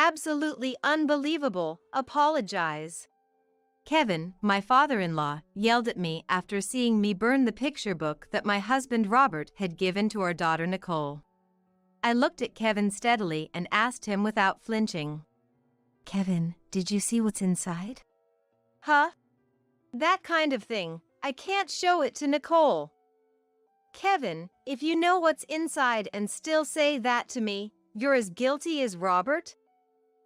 absolutely unbelievable. Apologize." Kevin, my father-in-law, yelled at me after seeing me burn the picture book that my husband Robert had given to our daughter Nicole. I looked at Kevin steadily and asked him without flinching, "Kevin, did you see what's inside?" "Huh? That kind of thing. I can't show it to Nicole." "Kevin, if you know what's inside and still say that to me, you're as guilty as Robert?"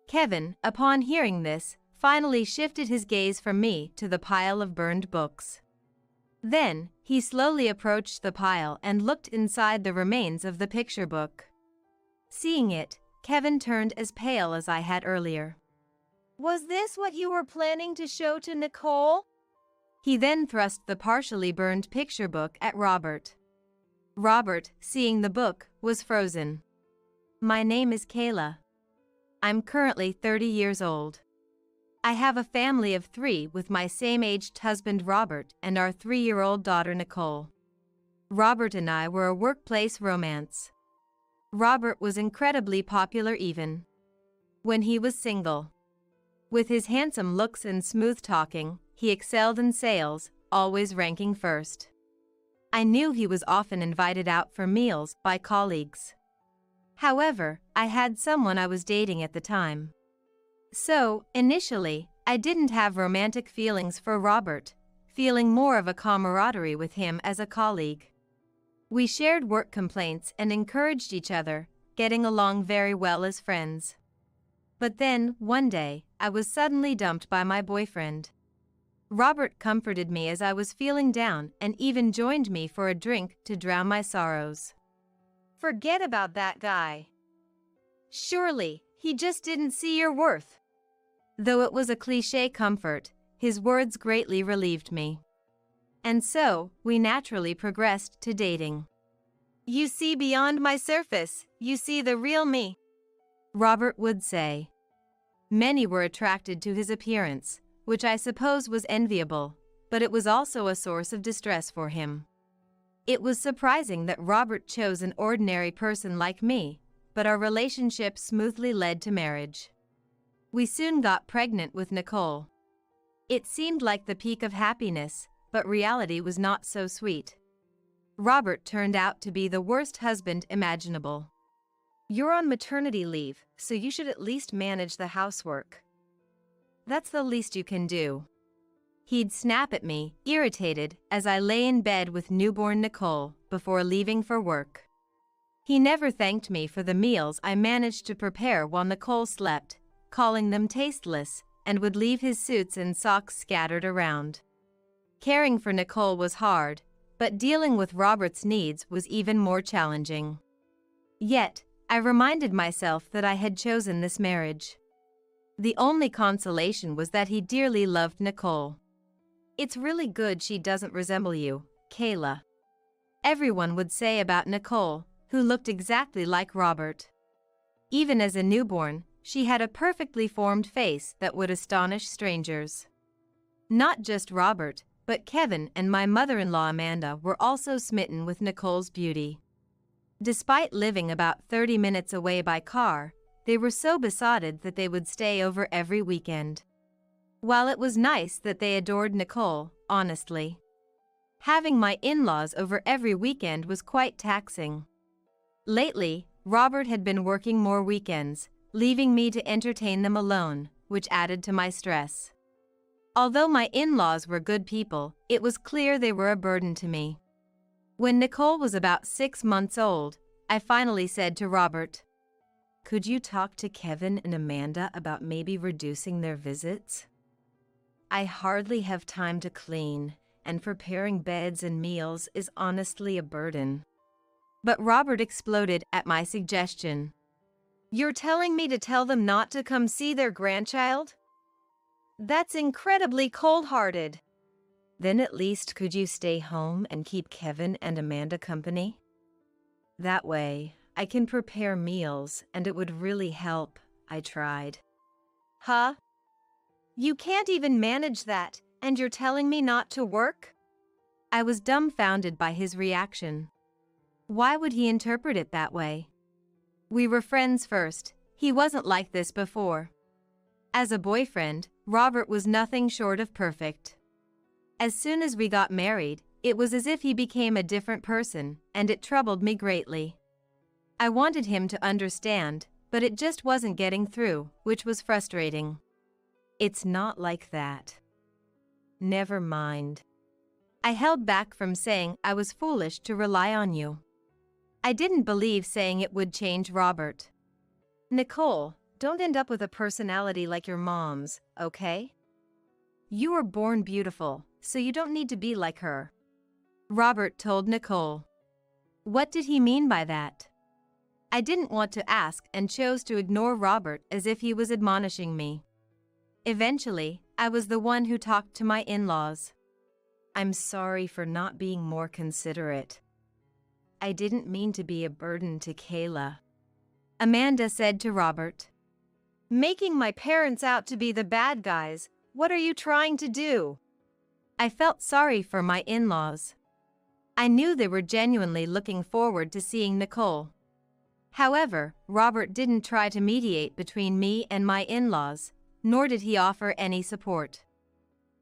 Kevin, upon hearing this, finally shifted his gaze from me to the pile of burned books. Then, he slowly approached the pile and looked inside the remains of the picture book. Seeing it, Kevin turned as pale as I had earlier. "Was this what you were planning to show to Nicole?" He then thrust the partially burned picture book at Robert. Robert, seeing the book, was frozen. "My name is Kayla. I'm currently 30 years old. I have a family of 3 with my same-aged husband Robert and our 3-year-old daughter Nicole. Robert and I were a workplace romance. Robert was incredibly popular even when he was single. With his handsome looks and smooth talking, he excelled in sales, always ranking first. I knew he was often invited out for meals by colleagues. However, I had someone I was dating at the time. So, initially, I didn't have romantic feelings for Robert, feeling more of a camaraderie with him as a colleague. We shared work complaints and encouraged each other, getting along very well as friends. But then, one day, I was suddenly dumped by my boyfriend. Robert comforted me as I was feeling down and even joined me for a drink to drown my sorrows. "Forget about that guy. Surely, he just didn't see your worth." Though it was a cliché comfort, his words greatly relieved me. And so, we naturally progressed to dating. "You see beyond my surface, you see the real me," Robert would say. Many were attracted to his appearance, which I suppose was enviable, but it was also a source of distress for him. It was surprising that Robert chose an ordinary person like me, but our relationship smoothly led to marriage. We soon got pregnant with Nicole. It seemed like the peak of happiness, but reality was not so sweet. Robert turned out to be the worst husband imaginable. "You're on maternity leave, so you should at least manage the housework. That's the least you can do." He'd snap at me, irritated, as I lay in bed with newborn Nicole before leaving for work. He never thanked me for the meals I managed to prepare while Nicole slept, calling them tasteless, and would leave his suits and socks scattered around. Caring for Nicole was hard, but dealing with Robert's needs was even more challenging. Yet, I reminded myself that I had chosen this marriage. The only consolation was that he dearly loved Nicole. "It's really good she doesn't resemble you, Kayla," everyone would say about Nicole, who looked exactly like Robert. Even as a newborn, she had a perfectly formed face that would astonish strangers. Not just Robert, but Kevin and my mother-in-law Amanda were also smitten with Nicole's beauty. Despite living about 30 minutes away by car, they were so besotted that they would stay over every weekend. While it was nice that they adored Nicole, honestly, having my in-laws over every weekend was quite taxing. Lately, Robert had been working more weekends, leaving me to entertain them alone, which added to my stress. Although my in-laws were good people, it was clear they were a burden to me. When Nicole was about 6 months old, I finally said to Robert, "Could you talk to Kevin and Amanda about maybe reducing their visits? I hardly have time to clean, and preparing beds and meals is honestly a burden." But Robert exploded at my suggestion. "You're telling me to tell them not to come see their grandchild? That's incredibly cold-hearted." "Then at least could you stay home and keep Kevin and Amanda company? That way, I can prepare meals and it would really help," I tried. "Huh? You can't even manage that, and you're telling me not to work?" I was dumbfounded by his reaction. Why would he interpret it that way? We were friends first, He wasn't like this before. As a boyfriend, Robert was nothing short of perfect. As soon as we got married, it was as if he became a different person, and it troubled me greatly. I wanted him to understand, but it just wasn't getting through, which was frustrating. It's not like that. Never mind. I held back from saying I was foolish to rely on you. I didn't believe saying it would change Robert. Nicole, don't end up with a personality like your mom's, okay? You were born beautiful, so you don't need to be like her. Robert told Nicole. What did he mean by that? I didn't want to ask and chose to ignore Robert as if he was admonishing me. Eventually, I was the one who talked to my in-laws. I'm sorry for not being more considerate. I didn't mean to be a burden to Kayla. Amanda said to Robert. Making my parents out to be the bad guys, what are you trying to do? I felt sorry for my in-laws. I knew they were genuinely looking forward to seeing Nicole. However, Robert didn't try to mediate between me and my in-laws, nor did he offer any support.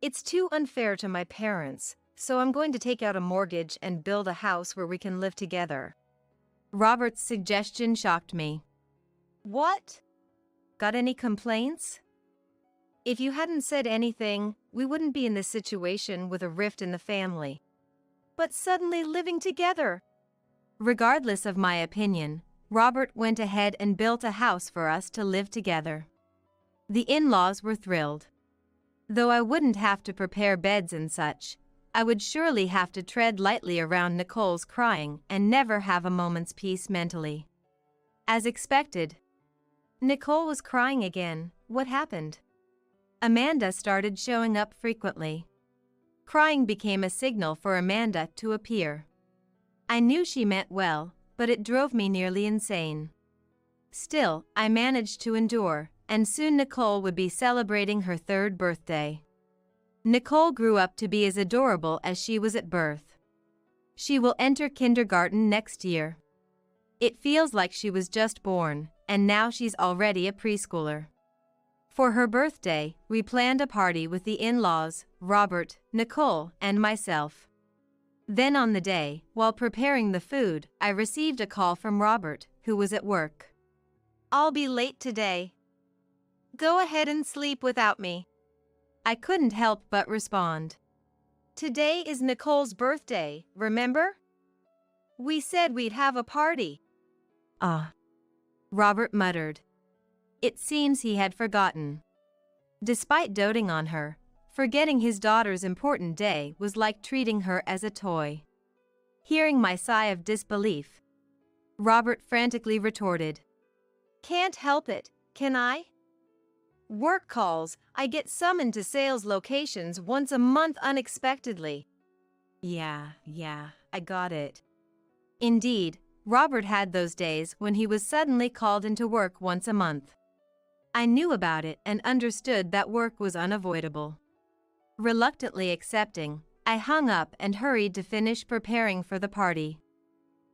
It's too unfair to my parents, so I'm going to take out a mortgage and build a house where we can live together. Robert's suggestion shocked me. What? Got any complaints? If you hadn't said anything, we wouldn't be in this situation with a rift in the family. But suddenly living together. Regardless of my opinion, Robert went ahead and built a house for us to live together. The in-laws were thrilled. Though I wouldn't have to prepare beds and such, I would surely have to tread lightly around Nicole's crying and never have a moment's peace mentally. As expected. Nicole was crying again. What happened? Amanda started showing up frequently. Crying became a signal for Amanda to appear. I knew she meant well, but it drove me nearly insane. Still, I managed to endure, and soon Nicole would be celebrating her 3rd birthday. Nicole grew up to be as adorable as she was at birth. She will enter kindergarten next year. It feels like she was just born, and now she's already a preschooler. For her birthday, we planned a party with the in-laws, Robert, Nicole, and myself. Then on the day, while preparing the food, I received a call from Robert, who was at work. I'll be late today. Go ahead and sleep without me. I couldn't help but respond. Today is Nicole's birthday, remember? We said we'd have a party. Robert muttered. It seems he had forgotten. Despite doting on her, forgetting his daughter's important day was like treating her as a toy. Hearing my sigh of disbelief, Robert frantically retorted. Can't help it, can I? Work calls, I get summoned to sales locations once a month unexpectedly. Yeah, I got it. Indeed, Robert had those days when he was suddenly called into work once a month. I knew about it and understood that work was unavoidable. Reluctantly accepting, I hung up and hurried to finish preparing for the party.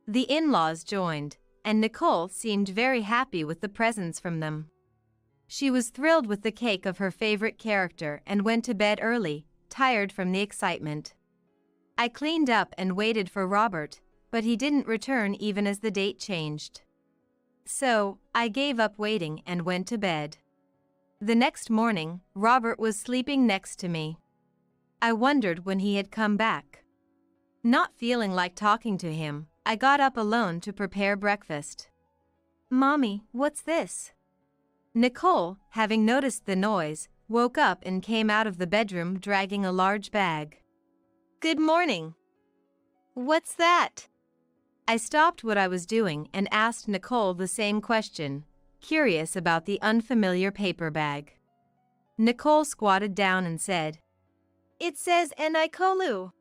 The in-laws joined, and Nicole seemed very happy with the presents from them. She was thrilled with the cake of her favorite character and went to bed early, tired from the excitement. I cleaned up and waited for Robert, but he didn't return even as the date changed. So, I gave up waiting and went to bed. The next morning, Robert was sleeping next to me. I wondered when he had come back. Not feeling like talking to him, I got up alone to prepare breakfast. Mommy, what's this? Nicole, having noticed the noise, woke up and came out of the bedroom dragging a large bag. Good morning. What's that? I stopped what I was doing and asked Nicole the same question, curious about the unfamiliar paper bag. Nicole squatted down and said, It says Enikolu.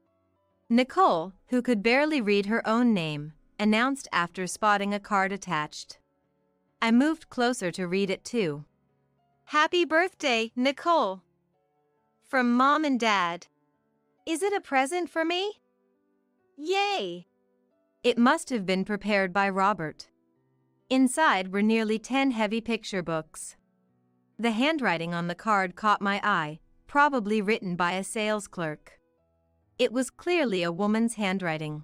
Nicole, who could barely read her own name, announced after spotting a card attached. I moved closer to read it too. Happy birthday, Nicole. From Mom and Dad. Is it a present for me? Yay! It must have been prepared by Robert. Inside were nearly 10 heavy picture books. The handwriting on the card caught my eye, probably written by a sales clerk. It was clearly a woman's handwriting.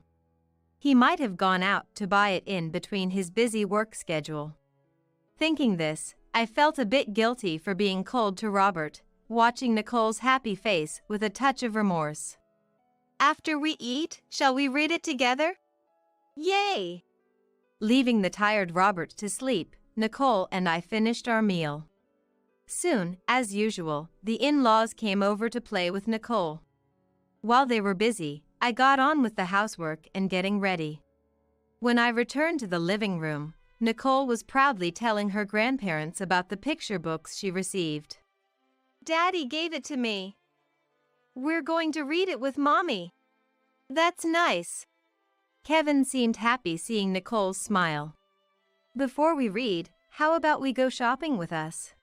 He might have gone out to buy it in between his busy work schedule. Thinking this, I felt a bit guilty for being cold to Robert, watching Nicole's happy face with a touch of remorse. After we eat, shall we read it together? Yay! Leaving the tired Robert to sleep, Nicole and I finished our meal. Soon, as usual, the in-laws came over to play with Nicole. While they were busy, I got on with the housework and getting ready. When I returned to the living room, Nicole was proudly telling her grandparents about the picture books she received. Daddy gave it to me. We're going to read it with Mommy. That's nice. Kevin seemed happy seeing Nicole's smile. Before we read, how about we go shopping with us?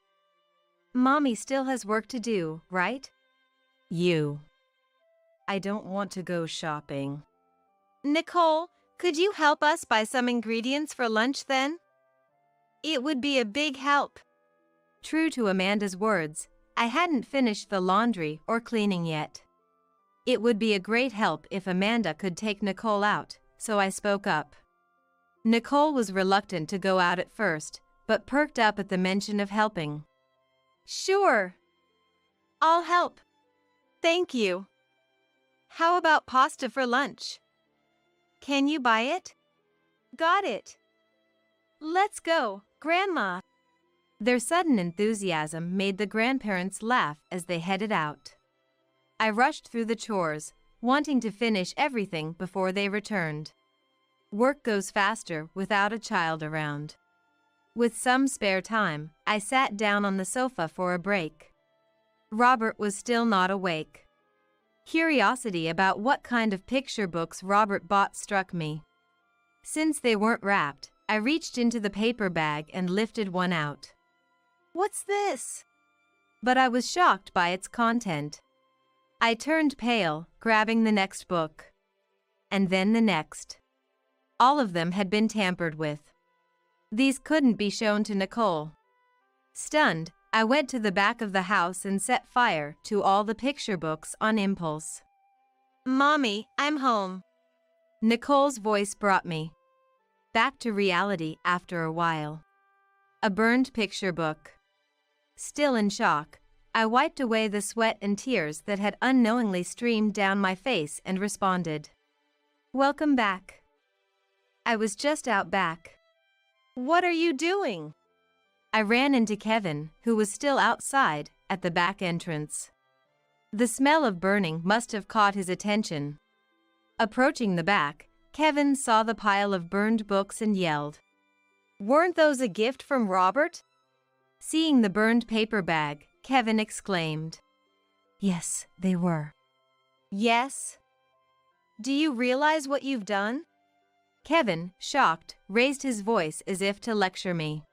Mommy still has work to do, right? I don't want to go shopping. Nicole, could you help us buy some ingredients for lunch then? It would be a big help. True to Amanda's words, I hadn't finished the laundry or cleaning yet. It would be a great help if Amanda could take Nicole out, so I spoke up. Nicole was reluctant to go out at first, but perked up at the mention of helping. Sure. I'll help. Thank you. How about pasta for lunch? Can you buy it? Got it. Let's go, Grandma. Their sudden enthusiasm made the grandparents laugh as they headed out. I rushed through the chores, wanting to finish everything before they returned. Work goes faster without a child around. With some spare time, I sat down on the sofa for a break. Robert was still not awake. Curiosity about what kind of picture books Robert bought struck me. Since they weren't wrapped, I reached into the paper bag and lifted one out. What's this? But I was shocked by its content. I turned pale, grabbing the next book. And then the next. All of them had been tampered with. These couldn't be shown to Nicole. Stunned, I went to the back of the house and set fire to all the picture books on impulse. Mommy, I'm home. Nicole's voice brought me back to reality after a while. A burned picture book. Still in shock, I wiped away the sweat and tears that had unknowingly streamed down my face and responded. Welcome back. I was just out back. What are you doing? I ran into Kevin, who was still outside, at the back entrance. The smell of burning must have caught his attention. Approaching the back, Kevin saw the pile of burned books and yelled. Weren't those a gift from Robert? Seeing the burned paper bag, Kevin exclaimed. Yes, they were. Yes? Do you realize what you've done? Kevin, shocked, raised his voice as if to lecture me.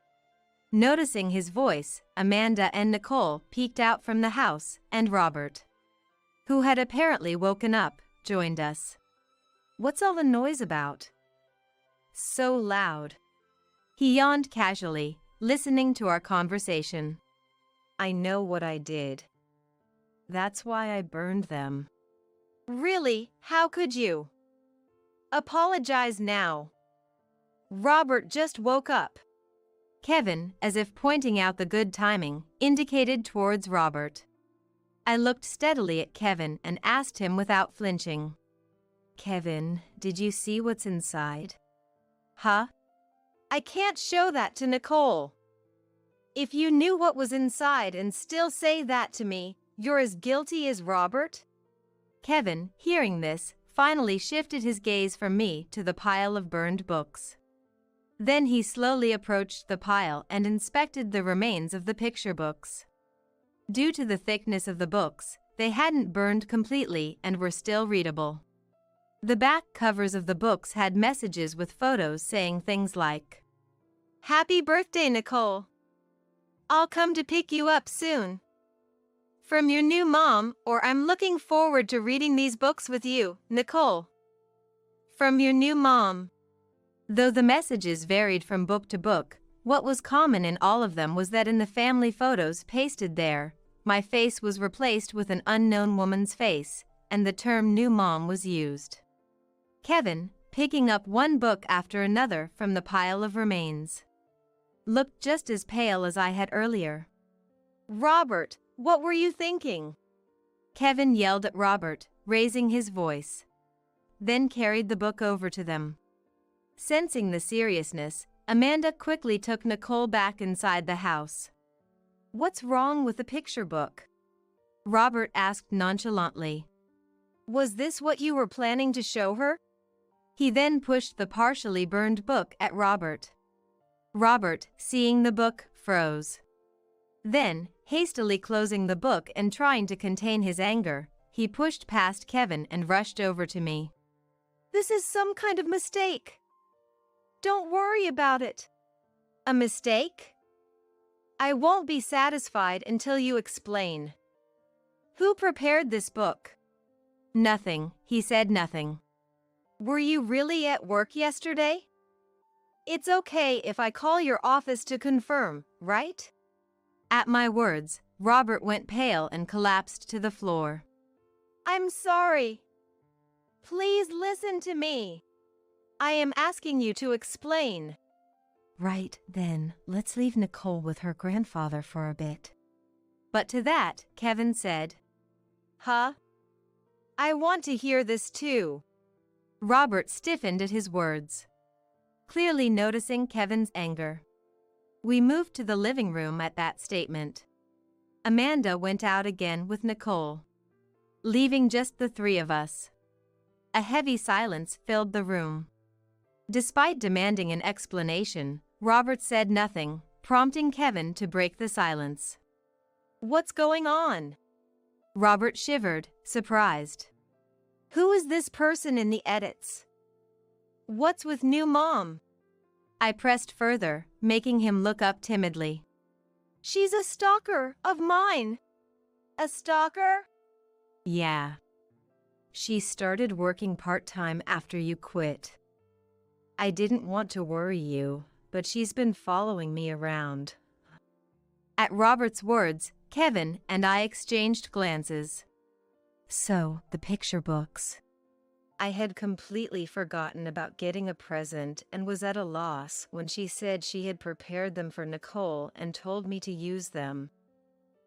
Noticing his voice, Amanda and Nicole peeked out from the house, and Robert, who had apparently woken up, joined us. What's all the noise about? So loud. He yawned casually, listening to our conversation. I know what I did. That's why I burned them. Really? How could you? Apologize now. Robert just woke up. Kevin, as if pointing out the good timing, indicated towards Robert. I looked steadily at Kevin and asked him without flinching. Kevin, did you see what's inside? Huh? I can't show that to Nicole. If you knew what was inside and still say that to me, you're as guilty as Robert? Kevin, hearing this, finally shifted his gaze from me to the pile of burned books. Then he slowly approached the pile and inspected the remains of the picture books. Due to the thickness of the books, they hadn't burned completely and were still readable. The back covers of the books had messages with photos saying things like, Happy birthday, Nicole. I'll come to pick you up soon. From your new mom, or I'm looking forward to reading these books with you, Nicole. From your new mom. Though the messages varied from book to book, what was common in all of them was that in the family photos pasted there, my face was replaced with an unknown woman's face, and the term new mom was used. Kevin, picking up one book after another from the pile of remains, looked just as pale as I had earlier. Robert, what were you thinking? Kevin yelled at Robert, raising his voice. Then carried the book over to them. Sensing the seriousness, Amanda quickly took Nicole back inside the house. "What's wrong with the picture book?" Robert asked nonchalantly. Was this what you were planning to show her? He then pushed the partially burned book at Robert. Robert, seeing the book, froze. Then, hastily closing the book and trying to contain his anger, he pushed past Kevin and rushed over to me. "This is some kind of mistake. Don't worry about it." "A mistake?" "I won't be satisfied until you explain. Who prepared this book?" "Nothing," he said. "Nothing." "Were you really at work yesterday?" "It's okay if I call your office to confirm, right?" At my words, Robert went pale and collapsed to the floor. "I'm sorry. Please listen to me. I am asking you to explain." "Right, then, let's leave Nicole with her grandfather for a bit." But to that, Kevin said, "Huh? I want to hear this too." Robert stiffened at his words, clearly noticing Kevin's anger. We moved to the living room at that statement. Amanda went out again with Nicole, leaving just the three of us. A heavy silence filled the room. Despite demanding an explanation, Robert said nothing, prompting Kevin to break the silence. "What's going on?" Robert shivered, surprised. "Who is this person in the edits? What's with new mom?" I pressed further, making him look up timidly. "She's a stalker of mine." "A stalker?" "Yeah. She started working part-time after you quit. I didn't want to worry you, but she's been following me around." At Robert's words, Kevin and I exchanged glances. "So, the picture books." I had completely forgotten about getting a present and was at a loss when she said she had prepared them for Nicole and told me to use them.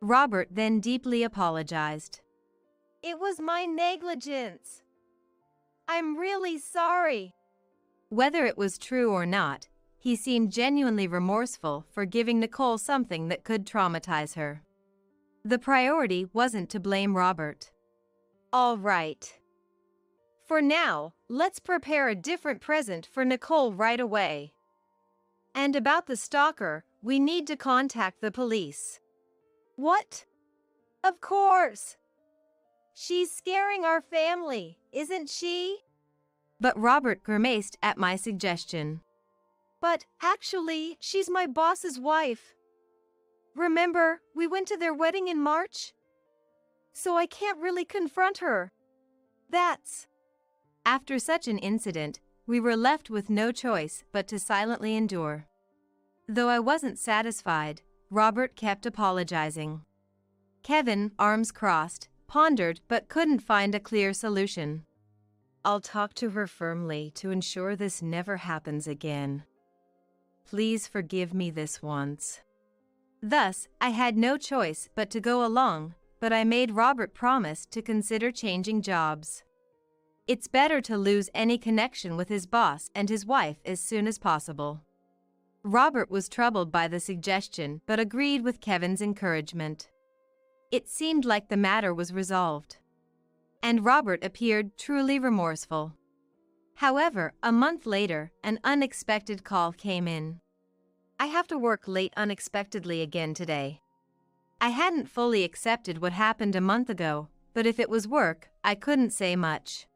Robert then deeply apologized. "It was my negligence. I'm really sorry." Whether it was true or not, he seemed genuinely remorseful for giving Nicole something that could traumatize her. The priority wasn't to blame Robert. "All right. For now, let's prepare a different present for Nicole right away. And about the stalker, we need to contact the police." "What?" "Of course. She's scaring our family, isn't she?" But Robert grimaced at my suggestion. "But actually, she's my boss's wife. Remember, we went to their wedding in March? So I can't really confront her. That's..." After such an incident, we were left with no choice but to silently endure. Though I wasn't satisfied, Robert kept apologizing. Kevin, arms crossed, pondered but couldn't find a clear solution. "I'll talk to her firmly to ensure this never happens again. Please forgive me this once." Thus, I had no choice but to go along, but I made Robert promise to consider changing jobs. It's better to lose any connection with his boss and his wife as soon as possible. Robert was troubled by the suggestion but agreed with Kevin's encouragement. It seemed like the matter was resolved. And Robert appeared truly remorseful. However, a month later, an unexpected call came in. "I have to work late unexpectedly again today." I hadn't fully accepted what happened a month ago, but if it was work, I couldn't say much.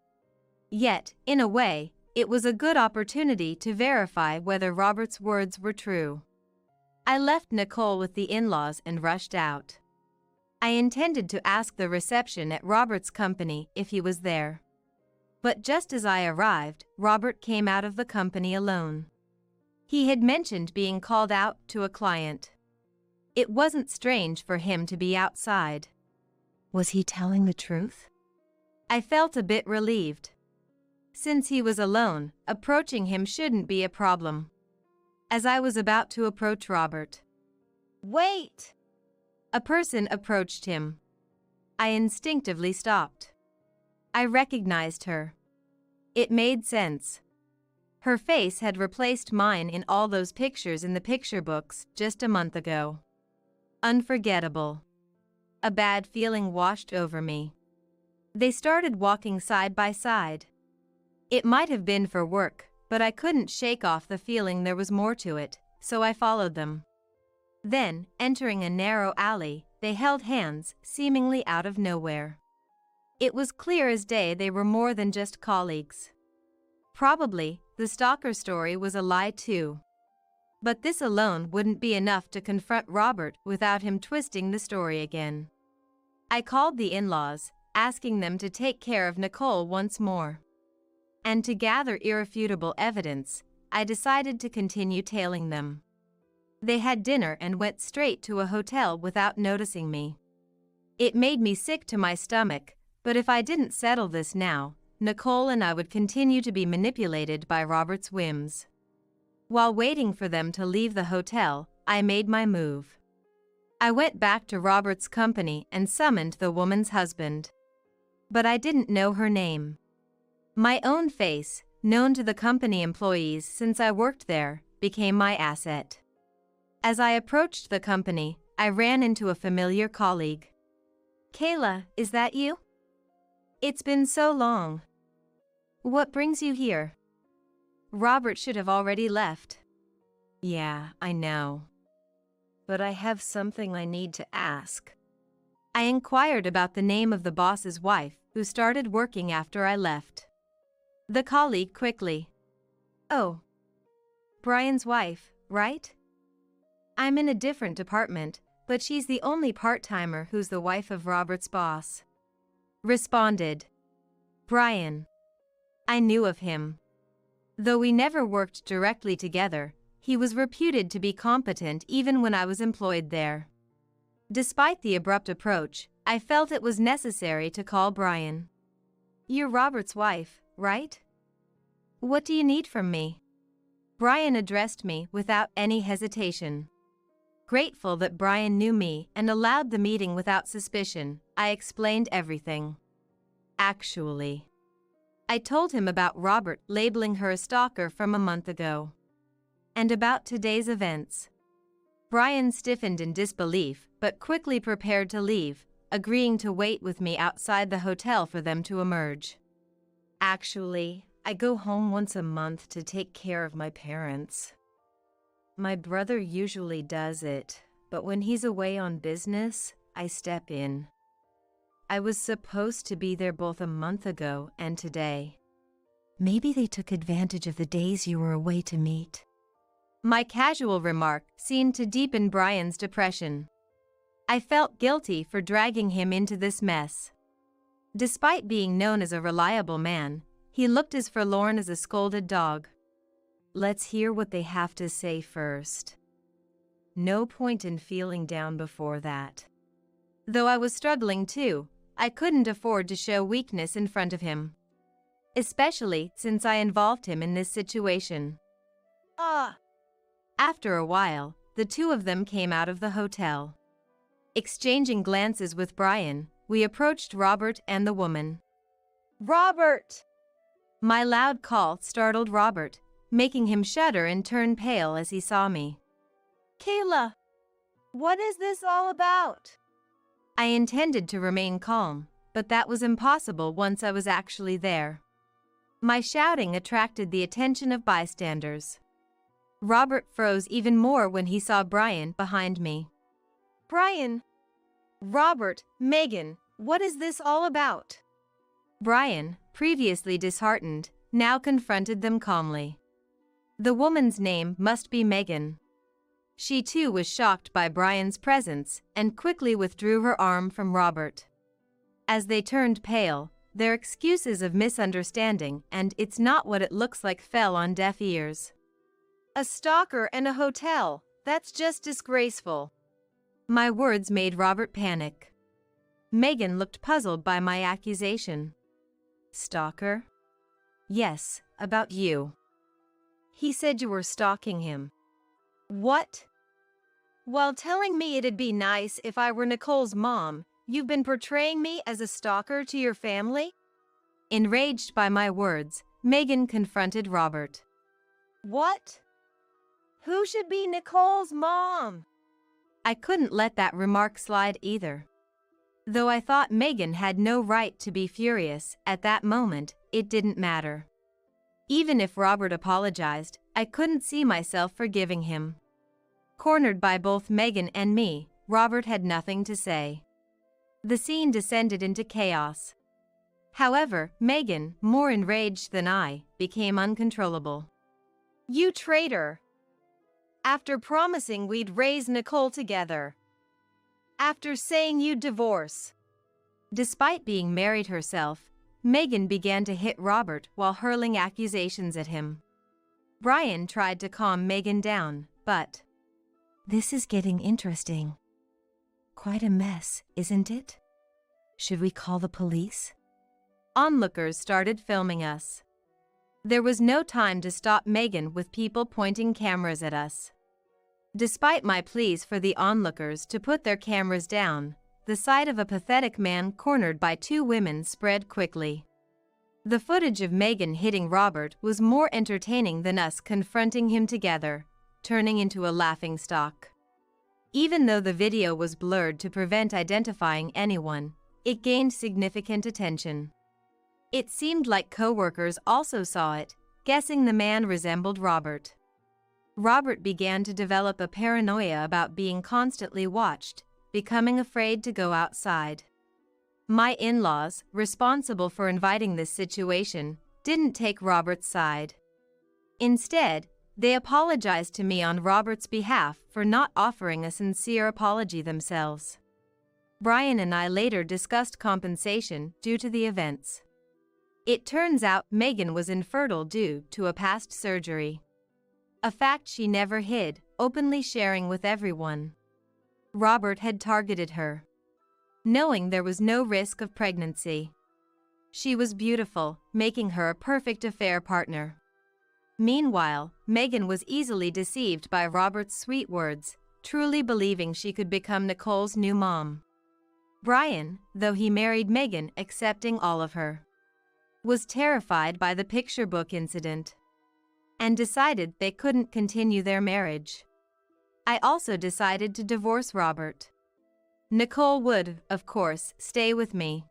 Yet, in a way, it was a good opportunity to verify whether Robert's words were true. I left Nicole with the in-laws and rushed out. I intended to ask the reception at Robert's company if he was there. But just as I arrived, Robert came out of the company alone. He had mentioned being called out to a client. It wasn't strange for him to be outside. Was he telling the truth? I felt a bit relieved. Since he was alone, approaching him shouldn't be a problem. As I was about to approach Robert, "Wait!" a person approached him. I instinctively stopped. I recognized her. It made sense. Her face had replaced mine in all those pictures in the picture books just a month ago. Unforgettable. A bad feeling washed over me. They started walking side by side. It might have been for work, but I couldn't shake off the feeling there was more to it, so I followed them. Then, entering a narrow alley, they held hands, seemingly out of nowhere. It was clear as day they were more than just colleagues. Probably, the stalker story was a lie too. But this alone wouldn't be enough to confront Robert without him twisting the story again. I called the in-laws, asking them to take care of Nicole once more. And to gather irrefutable evidence, I decided to continue tailing them. They had dinner and went straight to a hotel without noticing me. It made me sick to my stomach, but if I didn't settle this now, Nicole and I would continue to be manipulated by Robert's whims. While waiting for them to leave the hotel, I made my move. I went back to Robert's company and summoned the woman's husband. But I didn't know her name. My own face, known to the company employees since I worked there, became my asset. As I approached the company, I ran into a familiar colleague. "Kayla, is that you? It's been so long. What brings you here?" "Robert should have already left." "Yeah, I know. But I have something I need to ask." I inquired about the name of the boss's wife, who started working after I left. The colleague quickly. "Oh, Brian's wife, right? I'm in a different department, but she's the only part-timer who's the wife of Robert's boss." Responded. "Brian. I knew of him. Though we never worked directly together, he was reputed to be competent even when I was employed there." Despite the abrupt approach, I felt it was necessary to call Brian. "You're Robert's wife, right? What do you need from me?" Brian addressed me without any hesitation. Grateful that Brian knew me and allowed the meeting without suspicion, I explained everything. Actually, I told him about Robert labeling her a stalker from a month ago. And about today's events. Brian stiffened in disbelief, but quickly prepared to leave, agreeing to wait with me outside the hotel for them to emerge. "Actually, I go home once a month to take care of my parents. My brother usually does it, but when he's away on business, I step in. I was supposed to be there both a month ago and today. Maybe they took advantage of the days you were away to meet." My casual remark seemed to deepen Brian's depression. I felt guilty for dragging him into this mess. Despite being known as a reliable man, he looked as forlorn as a scolded dog. Let's hear what they have to say first. No point in feeling down before that. Though I was struggling too, I couldn't afford to show weakness in front of him. Especially since I involved him in this situation. After a while, the two of them came out of the hotel. Exchanging glances with Brian, we approached Robert and the woman. "Robert!" My loud call startled Robert, making him shudder and turn pale as he saw me. "Kayla, what is this all about?" I intended to remain calm, but that was impossible once I was actually there. My shouting attracted the attention of bystanders. Robert froze even more when he saw Brian behind me. "Brian! Robert, Megan, what is this all about?" Brian, previously disheartened, now confronted them calmly. The woman's name must be Megan. She too was shocked by Brian's presence and quickly withdrew her arm from Robert. As they turned pale, their excuses of misunderstanding and "it's not what it looks like" fell on deaf ears. A stalker and a hotel, that's just disgraceful. My words made Robert panic. Megan looked puzzled by my accusation. Stalker? Yes, about you. He said you were stalking him. What? While telling me it'd be nice if I were Nicole's mom, you've been portraying me as a stalker to your family? Enraged by my words, Megan confronted Robert. What? Who should be Nicole's mom? I couldn't let that remark slide either. Though I thought Megan had no right to be furious, at that moment, it didn't matter. Even if Robert apologized, I couldn't see myself forgiving him. Cornered by both Megan and me, Robert had nothing to say. The scene descended into chaos. However, Megan, more enraged than I, became uncontrollable. You traitor! After promising we'd raise Nicole together. After saying you'd divorce. Despite being married herself, Megan began to hit Robert while hurling accusations at him. Brian tried to calm Megan down, but "This is getting interesting. Quite a mess, isn't it? Should we call the police?" Onlookers started filming us. There was no time to stop Megan with people pointing cameras at us. Despite my pleas for the onlookers to put their cameras down, the sight of a pathetic man cornered by two women spread quickly. The footage of Megan hitting Robert was more entertaining than us confronting him together, turning into a laughingstock. Even though the video was blurred to prevent identifying anyone, it gained significant attention. It seemed like co-workers also saw it, guessing the man resembled Robert. Robert began to develop a paranoia about being constantly watched, becoming afraid to go outside. My in-laws, responsible for inviting this situation, didn't take Robert's side. Instead, they apologized to me on Robert's behalf for not offering a sincere apology themselves. Brian and I later discussed compensation due to the events. It turns out Megan was infertile due to a past surgery. A fact she never hid, openly sharing with everyone. Robert had targeted her, knowing there was no risk of pregnancy. She was beautiful, making her a perfect affair partner. Meanwhile, Megan was easily deceived by Robert's sweet words, truly believing she could become Nicole's new mom. Brian, though he married Megan accepting all of her, was terrified by the picture book incident and decided they couldn't continue their marriage. I also decided to divorce Robert. Nicole would, of course, stay with me.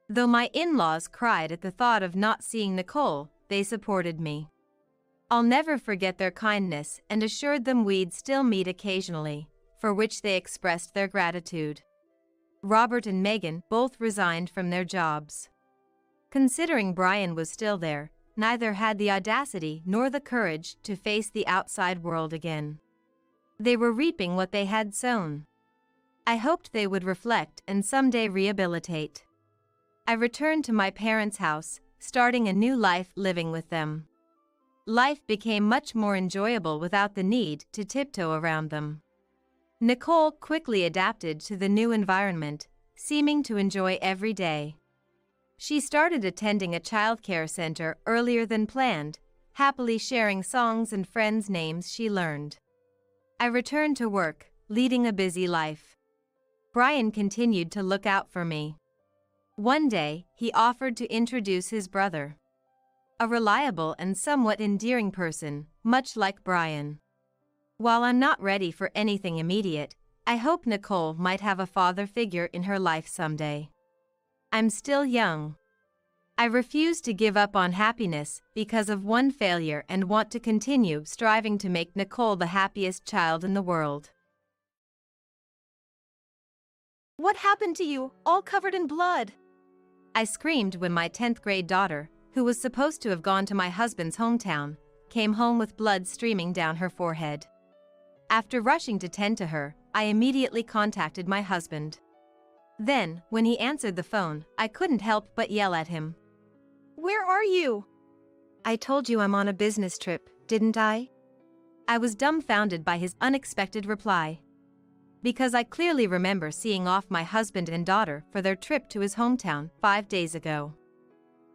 Though my in-laws cried at the thought of not seeing Nicole, they supported me. I'll never forget their kindness and assured them we'd still meet occasionally, for which they expressed their gratitude. Robert and Megan both resigned from their jobs. Considering Brian was still there, neither had the audacity nor the courage to face the outside world again. They were reaping what they had sown. I hoped they would reflect and someday rehabilitate. I returned to my parents' house, starting a new life living with them. Life became much more enjoyable without the need to tiptoe around them. Nicole quickly adapted to the new environment, seeming to enjoy every day. She started attending a childcare center earlier than planned, happily sharing songs and friends' names she learned. I returned to work, leading a busy life. Brian continued to look out for me. One day, he offered to introduce his brother. A reliable and somewhat endearing person, much like Brian. While I'm not ready for anything immediate, I hope Nicole might have a father figure in her life someday. I'm still young. I refuse to give up on happiness because of one failure and want to continue striving to make Nicole the happiest child in the world. What happened to you, all covered in blood? I screamed when my 10th grade daughter, who was supposed to have gone to my husband's hometown, came home with blood streaming down her forehead. After rushing to tend to her, I immediately contacted my husband. Then, when he answered the phone, I couldn't help but yell at him. Where are you? I told you I'm on a business trip, didn't I? I was dumbfounded by his unexpected reply. Because I clearly remember seeing off my husband and daughter for their trip to his hometown 5 days ago.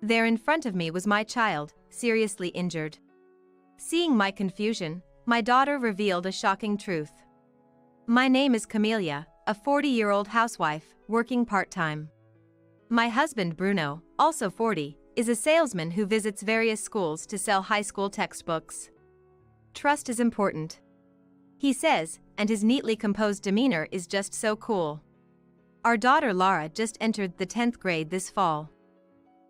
There in front of me was my child, seriously injured. Seeing my confusion, my daughter revealed a shocking truth. My name is Camelia, a 40-year-old housewife, working part-time. My husband Bruno, also 40, is a salesman who visits various schools to sell high school textbooks. Trust is important, he says, and his neatly composed demeanor is just so cool. Our daughter Laura just entered the 10th grade this fall.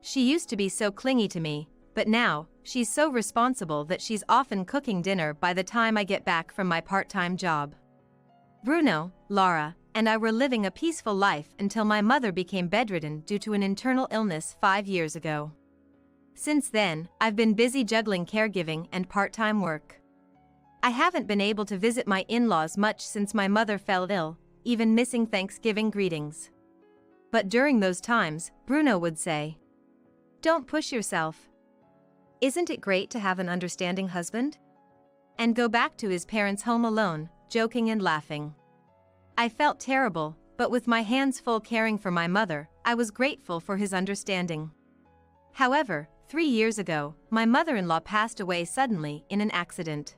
She used to be so clingy to me, but now, she's so responsible that she's often cooking dinner by the time I get back from my part-time job. Bruno, Laura, and I were living a peaceful life until my mother became bedridden due to an internal illness 5 years ago. Since then, I've been busy juggling caregiving and part-time work. I haven't been able to visit my in-laws much since my mother fell ill, even missing Thanksgiving greetings. But during those times, Bruno would say, "Don't push yourself. Isn't it great to have an understanding husband?" And go back to his parents' home alone, joking and laughing. I felt terrible, but with my hands full caring for my mother, I was grateful for his understanding. However, 3 years ago, my mother-in-law passed away suddenly in an accident.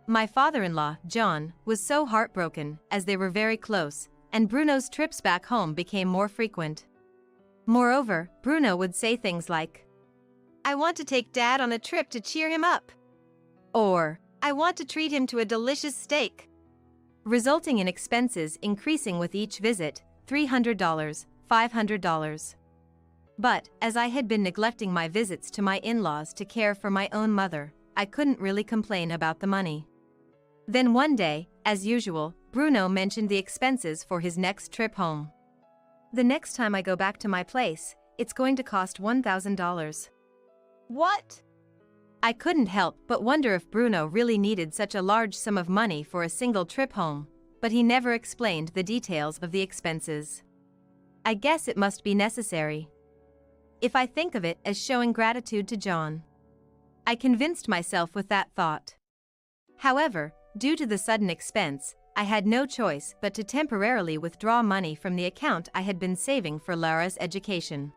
My father-in-law, John, was so heartbroken, as they were very close, and Bruno's trips back home became more frequent. Moreover, Bruno would say things like, "I want to take Dad on a trip to cheer him up," or, "I want to treat him to a delicious steak," resulting in expenses increasing with each visit, $300, $500. But, as I had been neglecting my visits to my in-laws to care for my own mother, I couldn't really complain about the money. Then one day, as usual, Bruno mentioned the expenses for his next trip home. "The next time I go back to my place, it's going to cost $1,000. What? I couldn't help but wonder if Bruno really needed such a large sum of money for a single trip home, but he never explained the details of the expenses. I guess it must be necessary, if I think of it as showing gratitude to John. I convinced myself with that thought. However, due to the sudden expense, I had no choice but to temporarily withdraw money from the account I had been saving for Laura's education.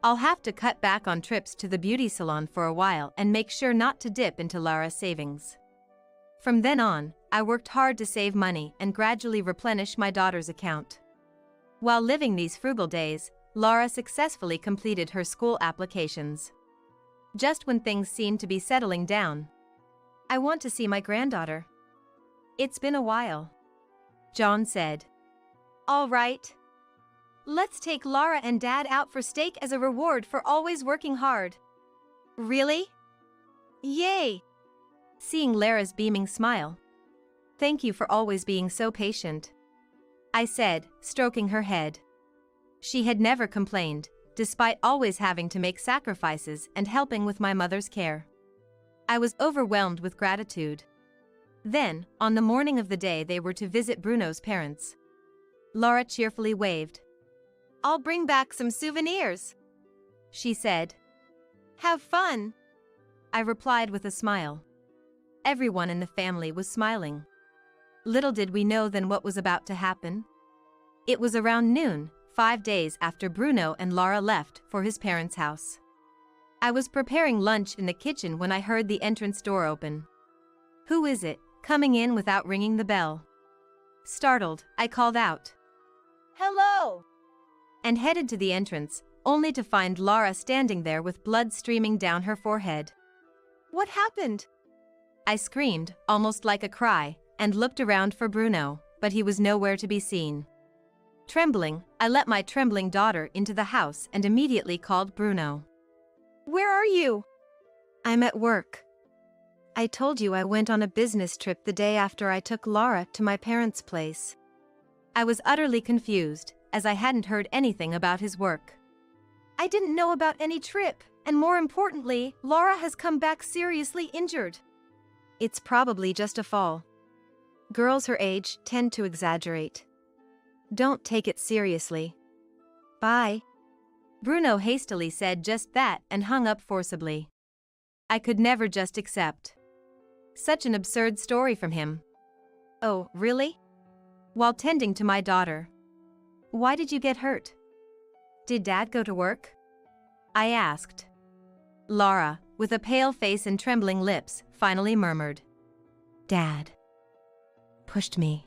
I'll have to cut back on trips to the beauty salon for a while and make sure not to dip into Laura's savings. From then on, I worked hard to save money and gradually replenish my daughter's account. While living these frugal days, Laura successfully completed her school applications. Just when things seemed to be settling down, "I want to see my granddaughter. It's been a while," John said. All right. Let's take Laura and Dad out for steak as a reward for always working hard. Really? Yay! Seeing Lara's beaming smile. "Thank you for always being so patient," I said, stroking her head. She had never complained, despite always having to make sacrifices and helping with my mother's care. I was overwhelmed with gratitude. Then, on the morning of the day they were to visit Bruno's parents, Laura cheerfully waved. "I'll bring back some souvenirs," she said. "Have fun," I replied with a smile. Everyone in the family was smiling. Little did we know then what was about to happen. It was around noon, 5 days after Bruno and Laura left for his parents' house. I was preparing lunch in the kitchen when I heard the entrance door open. "Who is it, coming in without ringing the bell?" Startled, I called out, "Hello!" and headed to the entrance, only to find Laura standing there with blood streaming down her forehead. "What happened?" I screamed, almost like a cry, and looked around for Bruno, but he was nowhere to be seen. Trembling, I let my trembling daughter into the house and immediately called Bruno. "Where are you?" "I'm at work. I told you I went on a business trip the day after I took Laura to my parents' place." I was utterly confused, as I hadn't heard anything about his work. "I didn't know about any trip, and more importantly, Laura has come back seriously injured." "It's probably just a fall. Girls her age tend to exaggerate." Don't take it seriously. Bye. Bruno hastily said just that and hung up forcibly. I could never just accept. Such an absurd story from him. Oh, really? While tending to my daughter. Why did you get hurt? Did Dad go to work? I asked. Laura, with a pale face and trembling lips, finally murmured. Dad pushed me.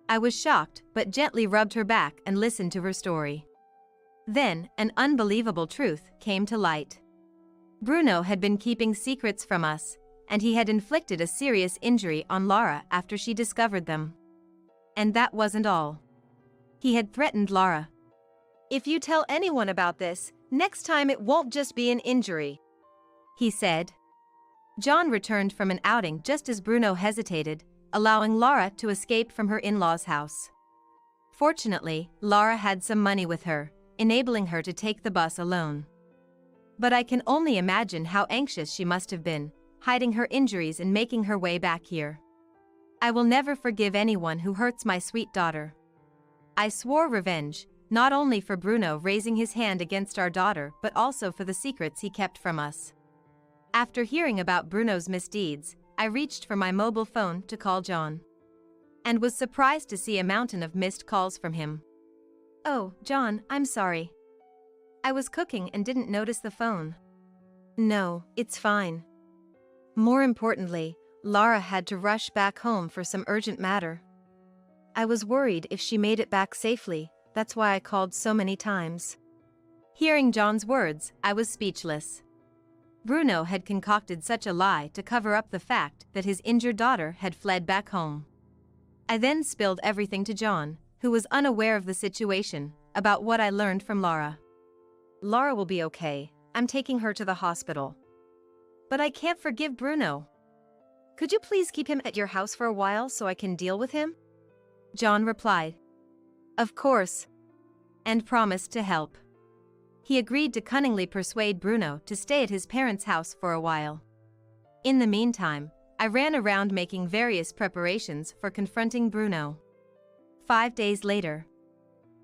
I was shocked, but gently rubbed her back and listened to her story. Then, an unbelievable truth came to light. Bruno had been keeping secrets from us, and he had inflicted a serious injury on Laura after she discovered them. And that wasn't all. He had threatened Laura. If you tell anyone about this, next time it won't just be an injury, he said. John returned from an outing just as Bruno hesitated, allowing Laura to escape from her in-laws' house. Fortunately, Laura had some money with her, enabling her to take the bus alone. But I can only imagine how anxious she must have been, hiding her injuries and making her way back here. I will never forgive anyone who hurts my sweet daughter. I swore revenge, not only for Bruno raising his hand against our daughter but also for the secrets he kept from us. After hearing about Bruno's misdeeds, I reached for my mobile phone to call John. And was surprised to see a mountain of missed calls from him. Oh, John, I'm sorry. I was cooking and didn't notice the phone. No, it's fine. More importantly, Laura had to rush back home for some urgent matter. I was worried if she made it back safely, that's why I called so many times. Hearing John's words, I was speechless. Bruno had concocted such a lie to cover up the fact that his injured daughter had fled back home. I then spilled everything to John, who was unaware of the situation, about what I learned from Laura. Laura will be okay, I'm taking her to the hospital. But I can't forgive Bruno. Could you please keep him at your house for a while so I can deal with him? John replied. Of course. And promised to help. He agreed to cunningly persuade Bruno to stay at his parents' house for a while. In the meantime, I ran around making various preparations for confronting Bruno. 5 days later.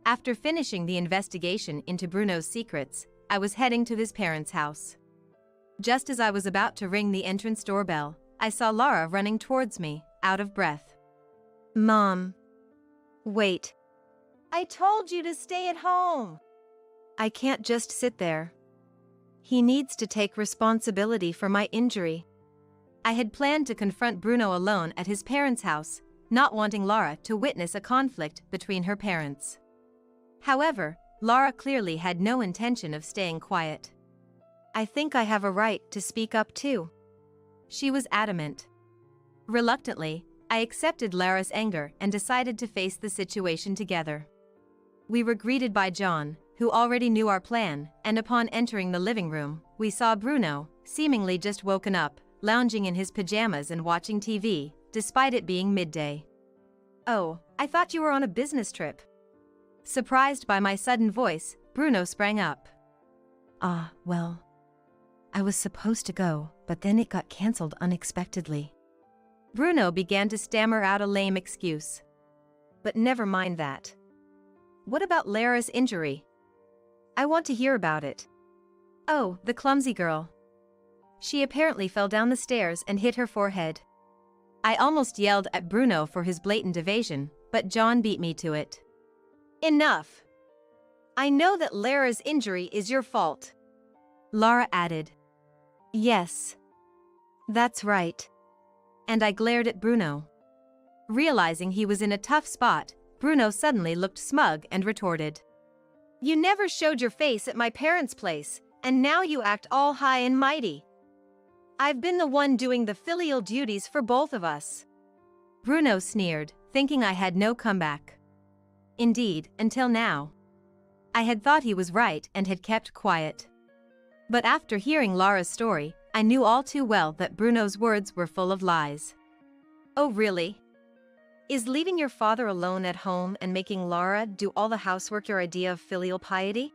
After finishing the investigation into Bruno's secrets, I was heading to his parents' house. Just as I was about to ring the entrance doorbell, I saw Laura running towards me, out of breath. Mom. Wait. I told you to stay at home. I can't just sit there. He needs to take responsibility for my injury. I had planned to confront Bruno alone at his parents' house, not wanting Laura to witness a conflict between her parents. However, Laura clearly had no intention of staying quiet. I think I have a right to speak up too. She was adamant. Reluctantly, I accepted Laura's anger and decided to face the situation together. We were greeted by John, who already knew our plan, and upon entering the living room, we saw Bruno, seemingly just woken up, lounging in his pajamas and watching TV, despite it being midday. Oh, I thought you were on a business trip. Surprised by my sudden voice, Bruno sprang up. Well, I was supposed to go, but then it got cancelled unexpectedly. Bruno began to stammer out a lame excuse. But never mind that. What about Lara's injury? I want to hear about it. Oh, the clumsy girl. She apparently fell down the stairs and hit her forehead. I almost yelled at Bruno for his blatant evasion, but John beat me to it. Enough. I know that Lara's injury is your fault. Laura added. Yes. That's right. And I glared at Bruno. Realizing he was in a tough spot, Bruno suddenly looked smug and retorted. You never showed your face at my parents' place, and now you act all high and mighty. I've been the one doing the filial duties for both of us. Bruno sneered, thinking I had no comeback. Indeed, until now. I had thought he was right and had kept quiet. But after hearing Laura's story, I knew all too well that Bruno's words were full of lies. Oh really? Is leaving your father alone at home and making Laura do all the housework your idea of filial piety?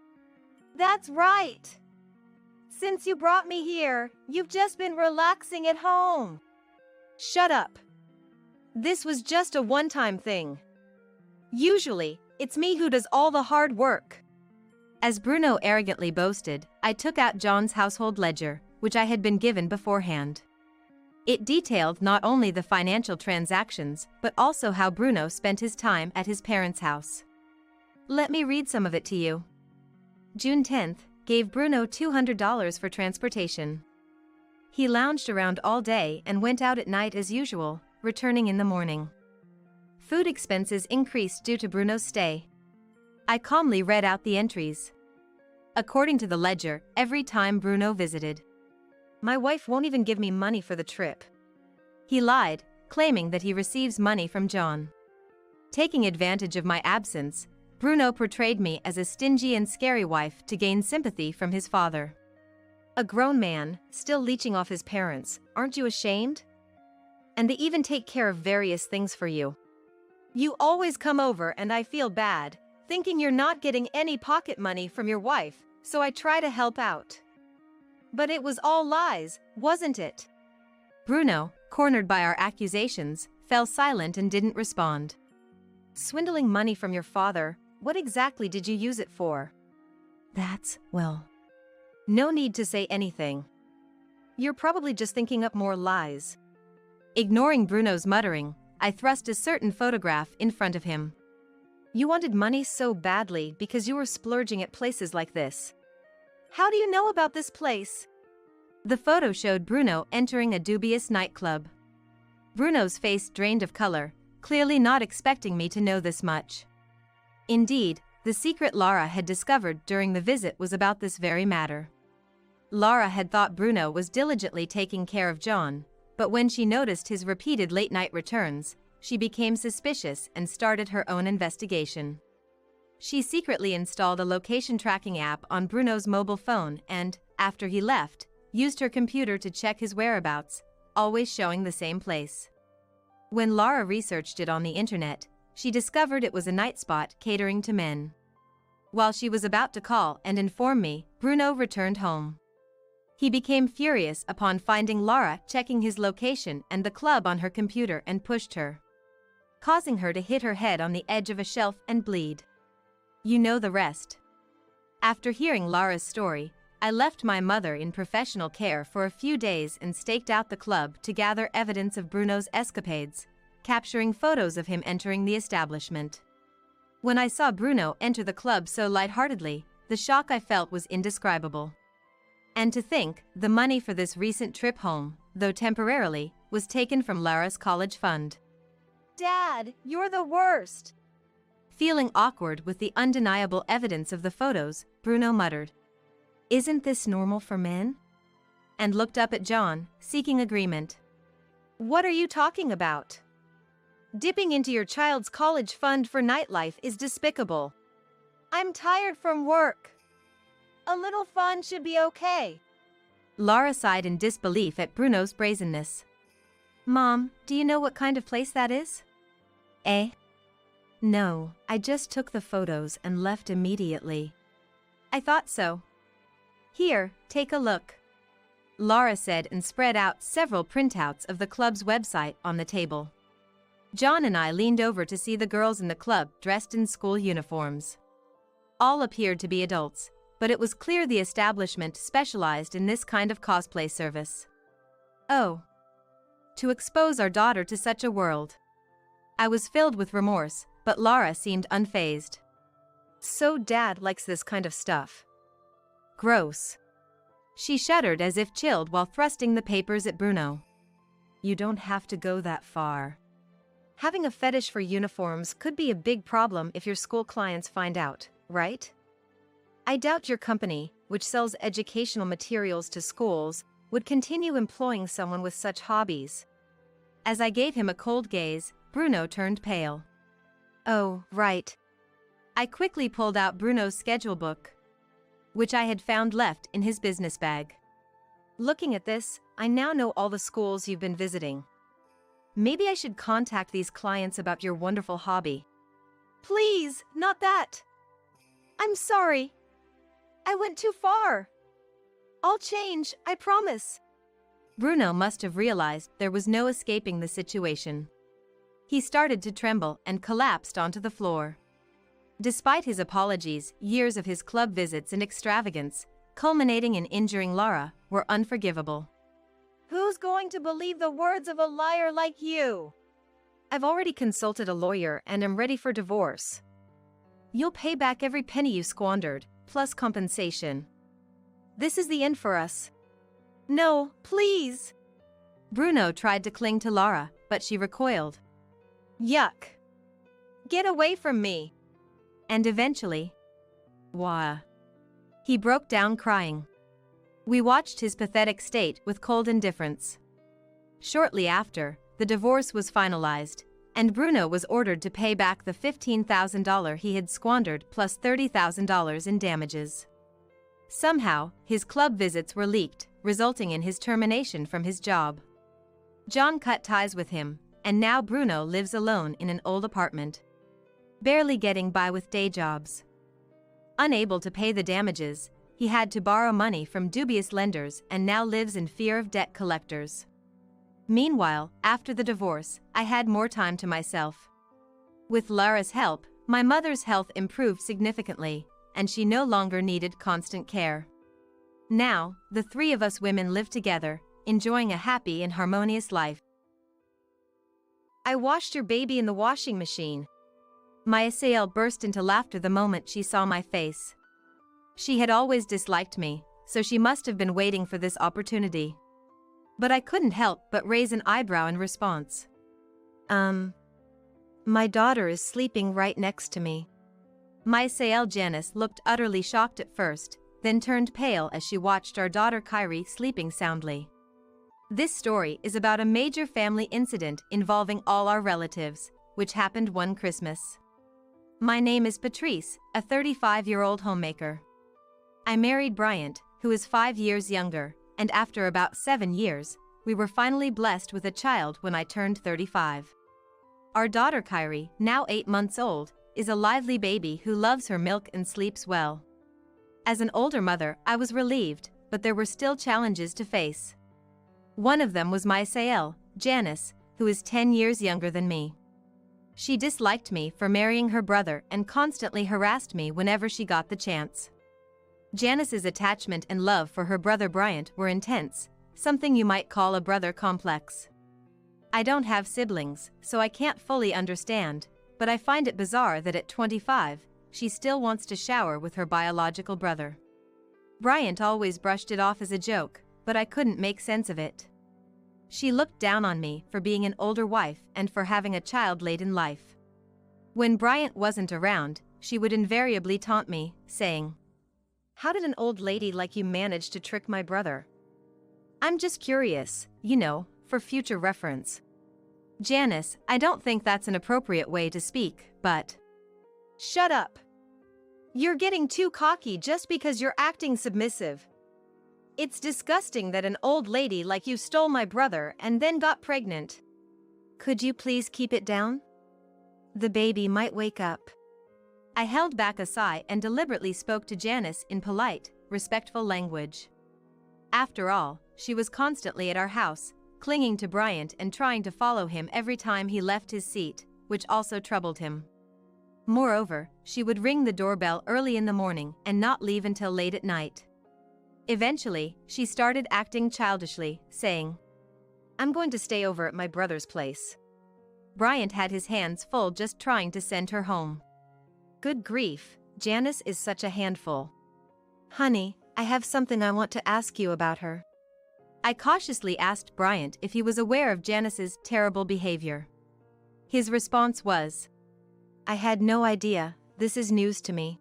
That's right! Since you brought me here, you've just been relaxing at home. Shut up. This was just a one-time thing. Usually, It's me who does all the hard work." As Bruno arrogantly boasted, I took out John's household ledger, which I had been given beforehand. It detailed not only the financial transactions, but also how Bruno spent his time at his parents' house. Let me read some of it to you. June 10th, gave Bruno $200 for transportation. He lounged around all day and went out at night as usual, returning in the morning. Food expenses increased due to Bruno's stay. I calmly read out the entries. According to the ledger, every time Bruno visited, "My wife won't even give me money for the trip." he lied, claiming that he receives money from John. Taking advantage of my absence, Bruno portrayed me as a stingy and scary wife to gain sympathy from his father. A grown man, still leeching off his parents, aren't you ashamed? And they even take care of various things for you. You always come over and I feel bad, thinking you're not getting any pocket money from your wife, so I try to help out. But it was all lies, wasn't it? Bruno, cornered by our accusations, fell silent and didn't respond. Swindling money from your father, what exactly did you use it for? Well, no need to say anything. You're probably just thinking up more lies. Ignoring Bruno's muttering, I thrust a certain photograph in front of him. You wanted money so badly because you were splurging at places like this. How do you know about this place? The photo showed Bruno entering a dubious nightclub. Bruno's face drained of color, clearly not expecting me to know this much. Indeed, the secret Lara had discovered during the visit was about this very matter. Lara had thought Bruno was diligently taking care of John, but when she noticed his repeated late-night returns, she became suspicious and started her own investigation. She secretly installed a location tracking app on Bruno's mobile phone and, after he left, used her computer to check his whereabouts, always showing the same place. When Lara researched it on the internet, she discovered it was a night spot catering to men. While she was about to call and inform me, Bruno returned home. He became furious upon finding Lara checking his location and the club on her computer and pushed her, causing her to hit her head on the edge of a shelf and bleed. You know the rest. After hearing Lara's story, I left my mother in professional care for a few days and staked out the club to gather evidence of Bruno's escapades, capturing photos of him entering the establishment. When I saw Bruno enter the club so lightheartedly, the shock I felt was indescribable. And to think, the money for this recent trip home, though temporarily, was taken from Lara's college fund. Dad, you're the worst. Feeling awkward with the undeniable evidence of the photos, Bruno muttered, "Isn't this normal for men?" and looked up at John, seeking agreement. What are you talking about? Dipping into your child's college fund for nightlife is despicable. I'm tired from work. A little fun should be okay. Lara sighed in disbelief at Bruno's brazenness. Mom, do you know what kind of place that is? Eh? No, I just took the photos and left immediately. I thought so. Here, take a look. Lara said and spread out several printouts of the club's website on the table. John and I leaned over to see the girls in the club dressed in school uniforms. All appeared to be adults, but it was clear the establishment specialized in this kind of cosplay service. Oh. To expose our daughter to such a world. I was filled with remorse, but Lara seemed unfazed. So Dad likes this kind of stuff. Gross. She shuddered as if chilled while thrusting the papers at Bruno. You don't have to go that far. Having a fetish for uniforms could be a big problem if your school clients find out, right? I doubt your company, which sells educational materials to schools, would continue employing someone with such hobbies. As I gave him a cold gaze, Bruno turned pale. Oh, right. I quickly pulled out Bruno's schedule book, which I had found left in his business bag. Looking at this, I now know all the schools you've been visiting. Maybe I should contact these clients about your wonderful hobby. Please, not that. I'm sorry. I went too far. I'll change, I promise. Bruno must have realized there was no escaping the situation. He started to tremble and collapsed onto the floor. Despite his apologies, years of his club visits and extravagance, culminating in injuring Laura, were unforgivable. Who's going to believe the words of a liar like you? I've already consulted a lawyer and am ready for divorce. You'll pay back every penny you squandered, plus compensation. This is the end for us. No, please. Bruno tried to cling to Laura, but she recoiled. Yuck. Get away from me. And eventually, he broke down crying. We watched his pathetic state with cold indifference. Shortly after, the divorce was finalized, and Bruno was ordered to pay back the $15,000 he had squandered plus $30,000 in damages. Somehow, his club visits were leaked, resulting in his termination from his job. John cut ties with him, and now Bruno lives alone in an old apartment, barely getting by with day jobs. Unable to pay the damages, he had to borrow money from dubious lenders and now lives in fear of debt collectors. Meanwhile, after the divorce, I had more time to myself. With Laura's help, my mother's health improved significantly, and she no longer needed constant care. Now, the three of us women live together, enjoying a happy and harmonious life. I washed your baby in the washing machine. My assailant burst into laughter the moment she saw my face. She had always disliked me, so she must have been waiting for this opportunity. But I couldn't help but raise an eyebrow in response. My daughter is sleeping right next to me. My assailant Janice looked utterly shocked at first, then turned pale as she watched our daughter Kyrie sleeping soundly. This story is about a major family incident involving all our relatives, which happened one Christmas. My name is Patrice, a 35-year-old homemaker. I married Bryant, who is 5 years younger, and after about 7 years, we were finally blessed with a child when I turned 35. Our daughter Kyrie, now 8 months old, is a lively baby who loves her milk and sleeps well. As an older mother, I was relieved, but there were still challenges to face. One of them was my assailant, Janice, who is 10 years younger than me. She disliked me for marrying her brother and constantly harassed me whenever she got the chance. Janice's attachment and love for her brother Bryant were intense, something you might call a brother complex. I don't have siblings, so I can't fully understand, but I find it bizarre that at 25, she still wants to shower with her biological brother. Bryant always brushed it off as a joke, but I couldn't make sense of it. She looked down on me for being an older wife and for having a child late in life. When Bryant wasn't around, she would invariably taunt me, saying, "How did an old lady like you manage to trick my brother?" I'm just curious, for future reference. Janice, I don't think that's an appropriate way to speak, but... Shut up. You're getting too cocky just because you're acting submissive. It's disgusting that an old lady like you stole my brother and then got pregnant. Could you please keep it down? The baby might wake up. I held back a sigh and deliberately spoke to Janice in polite, respectful language. After all, she was constantly at our house, clinging to Bryant and trying to follow him every time he left his seat, which also troubled him. Moreover, she would ring the doorbell early in the morning and not leave until late at night. Eventually, she started acting childishly, saying, "I'm going to stay over at my brother's place." Bryant had his hands full just trying to send her home. Good grief, Janice is such a handful. Honey, I have something I want to ask you about her. I cautiously asked Bryant if he was aware of Janice's terrible behavior. His response was, "I had no idea, this is news to me."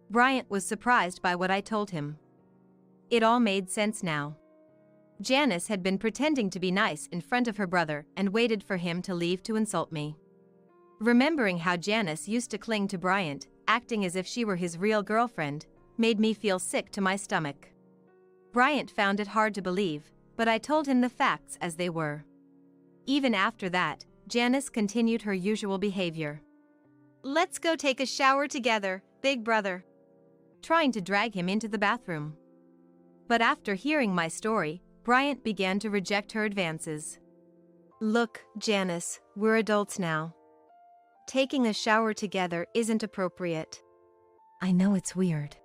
Bryant was surprised by what I told him. It all made sense now. Janice had been pretending to be nice in front of her brother and waited for him to leave to insult me. Remembering how Janice used to cling to Bryant, acting as if she were his real girlfriend, made me feel sick to my stomach. Bryant found it hard to believe, but I told him the facts as they were. Even after that, Janice continued her usual behavior. "Let's go take a shower together, big brother." Trying to drag him into the bathroom. But after hearing my story, Bryant began to reject her advances. "Look, Janice, we're adults now. taking a shower together isn't appropriate. I know it's weird.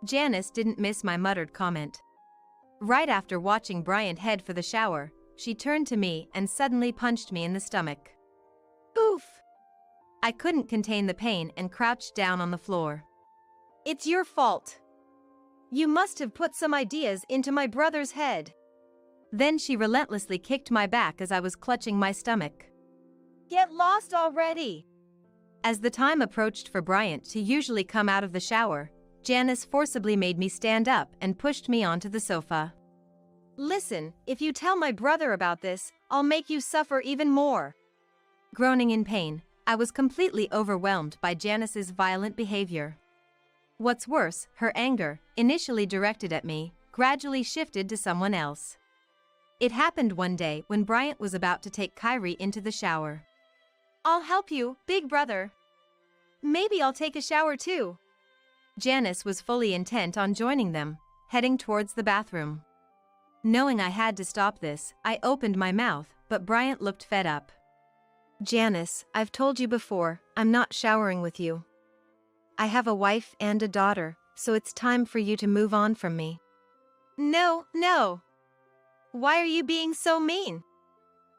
Janice didn't miss my muttered comment. Right after watching Bryant head for the shower, she turned to me and suddenly punched me in the stomach. Oof! I couldn't contain the pain and crouched down on the floor. It's your fault. You must have put some ideas into my brother's head. Then she relentlessly kicked my back as I was clutching my stomach. Get lost already! As the time approached for Bryant to usually come out of the shower, Janice forcibly made me stand up and pushed me onto the sofa. Listen, if you tell my brother about this, I'll make you suffer even more. Groaning in pain, I was completely overwhelmed by Janice's violent behavior. What's worse, her anger, initially directed at me, gradually shifted to someone else. It happened one day when Bryant was about to take Kyrie into the shower. I'll help you, big brother. Maybe I'll take a shower too. Janice was fully intent on joining them, heading towards the bathroom. Knowing I had to stop this, I opened my mouth, but Bryant looked fed up. Janice, I've told you before, I'm not showering with you. I have a wife and a daughter, so it's time for you to move on from me. No. Why are you being so mean?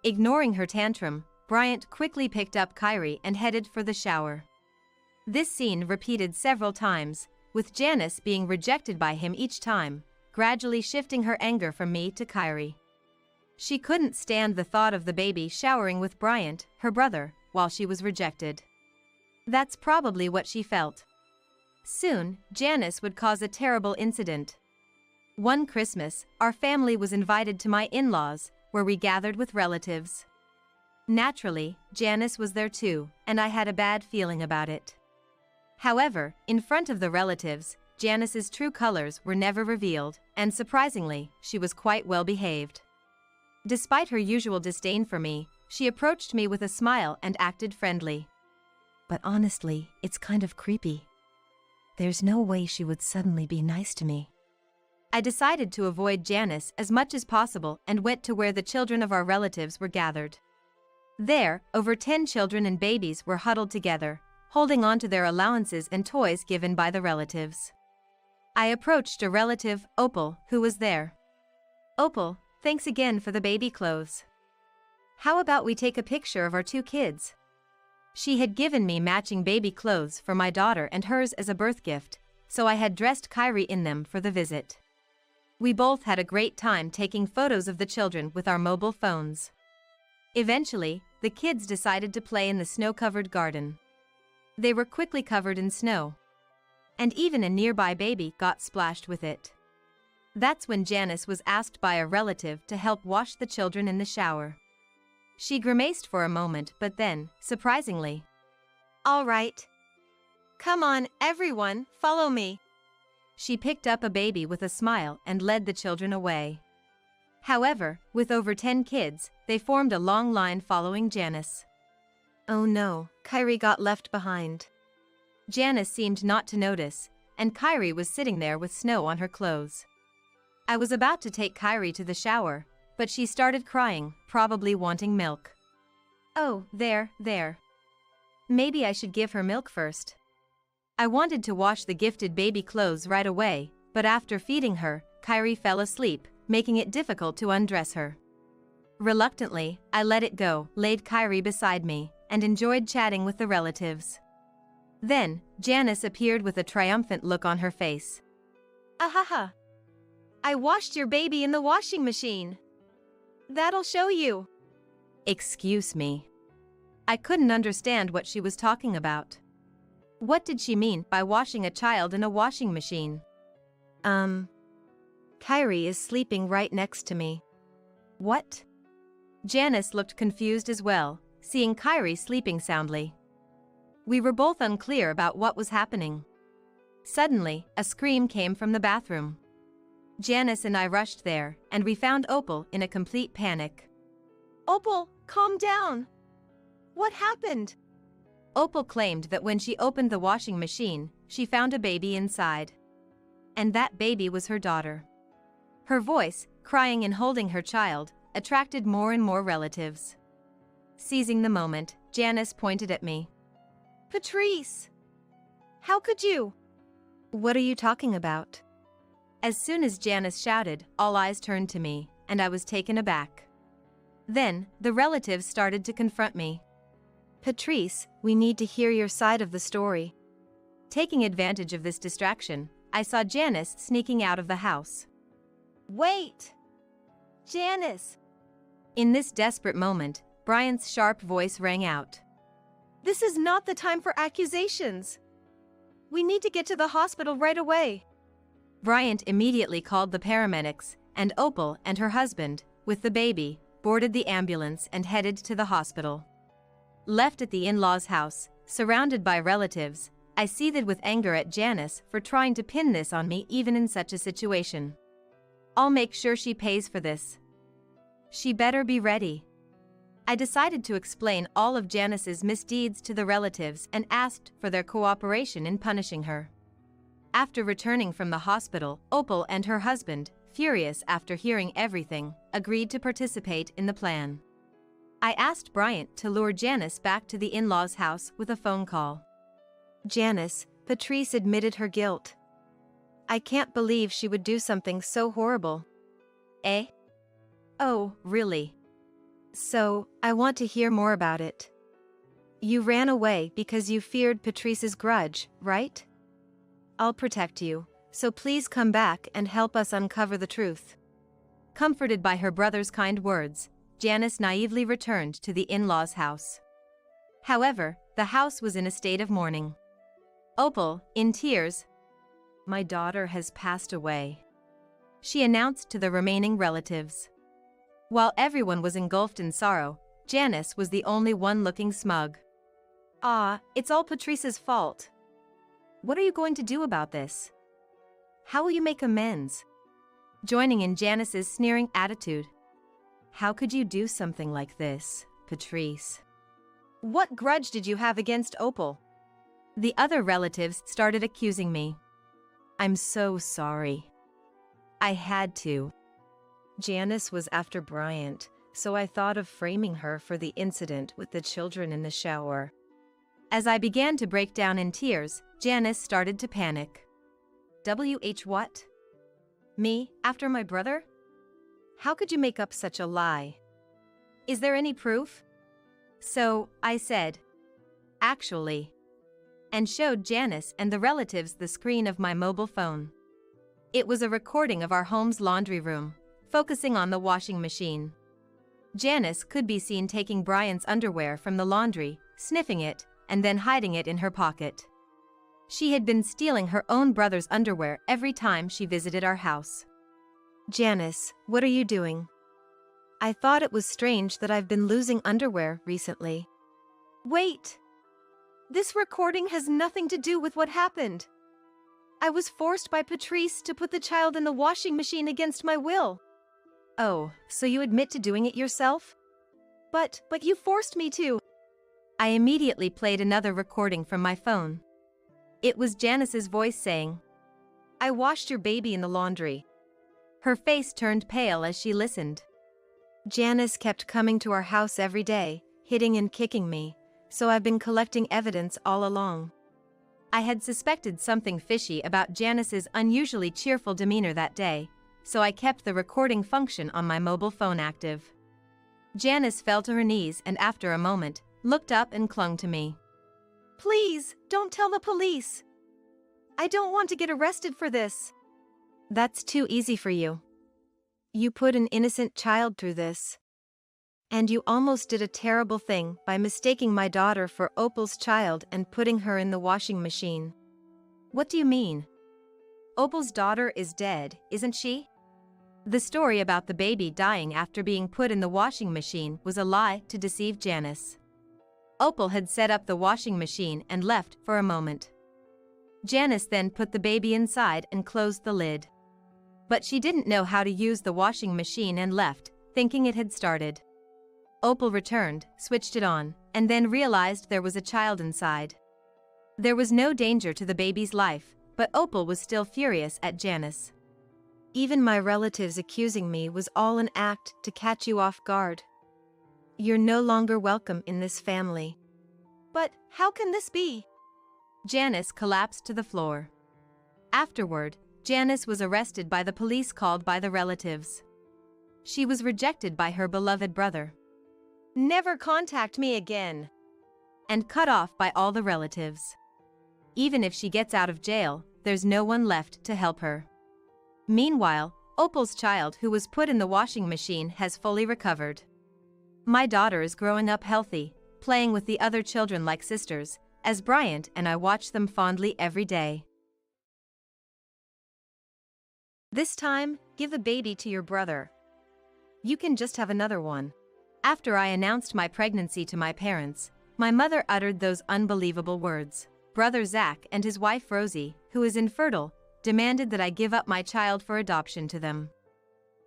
Ignoring her tantrum, Bryant quickly picked up Kyrie and headed for the shower. This scene repeated several times, with Janice being rejected by him each time, gradually shifting her anger from me to Kyrie. She couldn't stand the thought of the baby showering with Bryant, her brother, while she was rejected. That's probably what she felt. Soon, Janice would cause a terrible incident. One Christmas, our family was invited to my in-laws, where we gathered with relatives. Naturally, Janice was there too, and I had a bad feeling about it. However, in front of the relatives, Janice's true colors were never revealed, and surprisingly, she was quite well behaved. Despite her usual disdain for me, she approached me with a smile and acted friendly. But honestly, it's kind of creepy. There's no way she would suddenly be nice to me. I decided to avoid Janice as much as possible and went to where the children of our relatives were gathered. There, over 10 children and babies were huddled together, holding on to their allowances and toys given by the relatives. I approached a relative, Opal, who was there. Opal, thanks again for the baby clothes. How about we take a picture of our 2 kids? She had given me matching baby clothes for my daughter and hers as a birth gift, so I had dressed Kyrie in them for the visit. We both had a great time taking photos of the children with our mobile phones. Eventually, the kids decided to play in the snow-covered garden. They were quickly covered in snow. And even a nearby baby got splashed with it. That's when Janice was asked by a relative to help wash the children in the shower. She grimaced for a moment, but then, surprisingly, "All right. Come on, everyone, follow me." She picked up a baby with a smile and led the children away. However, with over 10 kids, they formed a long line following Janice. Oh no, Kyrie got left behind. Janice seemed not to notice, and Kyrie was sitting there with snow on her clothes. I was about to take Kyrie to the shower, but she started crying, probably wanting milk. Oh, there. Maybe I should give her milk first. I wanted to wash the gifted baby clothes right away, but after feeding her, Kyrie fell asleep, making it difficult to undress her. Reluctantly, I let it go, laid Kyrie beside me, and enjoyed chatting with the relatives. Then, Janice appeared with a triumphant look on her face. Ahaha! I washed your baby in the washing machine. That'll show you. Excuse me. I couldn't understand what she was talking about. What did she mean by washing a child in a washing machine? Kyrie is sleeping right next to me. What? Janice looked confused as well, seeing Kyrie sleeping soundly. We were both unclear about what was happening. Suddenly, a scream came from the bathroom. Janice and I rushed there, and we found Opal in a complete panic. Opal, calm down. What happened? Opal claimed that when she opened the washing machine, she found a baby inside. And that baby was her daughter. Her voice, crying and holding her child, attracted more and more relatives. Seizing the moment, Janice pointed at me. Patrice! How could you? What are you talking about? As soon as Janice shouted, all eyes turned to me, and I was taken aback. Then, the relatives started to confront me. Patrice, we need to hear your side of the story. Taking advantage of this distraction, I saw Janice sneaking out of the house. Wait! Janice! In this desperate moment, Bryant's sharp voice rang out. This is not the time for accusations. We need to get to the hospital right away. Bryant immediately called the paramedics, and Opal and her husband, with the baby, boarded the ambulance and headed to the hospital. Left at the in-laws' house, surrounded by relatives, I seethed with anger at Janice for trying to pin this on me even in such a situation. I'll make sure she pays for this. She better be ready. I decided to explain all of Janice's misdeeds to the relatives and asked for their cooperation in punishing her. After returning from the hospital, Opal and her husband, furious after hearing everything, agreed to participate in the plan. I asked Bryant to lure Janice back to the in-laws' house with a phone call. Janice, Patrice admitted her guilt. I can't believe she would do something so horrible. Eh? Oh, really? So, I want to hear more about it. You ran away because you feared Patrice's grudge, right? I'll protect you, so please come back and help us uncover the truth. Comforted by her brother's kind words, Janice naively returned to the in-laws' house. However, the house was in a state of mourning. Opal, in tears, "My daughter has passed away," she announced to the remaining relatives. While everyone was engulfed in sorrow, Janice was the only one looking smug. Ah, it's all Patrice's fault. What are you going to do about this? How will you make amends? Joining in Janice's sneering attitude. How could you do something like this, Patrice? What grudge did you have against Opal? The other relatives started accusing me. I'm so sorry. I had to. Janice was after Bryant, so I thought of framing her for the incident with the children in the shower. As I began to break down in tears, Janice started to panic. What? Me, after my brother? How could you make up such a lie? Is there any proof? So, I said, actually, and showed Janice and the relatives the screen of my mobile phone. It was a recording of our home's laundry room, focusing on the washing machine. Janice could be seen taking Brian's underwear from the laundry, sniffing it, and then hiding it in her pocket. She had been stealing her own brother's underwear every time she visited our house. Janice, what are you doing? I thought it was strange that I've been losing underwear recently. Wait! This recording has nothing to do with what happened. I was forced by Patrice to put the child in the washing machine against my will. Oh, so you admit to doing it yourself? But you forced me to. I immediately played another recording from my phone. It was Janice's voice saying, I washed your baby in the laundry. Her face turned pale as she listened. Janice kept coming to our house every day, hitting and kicking me, so I've been collecting evidence all along. I had suspected something fishy about Janice's unusually cheerful demeanor that day, so I kept the recording function on my mobile phone active. Janice fell to her knees and after a moment, looked up and clung to me. Please, don't tell the police. I don't want to get arrested for this. That's too easy for you. You put an innocent child through this. And you almost did a terrible thing by mistaking my daughter for Opal's child and putting her in the washing machine. What do you mean? Opal's daughter is dead, isn't she? The story about the baby dying after being put in the washing machine was a lie to deceive Janice. Opal had set up the washing machine and left for a moment. Janice then put the baby inside and closed the lid. But she didn't know how to use the washing machine and left, thinking it had started. Opal returned, switched it on, and then realized there was a child inside. There was no danger to the baby's life, but Opal was still furious at Janice. Even my relatives accusing me was all an act to catch you off guard. You're no longer welcome in this family. But how can this be? Janice collapsed to the floor. Afterward, Janice was arrested by the police called by the relatives. She was rejected by her beloved brother. Never contact me again. And cut off by all the relatives. Even if she gets out of jail, there's no one left to help her. Meanwhile, Opal's child who was put in the washing machine has fully recovered. My daughter is growing up healthy, playing with the other children like sisters, as Bryant and I watch them fondly every day. This time, give the baby to your brother. You can just have another one. After I announced my pregnancy to my parents, my mother uttered those unbelievable words. Brother Zach and his wife Rosie, who is infertile, demanded that I give up my child for adoption to them.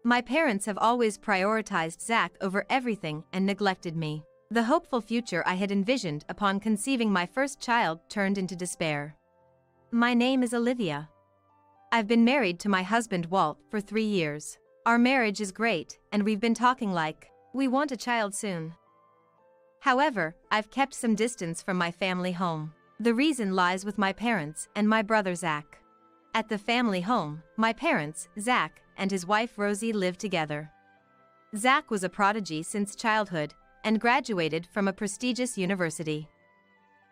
My parents have always prioritized Zach over everything and neglected me. The hopeful future I had envisioned upon conceiving my first child turned into despair. My name is Olivia. I've been married to my husband Walt for 3 years. Our marriage is great, and we've been talking like we want a child soon. However, I've kept some distance from my family home. The reason lies with my parents and my brother Zach. At the family home, my parents, Zach, and his wife Rosie live together. Zach was a prodigy since childhood and graduated from a prestigious university.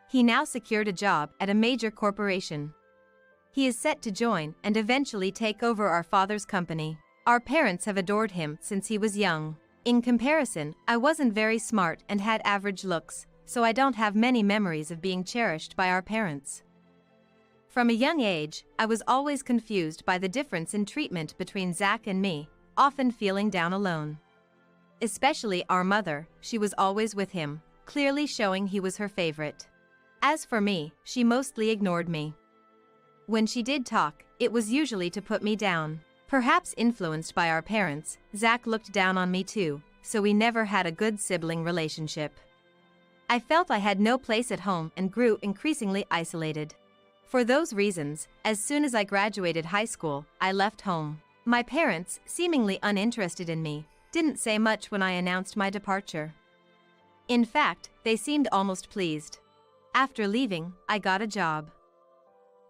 He now secured a job at a major corporation. He is set to join and eventually take over our father's company. Our parents have adored him since he was young. In comparison, I wasn't very smart and had average looks, so I don't have many memories of being cherished by our parents. From a young age, I was always confused by the difference in treatment between Zach and me, often feeling down alone. Especially our mother, she was always with him, clearly showing he was her favorite. As for me, she mostly ignored me. When she did talk, it was usually to put me down. Perhaps influenced by our parents, Zach looked down on me too, so we never had a good sibling relationship. I felt I had no place at home and grew increasingly isolated. For those reasons, as soon as I graduated high school, I left home. My parents, seemingly uninterested in me, didn't say much when I announced my departure. In fact, they seemed almost pleased. After leaving, I got a job.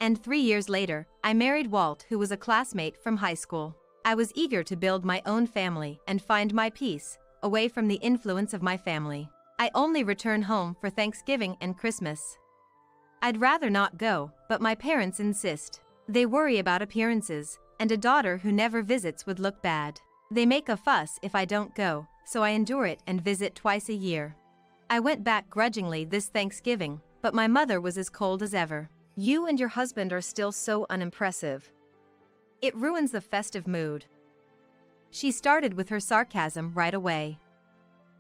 And 3 years later, I married Walt, who was a classmate from high school. I was eager to build my own family and find my peace, away from the influence of my family. I only return home for Thanksgiving and Christmas. I'd rather not go, but my parents insist. They worry about appearances, and a daughter who never visits would look bad. They make a fuss if I don't go, so I endure it and visit twice a year. I went back grudgingly this Thanksgiving, but my mother was as cold as ever. You and your husband are still so unimpressive. It ruins the festive mood. She started with her sarcasm right away.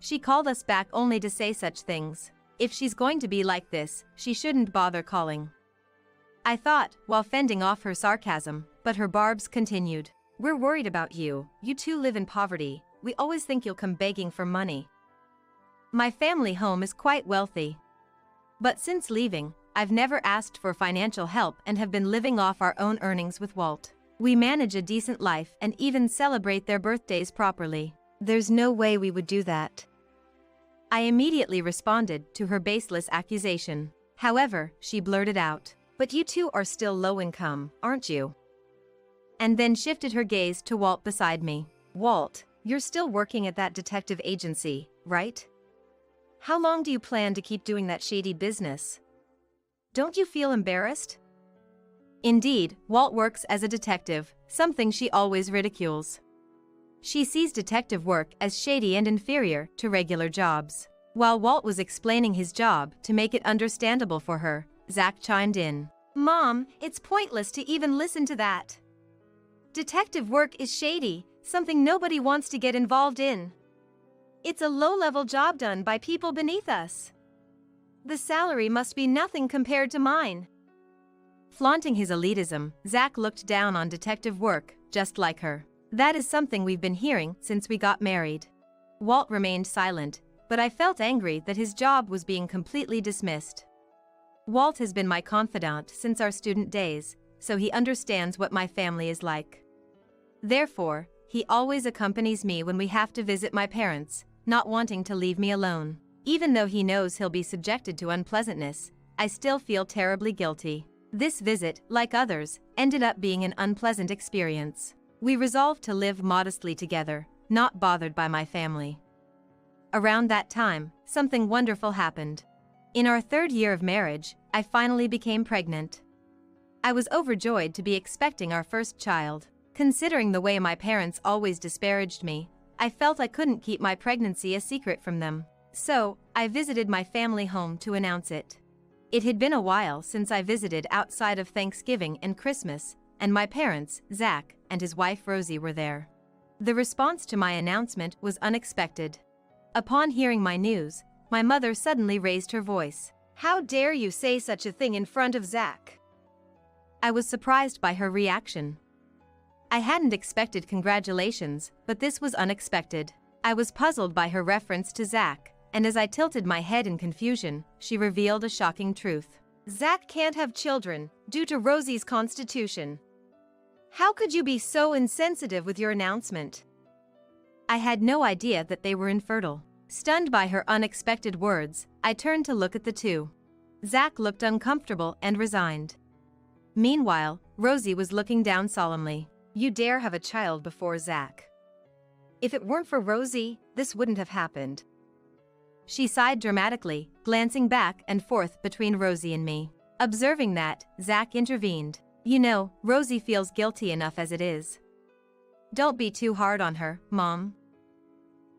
She called us back only to say such things. If she's going to be like this, she shouldn't bother calling. I thought, while fending off her sarcasm, but her barbs continued. We're worried about you. You two live in poverty. We always think you'll come begging for money. My family home is quite wealthy. But since leaving, I've never asked for financial help and have been living off our own earnings with Walt. We manage a decent life and even celebrate their birthdays properly. There's no way we would do that. I immediately responded to her baseless accusation. However, she blurted out, "But you two are still low income, aren't you?" And then shifted her gaze to Walt beside me. Walt, you're still working at that detective agency, right? How long do you plan to keep doing that shady business? Don't you feel embarrassed? Indeed, Walt works as a detective, something she always ridicules. She sees detective work as shady and inferior to regular jobs. While Walt was explaining his job to make it understandable for her, Zach chimed in. Mom, it's pointless to even listen to that. Detective work is shady, something nobody wants to get involved in. It's a low-level job done by people beneath us. The salary must be nothing compared to mine. Flaunting his elitism, Zach looked down on detective work, just like her. That is something we've been hearing since we got married. Walt remained silent, but I felt angry that his job was being completely dismissed. Walt has been my confidant since our student days, so he understands what my family is like. Therefore, he always accompanies me when we have to visit my parents, not wanting to leave me alone. Even though he knows he'll be subjected to unpleasantness, I still feel terribly guilty. This visit, like others, ended up being an unpleasant experience. We resolved to live modestly together, not bothered by my family. Around that time, something wonderful happened. In our 3rd year of marriage, I finally became pregnant. I was overjoyed to be expecting our first child. Considering the way my parents always disparaged me, I felt I couldn't keep my pregnancy a secret from them. So, I visited my family home to announce it. It had been a while since I visited outside of Thanksgiving and Christmas, and my parents, Zach, and his wife Rosie were there. The response to my announcement was unexpected. Upon hearing my news, my mother suddenly raised her voice. "How dare you say such a thing in front of Zach?" I was surprised by her reaction. I hadn't expected congratulations, but this was unexpected. I was puzzled by her reference to Zach, and as I tilted my head in confusion, she revealed a shocking truth. "Zach can't have children, due to Rosie's constitution. How could you be so insensitive with your announcement?" I had no idea that they were infertile. Stunned by her unexpected words, I turned to look at the two. Zach looked uncomfortable and resigned. Meanwhile, Rosie was looking down solemnly. "You dare have a child before Zach. If it weren't for Rosie, this wouldn't have happened." She sighed dramatically, glancing back and forth between Rosie and me. Observing that, Zach intervened. "You know, Rosie feels guilty enough as it is. Don't be too hard on her, Mom."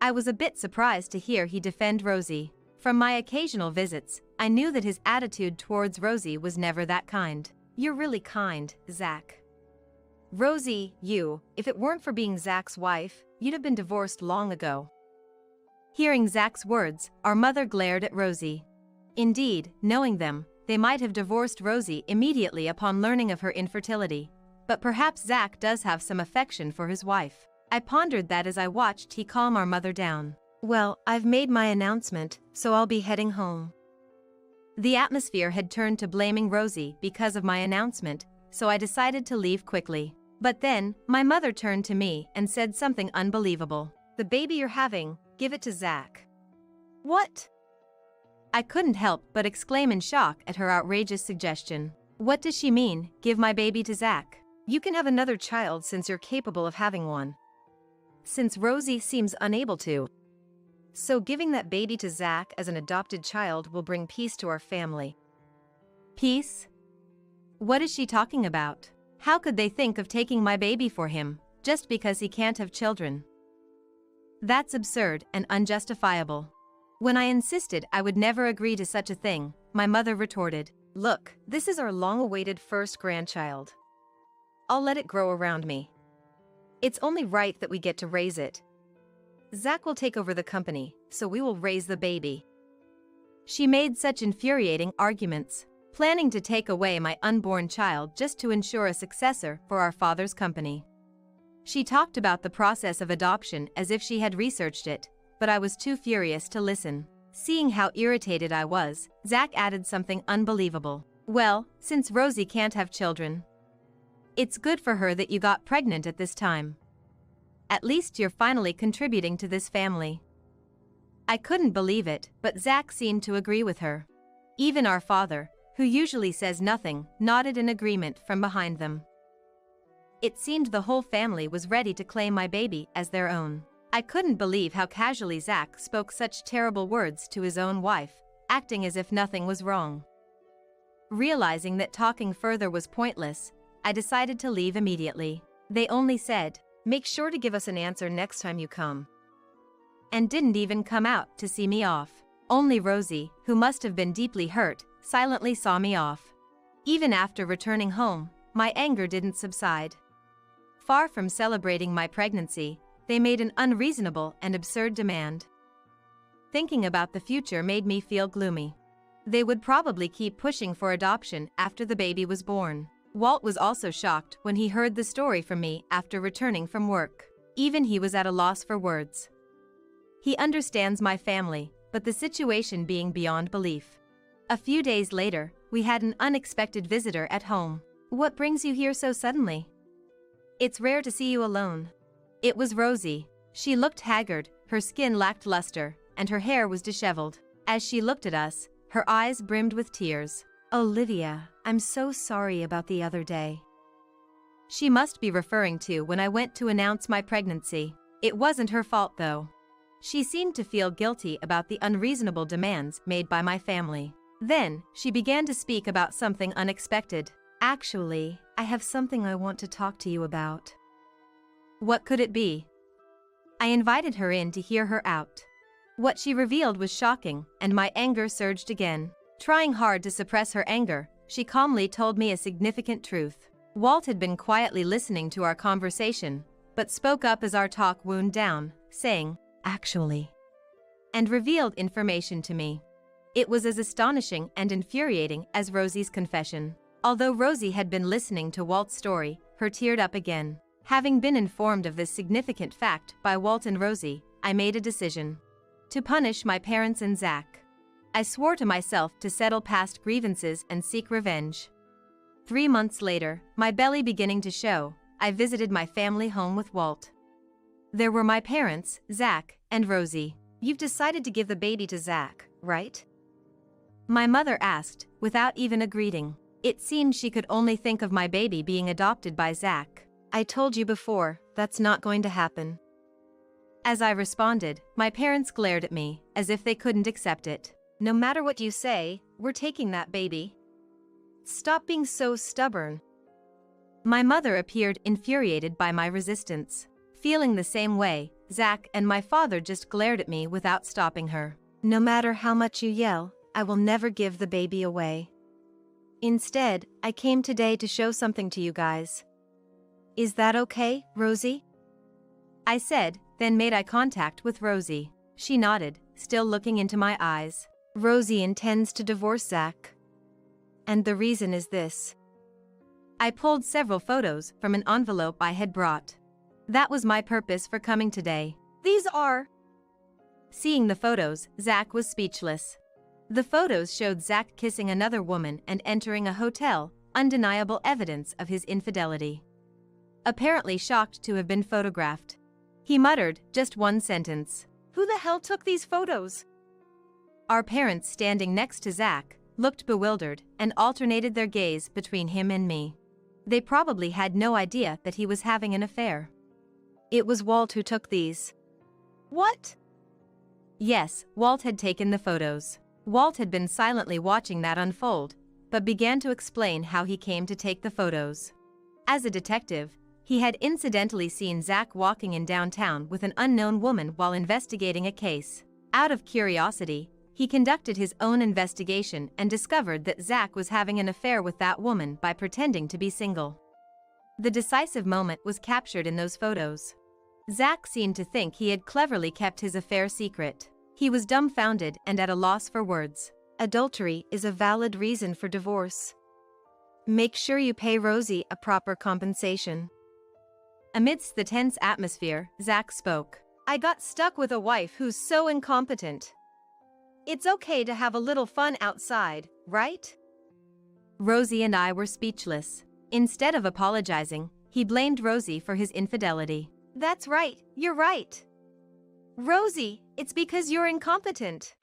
I was a bit surprised to hear he defend Rosie. From my occasional visits, I knew that his attitude towards Rosie was never that kind. "You're really kind, Zach. Rosie, if it weren't for being Zach's wife, you'd have been divorced long ago." Hearing Zach's words, our mother glared at Rosie. Indeed, knowing them, they might have divorced Rosie immediately upon learning of her infertility. But perhaps Zach does have some affection for his wife. I pondered that as I watched he calm our mother down. "Well, I've made my announcement, so I'll be heading home." The atmosphere had turned to blaming Rosie because of my announcement, so I decided to leave quickly. But then, my mother turned to me and said something unbelievable. "The baby you're having, give it to Zach." "What?" I couldn't help but exclaim in shock at her outrageous suggestion. What does she mean, give my baby to Zach? "You can have another child since you're capable of having one. Since Rosie seems unable to. So giving that baby to Zach as an adopted child will bring peace to our family." Peace? What is she talking about? How could they think of taking my baby for him, just because he can't have children? That's absurd and unjustifiable. When I insisted I would never agree to such a thing, my mother retorted, "Look, this is our long-awaited first grandchild. I'll let it grow around me. It's only right that we get to raise it. Zach will take over the company, so we will raise the baby." She made such infuriating arguments, planning to take away my unborn child just to ensure a successor for our father's company. She talked about the process of adoption as if she had researched it, but I was too furious to listen. Seeing how irritated I was, Zach added something unbelievable. "Well, since Rosie can't have children, it's good for her that you got pregnant at this time. At least you're finally contributing to this family." I couldn't believe it, but Zach seemed to agree with her. Even our father, who usually says nothing, nodded in agreement from behind them. It seemed the whole family was ready to claim my baby as their own. I couldn't believe how casually Zach spoke such terrible words to his own wife, acting as if nothing was wrong. Realizing that talking further was pointless, I decided to leave immediately. They only said, "Make sure to give us an answer next time you come," and didn't even come out to see me off. Only Rosie, who must have been deeply hurt, silently saw me off. Even after returning home, my anger didn't subside. Far from celebrating my pregnancy, they made an unreasonable and absurd demand. Thinking about the future made me feel gloomy. They would probably keep pushing for adoption after the baby was born. Walt was also shocked when he heard the story from me after returning from work. Even he was at a loss for words. He understands my family, but the situation being beyond belief. A few days later, we had an unexpected visitor at home. "What brings you here so suddenly? It's rare to see you alone." It was Rosie. She looked haggard, her skin lacked luster, and her hair was disheveled. As she looked at us, her eyes brimmed with tears. "Olivia, I'm so sorry about the other day." She must be referring to when I went to announce my pregnancy. It wasn't her fault though. She seemed to feel guilty about the unreasonable demands made by my family. Then, she began to speak about something unexpected. "Actually, I have something I want to talk to you about." What could it be? I invited her in to hear her out. What she revealed was shocking, and my anger surged again. Trying hard to suppress her anger, she calmly told me a significant truth. Walt had been quietly listening to our conversation, but spoke up as our talk wound down, saying, "Actually," and revealed information to me. It was as astonishing and infuriating as Rosie's confession. Although Rosie had been listening to Walt's story, her teared up again. Having been informed of this significant fact by Walt and Rosie, I made a decision. To punish my parents and Zach. I swore to myself to settle past grievances and seek revenge. 3 months later, my belly beginning to show, I visited my family home with Walt. There were my parents, Zach, and Rosie. "You've decided to give the baby to Zach, right?" My mother asked, without even a greeting. It seemed she could only think of my baby being adopted by Zach. "I told you before, that's not going to happen." As I responded, my parents glared at me, as if they couldn't accept it. "No matter what you say, we're taking that baby. Stop being so stubborn." My mother appeared infuriated by my resistance. Feeling the same way, Zach and my father just glared at me without stopping her. "No matter how much you yell, I will never give the baby away. Instead, I came today to show something to you guys. Is that okay, Rosie?" I said, then made eye contact with Rosie. She nodded, still looking into my eyes. "Rosie intends to divorce Zach. And the reason is this." I pulled several photos from an envelope I had brought. That was my purpose for coming today. "These are..." Seeing the photos, Zach was speechless. The photos showed Zach kissing another woman and entering a hotel, undeniable evidence of his infidelity. Apparently shocked to have been photographed. He muttered just one sentence. "Who the hell took these photos?" Our parents, standing next to Zach, looked bewildered and alternated their gaze between him and me. They probably had no idea that he was having an affair. "It was Walt who took these." "What?" Yes, Walt had taken the photos. Walt had been silently watching that unfold, but began to explain how he came to take the photos. As a detective, he had incidentally seen Zach walking in downtown with an unknown woman while investigating a case. Out of curiosity, he conducted his own investigation and discovered that Zach was having an affair with that woman by pretending to be single. The decisive moment was captured in those photos. Zach seemed to think he had cleverly kept his affair secret. He was dumbfounded and at a loss for words. "Adultery is a valid reason for divorce. Make sure you pay Rosie a proper compensation." Amidst the tense atmosphere, Zach spoke. "I got stuck with a wife who's so incompetent. It's okay to have a little fun outside, right?" Rosie and I were speechless. Instead of apologizing, he blamed Rosie for his infidelity. "That's right, you're right. Rosie, it's because you're incompetent.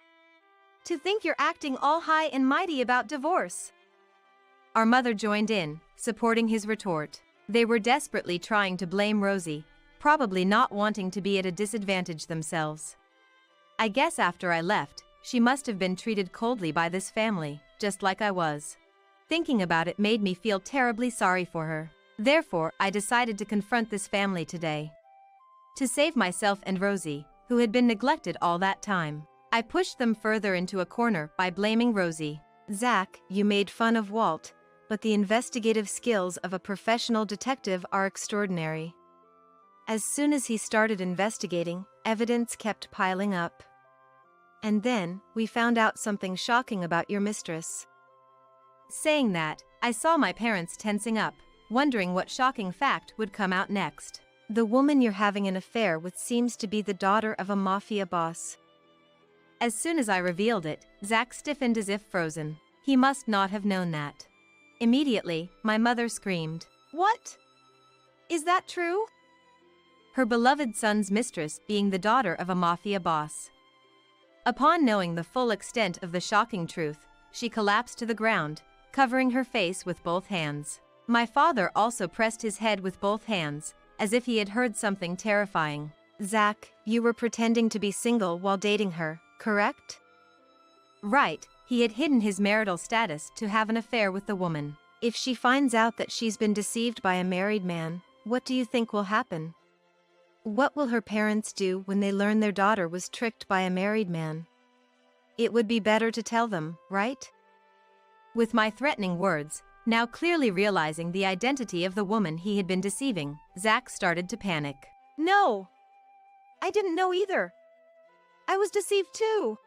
To think you're acting all high and mighty about divorce." Our mother joined in, supporting his retort. They were desperately trying to blame Rosie, probably not wanting to be at a disadvantage themselves. I guess after I left, she must have been treated coldly by this family, just like I was. Thinking about it made me feel terribly sorry for her. Therefore, I decided to confront this family today. To save myself and Rosie, who had been neglected all that time, I pushed them further into a corner by blaming Rosie. "Zach, you made fun of Walt, but the investigative skills of a professional detective are extraordinary. As soon as he started investigating, evidence kept piling up. And then, we found out something shocking about your mistress." Saying that, I saw my parents tensing up, wondering what shocking fact would come out next. "The woman you're having an affair with seems to be the daughter of a mafia boss." As soon as I revealed it, Zach stiffened as if frozen. He must not have known that. Immediately, my mother screamed. "What? Is that true?" Her beloved son's mistress being the daughter of a mafia boss. Upon knowing the full extent of the shocking truth, she collapsed to the ground, covering her face with both hands. My father also pressed his head with both hands, as if he had heard something terrifying. Zach, you were pretending to be single while dating her, correct? Right, he had hidden his marital status to have an affair with the woman. If she finds out that she's been deceived by a married man, what do you think will happen? What will her parents do when they learn their daughter was tricked by a married man? It would be better to tell them, right? With my threatening words, now clearly realizing the identity of the woman he had been deceiving, Zach started to panic. No! I didn't know either. I was deceived too.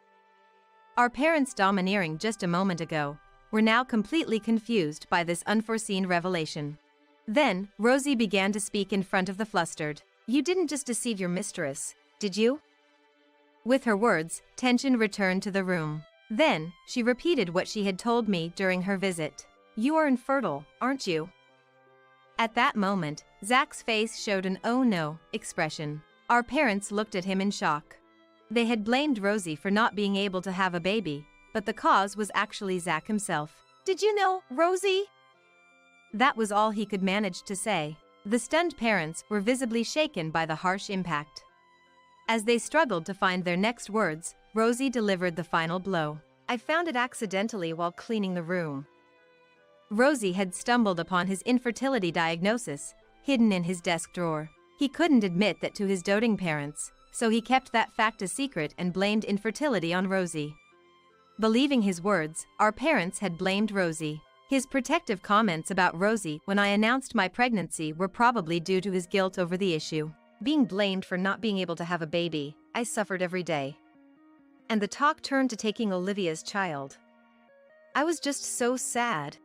Our parents, domineering just a moment ago, were now completely confused by this unforeseen revelation. Then, Rosie began to speak in front of the flustered. You didn't just deceive your mistress, did you? With her words, tension returned to the room. Then, she repeated what she had told me during her visit. You are infertile, aren't you? At that moment, Zach's face showed an "oh no" expression. Our parents looked at him in shock. They had blamed Rosie for not being able to have a baby, but the cause was actually Zach himself. Did you know, Rosie? That was all he could manage to say. The stunned parents were visibly shaken by the harsh impact. As they struggled to find their next words, Rosie delivered the final blow. I found it accidentally while cleaning the room. Rosie had stumbled upon his infertility diagnosis, hidden in his desk drawer. He couldn't admit that to his doting parents, so he kept that fact a secret and blamed infertility on Rosie. Believing his words, our parents had blamed Rosie. His protective comments about Rosie when I announced my pregnancy were probably due to his guilt over the issue. Being blamed for not being able to have a baby, I suffered every day. And the talk turned to taking Olivia's child. I was just so sad.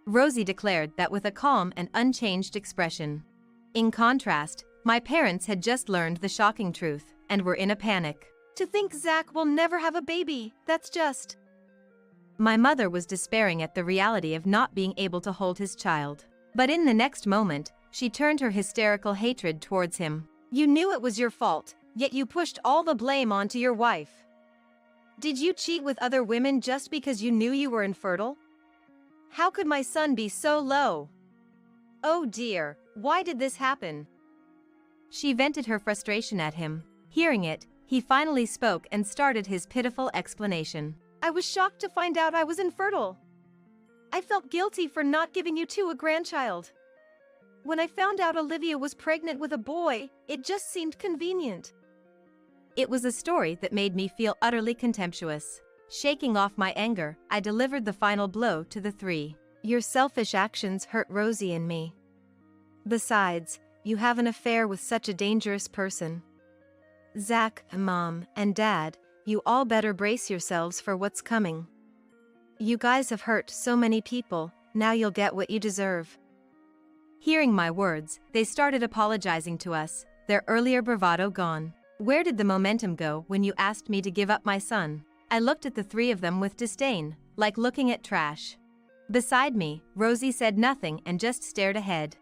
Rosie declared that with a calm and unchanged expression. In contrast, my parents had just learned the shocking truth and were in a panic. To think Zach will never have a baby, that's just... My mother was despairing at the reality of not being able to hold his child. But in the next moment, she turned her hysterical hatred towards him. You knew it was your fault, yet you pushed all the blame onto your wife. Did you cheat with other women just because you knew you were infertile? How could my son be so low? Oh dear, why did this happen? She vented her frustration at him. Hearing it, he finally spoke and started his pitiful explanation. I was shocked to find out I was infertile. I felt guilty for not giving you two a grandchild. When I found out Olivia was pregnant with a boy, it just seemed convenient. It was a story that made me feel utterly contemptuous. Shaking off my anger, I delivered the final blow to the three. Your selfish actions hurt Rosie and me. Besides, you have an affair with such a dangerous person. Zach, Mom, and Dad, you all better brace yourselves for what's coming. You guys have hurt so many people, now you'll get what you deserve. Hearing my words, they started apologizing to us, their earlier bravado gone. Where did the momentum go when you asked me to give up my son? I looked at the three of them with disdain, like looking at trash. Beside me, Rosie said nothing and just stared ahead.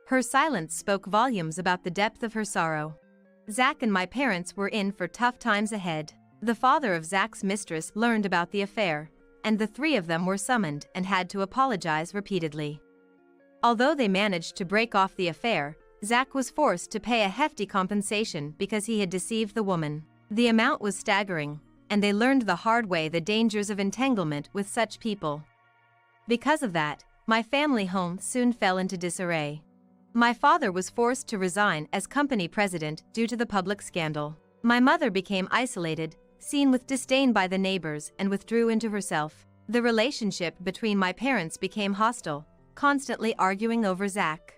Her silence spoke volumes about the depth of her sorrow. Zach and my parents were in for tough times ahead. The father of Zach's mistress learned about the affair, and the three of them were summoned and had to apologize repeatedly. Although they managed to break off the affair, Zach was forced to pay a hefty compensation because he had deceived the woman. The amount was staggering, and they learned the hard way the dangers of entanglement with such people. Because of that, my family home soon fell into disarray. My father was forced to resign as company president due to the public scandal. My mother became isolated, seen with disdain by the neighbors, and withdrew into herself. The relationship between my parents became hostile, constantly arguing over Zach.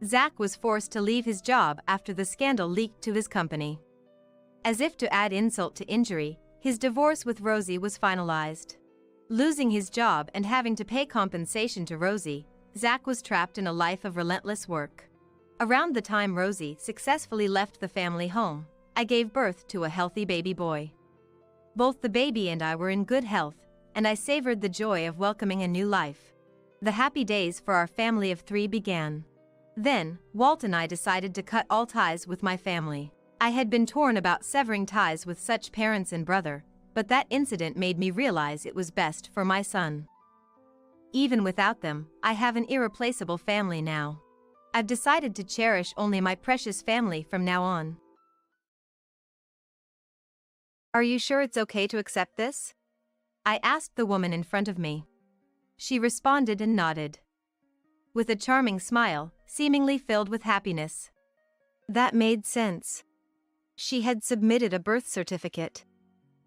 Zach was forced to leave his job after the scandal leaked to his company. As if to add insult to injury, his divorce with Rosie was finalized. Losing his job and having to pay compensation to Rosie, Zach was trapped in a life of relentless work. Around the time Rosie successfully left the family home, I gave birth to a healthy baby boy. Both the baby and I were in good health, and I savored the joy of welcoming a new life. The happy days for our family of three began. Then, Walt and I decided to cut all ties with my family. I had been torn about severing ties with such parents and brother, but that incident made me realize it was best for my son. Even without them, I have an irreplaceable family now. I've decided to cherish only my precious family from now on. Are you sure it's okay to accept this? I asked the woman in front of me. She responded and nodded, with a charming smile, seemingly filled with happiness. That made sense. She had submitted a birth certificate.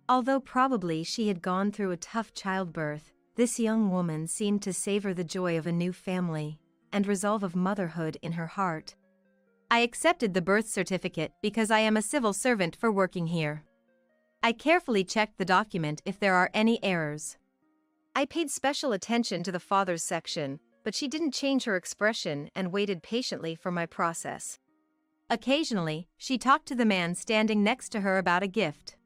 Although probably she had gone through a tough childbirth, this young woman seemed to savor the joy of a new family and resolve of motherhood in her heart. I accepted the birth certificate because I am a civil servant for working here. I carefully checked the document if there are any errors. I paid special attention to the father's section, but she didn't change her expression and waited patiently for my process. Occasionally, she talked to the man standing next to her about a gift.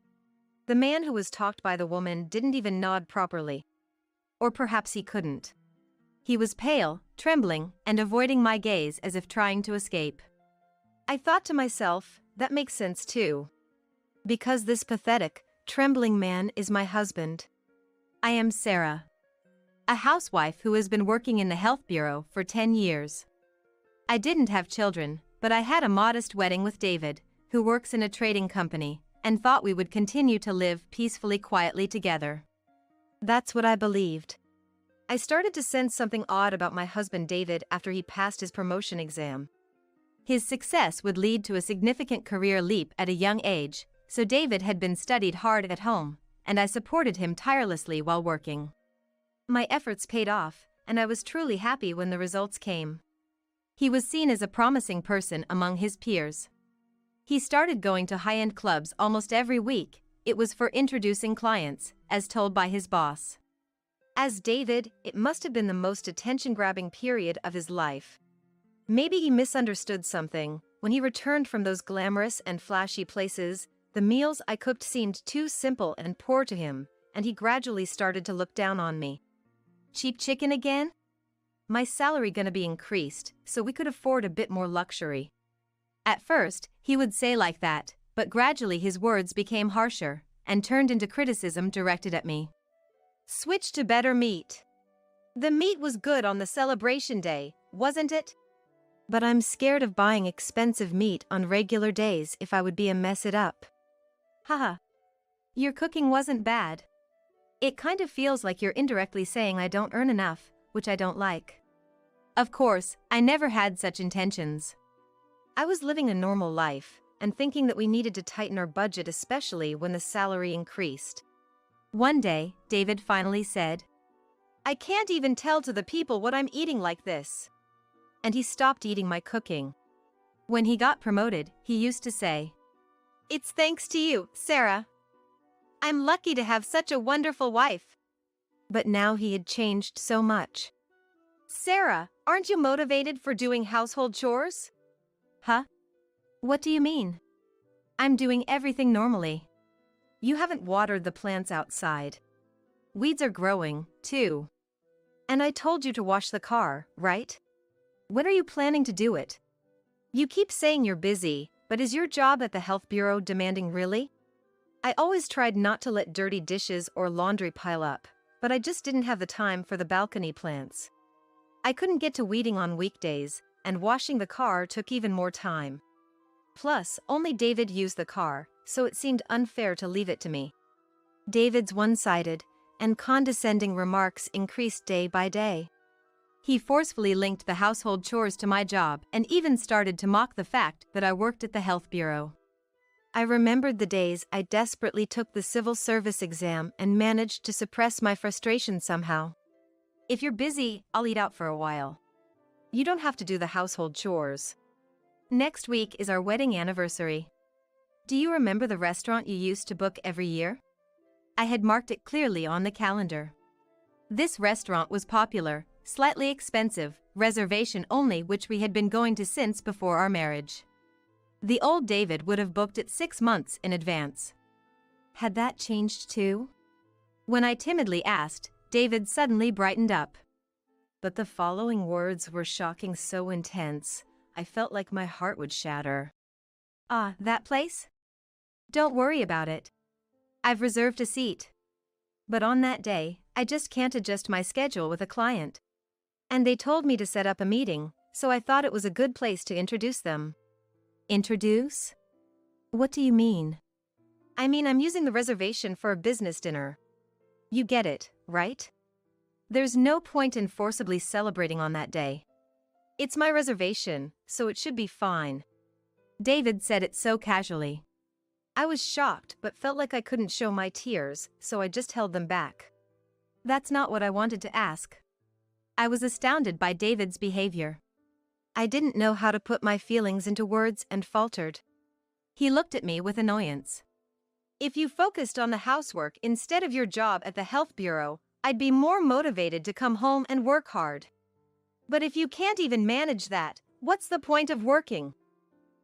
The man who was talked by the woman didn't even nod properly. Or perhaps he couldn't. He was pale, trembling, and avoiding my gaze as if trying to escape. I thought to myself, that makes sense too. Because this pathetic, trembling man is my husband. I am Sarah, a housewife who has been working in the health bureau for 10 years. I didn't have children, but I had a modest wedding with David, who works in a trading company, and thought we would continue to live peacefully, quietly together. That's what I believed. I started to sense something odd about my husband David after he passed his promotion exam. His success would lead to a significant career leap at a young age, so David had been studied hard at home, and I supported him tirelessly while working. My efforts paid off, and I was truly happy when the results came. He was seen as a promising person among his peers. He started going to high-end clubs almost every week. It was for introducing clients, as told by his boss. As David, it must have been the most attention-grabbing period of his life. Maybe he misunderstood something. When he returned from those glamorous and flashy places, the meals I cooked seemed too simple and poor to him, and he gradually started to look down on me. Cheap chicken again? My salary gonna be increased, so we could afford a bit more luxury. At first, he would say like that, but gradually his words became harsher and turned into criticism directed at me. Switch to better meat. The meat was good on the celebration day, wasn't it? But I'm scared of buying expensive meat on regular days if I would be a mess it up. Haha. Your cooking wasn't bad. It kind of feels like you're indirectly saying I don't earn enough, which I don't like. Of course, I never had such intentions. I was living a normal life and thinking that we needed to tighten our budget, especially when the salary increased. One day, David finally said, "I can't even tell to the people what I'm eating like this." And he stopped eating my cooking. When he got promoted, he used to say, "It's thanks to you, Sarah. I'm lucky to have such a wonderful wife." But now he had changed so much. "Sarah, aren't you motivated for doing household chores?" "Huh? What do you mean? I'm doing everything normally." "You haven't watered the plants outside. Weeds are growing, too. And I told you to wash the car, right? When are you planning to do it? You keep saying you're busy, but is your job at the health bureau demanding really? I always tried not to let dirty dishes or laundry pile up, but I just didn't have the time for the balcony plants. I couldn't get to weeding on weekdays, and washing the car took even more time. Plus, only David used the car, so it seemed unfair to leave it to me." David's one-sided and condescending remarks increased day by day. He forcefully linked the household chores to my job and even started to mock the fact that I worked at the health bureau. I remembered the days I desperately took the civil service exam and managed to suppress my frustration somehow. "If you're busy, I'll eat out for a while. You don't have to do the household chores. Next week is our wedding anniversary. Do you remember the restaurant you used to book every year?" I had marked it clearly on the calendar. This restaurant was popular, slightly expensive, reservation only, which we had been going to since before our marriage. The old David would have booked it 6 months in advance. Had that changed too? When I timidly asked, David suddenly brightened up. But the following words were shocking, so intense, I felt like my heart would shatter. Ah, that place? Don't worry about it. I've reserved a seat. But on that day, I just can't adjust my schedule with a client. And they told me to set up a meeting, so I thought it was a good place to introduce them. Introduce? What do you mean? I mean, I'm using the reservation for a business dinner. You get it, right? There's no point in forcibly celebrating on that day. It's my reservation, so it should be fine. David said it so casually. I was shocked but felt like I couldn't show my tears, so I just held them back. That's not what I wanted to ask. I was astounded by David's behavior. I didn't know how to put my feelings into words and faltered. He looked at me with annoyance. If you focused on the housework instead of your job at the health bureau, I'd be more motivated to come home and work hard. But if you can't even manage that, what's the point of working?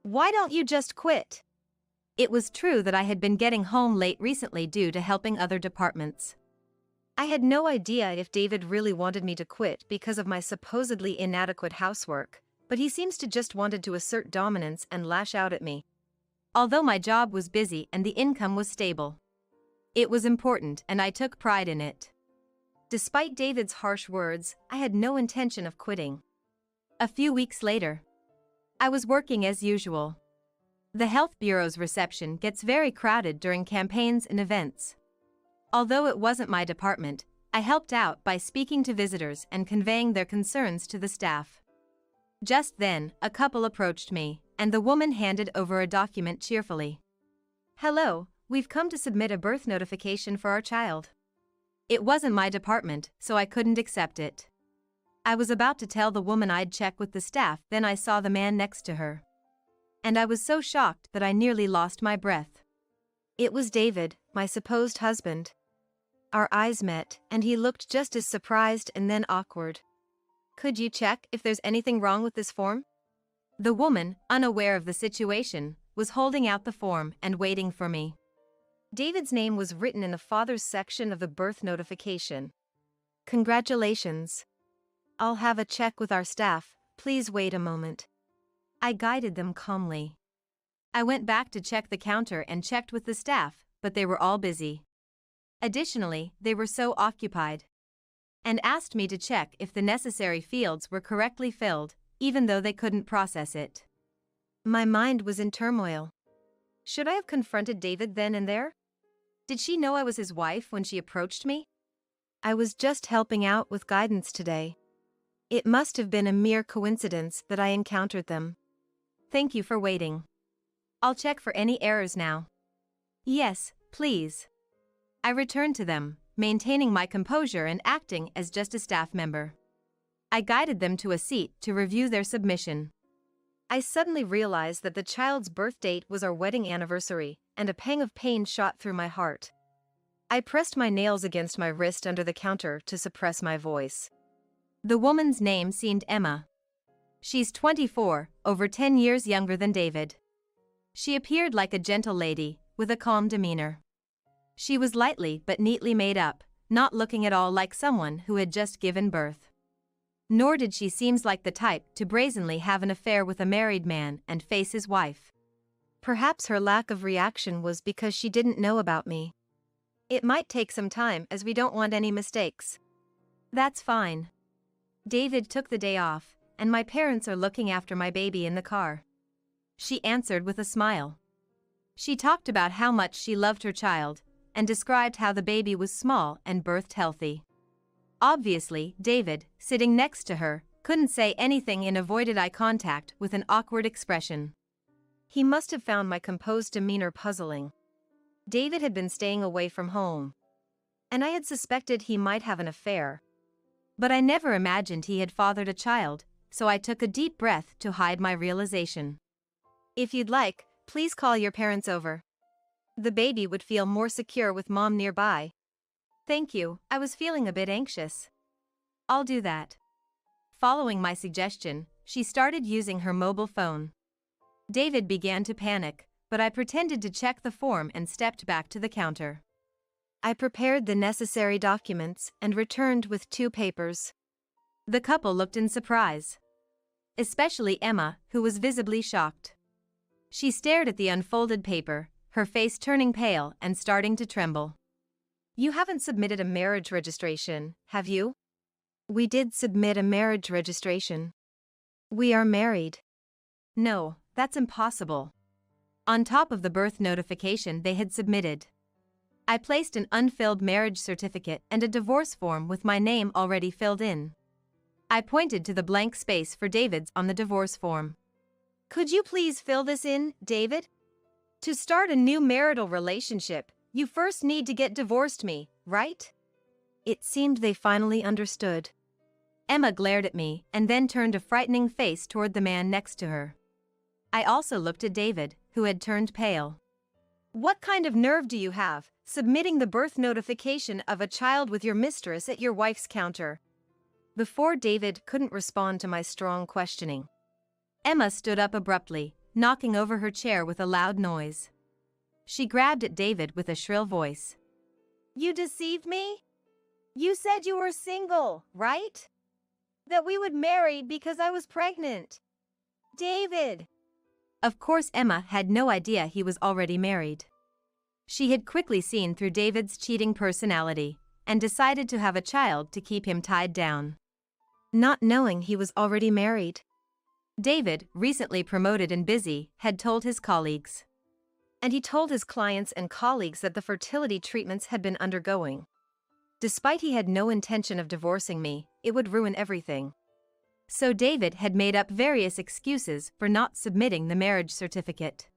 Why don't you just quit? It was true that I had been getting home late recently due to helping other departments. I had no idea if David really wanted me to quit because of my supposedly inadequate housework, but he seems to just wanted to assert dominance and lash out at me. Although my job was busy and the income was stable. It was important and I took pride in it. Despite David's harsh words, I had no intention of quitting. A few weeks later, I was working as usual. The health bureau's reception gets very crowded during campaigns and events. Although it wasn't my department, I helped out by speaking to visitors and conveying their concerns to the staff. Just then, a couple approached me, and the woman handed over a document cheerfully. Hello, we've come to submit a birth notification for our child. It wasn't my department, so I couldn't accept it. I was about to tell the woman I'd check with the staff, then I saw the man next to her. And I was so shocked that I nearly lost my breath. It was David, my supposed husband. Our eyes met, and he looked just as surprised and then awkward. Could you check if there's anything wrong with this form? The woman, unaware of the situation, was holding out the form and waiting for me. David's name was written in the father's section of the birth notification. Congratulations. I'll have a check with our staff, please wait a moment. I guided them calmly. I went back to check the counter and checked with the staff, but they were all busy. Additionally, they were so occupied. And asked me to check if the necessary fields were correctly filled, even though they couldn't process it. My mind was in turmoil. Should I have confronted David then and there? Did she know I was his wife when she approached me? I was just helping out with guidance today. It must have been a mere coincidence that I encountered them. Thank you for waiting. I'll check for any errors now. Yes, please. I returned to them, maintaining my composure and acting as just a staff member. I guided them to a seat to review their submission. I suddenly realized that the child's birth date was our wedding anniversary, and a pang of pain shot through my heart. I pressed my nails against my wrist under the counter to suppress my voice. The woman's name seemed Emma. She's 24, over 10 years younger than David. She appeared like a gentle lady, with a calm demeanor. She was lightly but neatly made up, not looking at all like someone who had just given birth. Nor did she seem like the type to brazenly have an affair with a married man and face his wife. Perhaps her lack of reaction was because she didn't know about me. It might take some time as we don't want any mistakes. That's fine. David took the day off, and my parents are looking after my baby in the car. She answered with a smile. She talked about how much she loved her child, and described how the baby was small and birthed healthy. Obviously, David, sitting next to her, couldn't say anything and avoided eye contact with an awkward expression. He must have found my composed demeanor puzzling. David had been staying away from home, and I had suspected he might have an affair. But I never imagined he had fathered a child, so I took a deep breath to hide my realization. If you'd like, please call your parents over. The baby would feel more secure with mom nearby. Thank you, I was feeling a bit anxious. I'll do that. Following my suggestion, she started using her mobile phone. David began to panic, but I pretended to check the form and stepped back to the counter. I prepared the necessary documents and returned with 2 papers. The couple looked in surprise. Especially Emma, who was visibly shocked. She stared at the unfolded paper, her face turning pale and starting to tremble. You haven't submitted a marriage registration, have you? We did submit a marriage registration. We are married. No, that's impossible. On top of the birth notification they had submitted, I placed an unfilled marriage certificate and a divorce form with my name already filled in. I pointed to the blank space for David's on the divorce form. Could you please fill this in, David? To start a new marital relationship, you first need to get divorced me, right? It seemed they finally understood. Emma glared at me and then turned a frightening face toward the man next to her. I also looked at David, who had turned pale. What kind of nerve do you have, submitting the birth notification of a child with your mistress at your wife's counter? Before David couldn't respond to my strong questioning, Emma stood up abruptly, knocking over her chair with a loud noise. She grabbed at David with a shrill voice. You deceived me? You said you were single, right? That we would marry because I was pregnant. David! Of course Emma had no idea he was already married. She had quickly seen through David's cheating personality and decided to have a child to keep him tied down. Not knowing he was already married. David, recently promoted and busy, had told his colleagues. And he told his clients and colleagues that the fertility treatments had been undergoing. Despite he had no intention of divorcing me, it would ruin everything. So David had made up various excuses for not submitting the marriage certificate.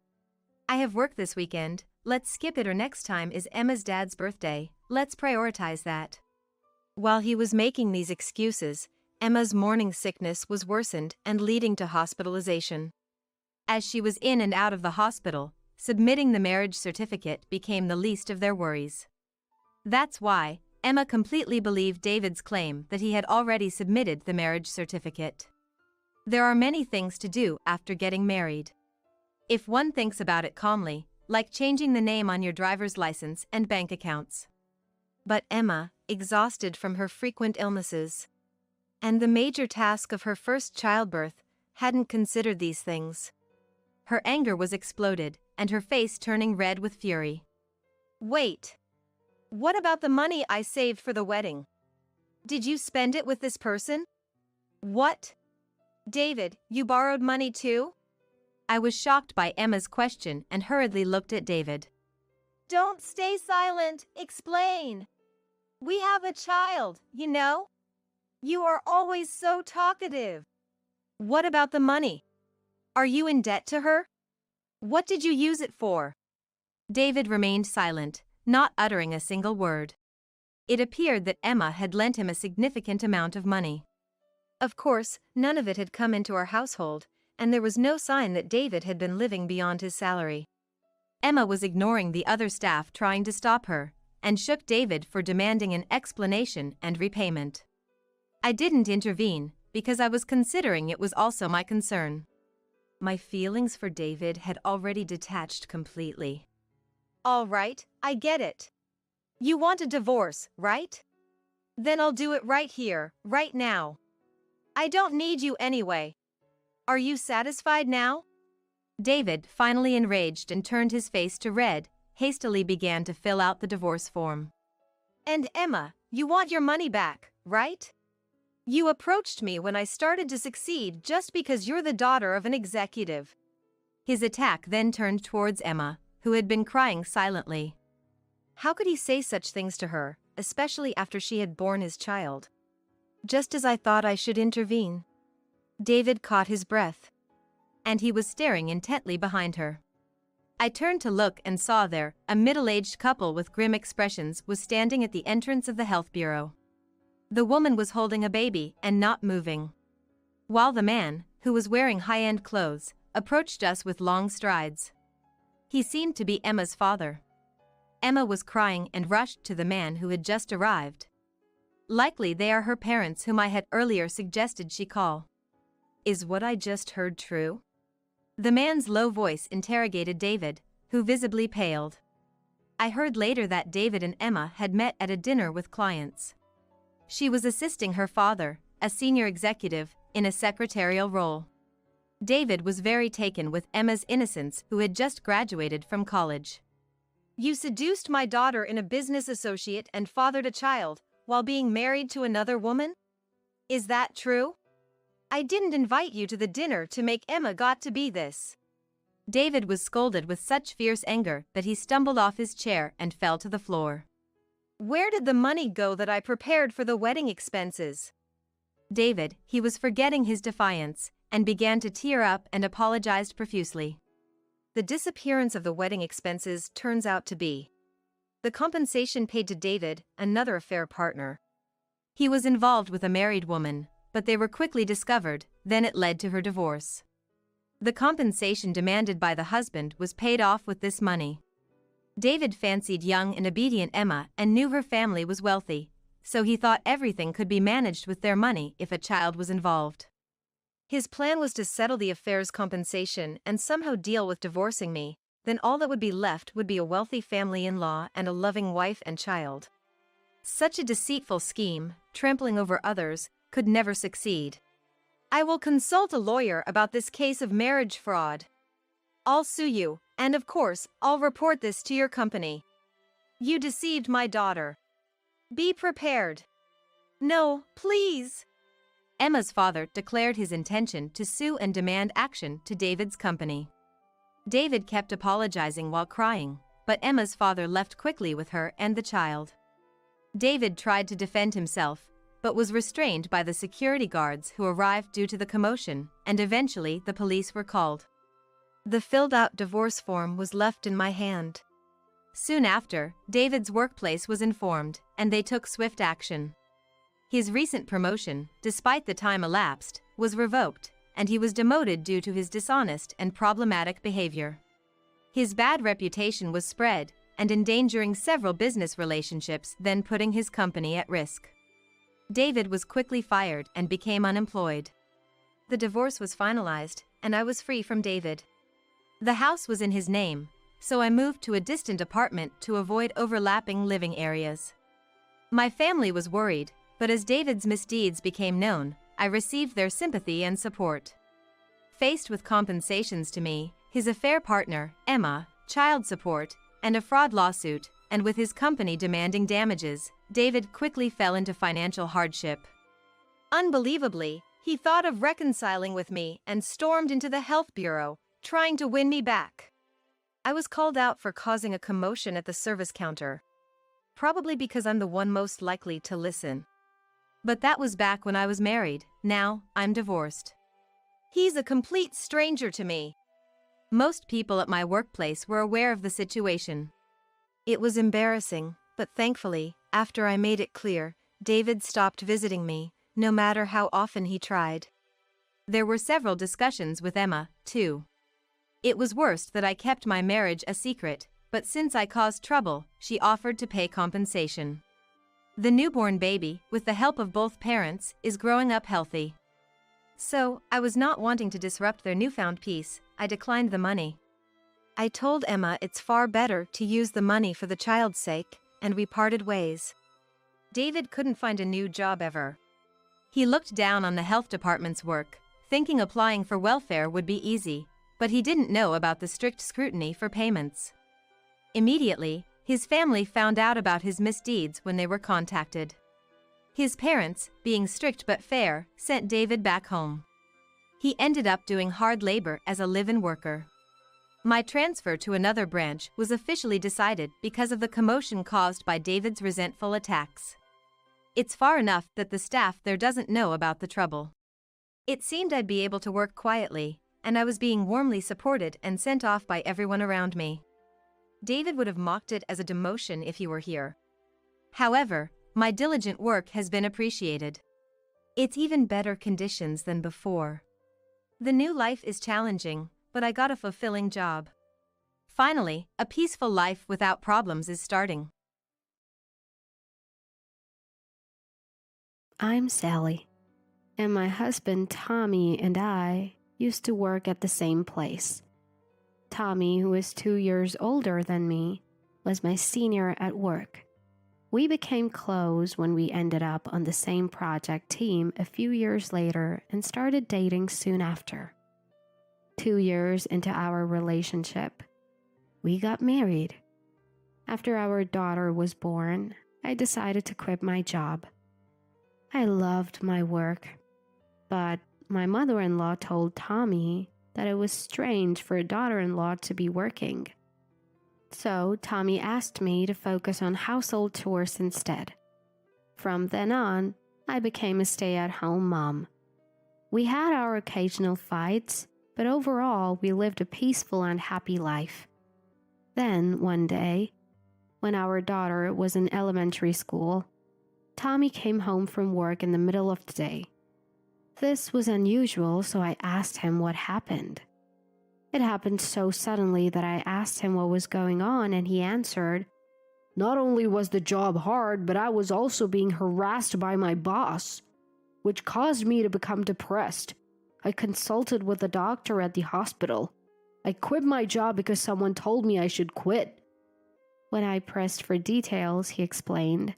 I have work this weekend, let's skip it, or next time is Emma's dad's birthday, let's prioritize that. While he was making these excuses, Emma's morning sickness was worsened and leading to hospitalization. As she was in and out of the hospital, submitting the marriage certificate became the least of their worries. That's why Emma completely believed David's claim that he had already submitted the marriage certificate. There are many things to do after getting married. If one thinks about it calmly, like changing the name on your driver's license and bank accounts. But Emma, exhausted from her frequent illnesses and the major task of her first childbirth, hadn't considered these things. Her anger was exploded, and her face turning red with fury. Wait! What about the money I saved for the wedding? Did you spend it with this person? What? David, you borrowed money too? I was shocked by Emma's question and hurriedly looked at David. Don't stay silent, explain. We have a child, you know? You are always so talkative. What about the money? Are you in debt to her? What did you use it for? David remained silent, not uttering a single word. It appeared that Emma had lent him a significant amount of money. Of course, none of it had come into our household, and there was no sign that David had been living beyond his salary. Emma was ignoring the other staff trying to stop her, and shook David for demanding an explanation and repayment. I didn't intervene, because I was considering it was also my concern. My feelings for David had already detached completely. All right, I get it. You want a divorce, right? Then I'll do it right here, right now. I don't need you anyway. Are you satisfied now? David, finally enraged and turned his face to red, hastily began to fill out the divorce form. And Emma, you want your money back, right? You approached me when I started to succeed just because you're the daughter of an executive. His attack then turned towards Emma, who had been crying silently. How could he say such things to her, especially after she had borne his child? Just as I thought I should intervene, David caught his breath. And he was staring intently behind her. I turned to look and saw there, a middle-aged couple with grim expressions was standing at the entrance of the health bureau. The woman was holding a baby and not moving, while the man, who was wearing high-end clothes, approached us with long strides. He seemed to be Emma's father. Emma was crying and rushed to the man who had just arrived. Likely they are her parents whom I had earlier suggested she call. Is what I just heard true? The man's low voice interrogated David, who visibly paled. I heard later that David and Emma had met at a dinner with clients. She was assisting her father, a senior executive, in a secretarial role. David was very taken with Emma's innocence, who had just graduated from college. You seduced my daughter in a business associate and fathered a child, while being married to another woman? Is that true? I didn't invite you to the dinner to make Emma got to be this. David was scolded with such fierce anger that he stumbled off his chair and fell to the floor. Where did the money go that I prepared for the wedding expenses? David, he was forgetting his defiance, and began to tear up and apologized profusely. The disappearance of the wedding expenses turns out to be the compensation paid to David, another affair partner. He was involved with a married woman, but they were quickly discovered, then it led to her divorce. The compensation demanded by the husband was paid off with this money. David fancied young and obedient Emma and knew her family was wealthy, so he thought everything could be managed with their money if a child was involved. His plan was to settle the affair's compensation and somehow deal with divorcing me, then all that would be left would be a wealthy family-in-law and a loving wife and child. Such a deceitful scheme, trampling over others, could never succeed. I will consult a lawyer about this case of marriage fraud. I'll sue you, and of course, I'll report this to your company. You deceived my daughter. Be prepared. No, please. Emma's father declared his intention to sue and demand action to David's company. David kept apologizing while crying, but Emma's father left quickly with her and the child. David tried to defend himself, but was restrained by the security guards who arrived due to the commotion, and eventually the police were called. The filled-out divorce form was left in my hand. Soon after, David's workplace was informed, and they took swift action. His recent promotion, despite the time elapsed, was revoked, and he was demoted due to his dishonest and problematic behavior. His bad reputation was spread, and endangering several business relationships, then putting his company at risk. David was quickly fired and became unemployed. The divorce was finalized, and I was free from David. The house was in his name, so I moved to a distant apartment to avoid overlapping living areas. My family was worried, but as David's misdeeds became known, I received their sympathy and support. Faced with compensations to me, his affair partner, Emma, child support, and a fraud lawsuit, and with his company demanding damages, David quickly fell into financial hardship. Unbelievably, he thought of reconciling with me and stormed into the health bureau, trying to win me back. I was called out for causing a commotion at the service counter. Probably because I'm the one most likely to listen. But that was back when I was married. Now, I'm divorced. He's a complete stranger to me. Most people at my workplace were aware of the situation. It was embarrassing, but thankfully, after I made it clear, David stopped visiting me, no matter how often he tried. There were several discussions with Emma, too. It was worst that I kept my marriage a secret, but since I caused trouble, she offered to pay compensation. The newborn baby, with the help of both parents, is growing up healthy. So, I was not wanting to disrupt their newfound peace. I declined the money. I told Emma it's far better to use the money for the child's sake, and we parted ways. David couldn't find a new job ever. He looked down on the health department's work, thinking applying for welfare would be easy, but he didn't know about the strict scrutiny for payments. Immediately, his family found out about his misdeeds when they were contacted. His parents, being strict but fair, sent David back home. He ended up doing hard labor as a live-in worker. My transfer to another branch was officially decided because of the commotion caused by David's resentful attacks. It's far enough that the staff there doesn't know about the trouble. It seemed I'd be able to work quietly, and I was being warmly supported and sent off by everyone around me. David would have mocked it as a demotion if he were here. However, my diligent work has been appreciated. It's even better conditions than before. The new life is challenging, but I got a fulfilling job. Finally, a peaceful life without problems is starting. I'm Sally, and my husband Tommy and I used to work at the same place. Tommy, who is 2 years older than me, was my senior at work. We became close when we ended up on the same project team a few years later and started dating soon after. 2 years into our relationship, we got married. After our daughter was born, I decided to quit my job. I loved my work, but my mother-in-law told Tommy that it was strange for a daughter-in-law to be working. So Tommy asked me to focus on household chores instead. From then on, I became a stay-at-home mom. We had our occasional fights, but overall we lived a peaceful and happy life. Then, one day, when our daughter was in elementary school, Tommy came home from work in the middle of the day. This was unusual, so I asked him what happened. It happened so suddenly that I asked him what was going on, and he answered, "Not only was the job hard, but I was also being harassed by my boss, which caused me to become depressed. I consulted with a doctor at the hospital. I quit my job because someone told me I should quit." When I pressed for details, he explained,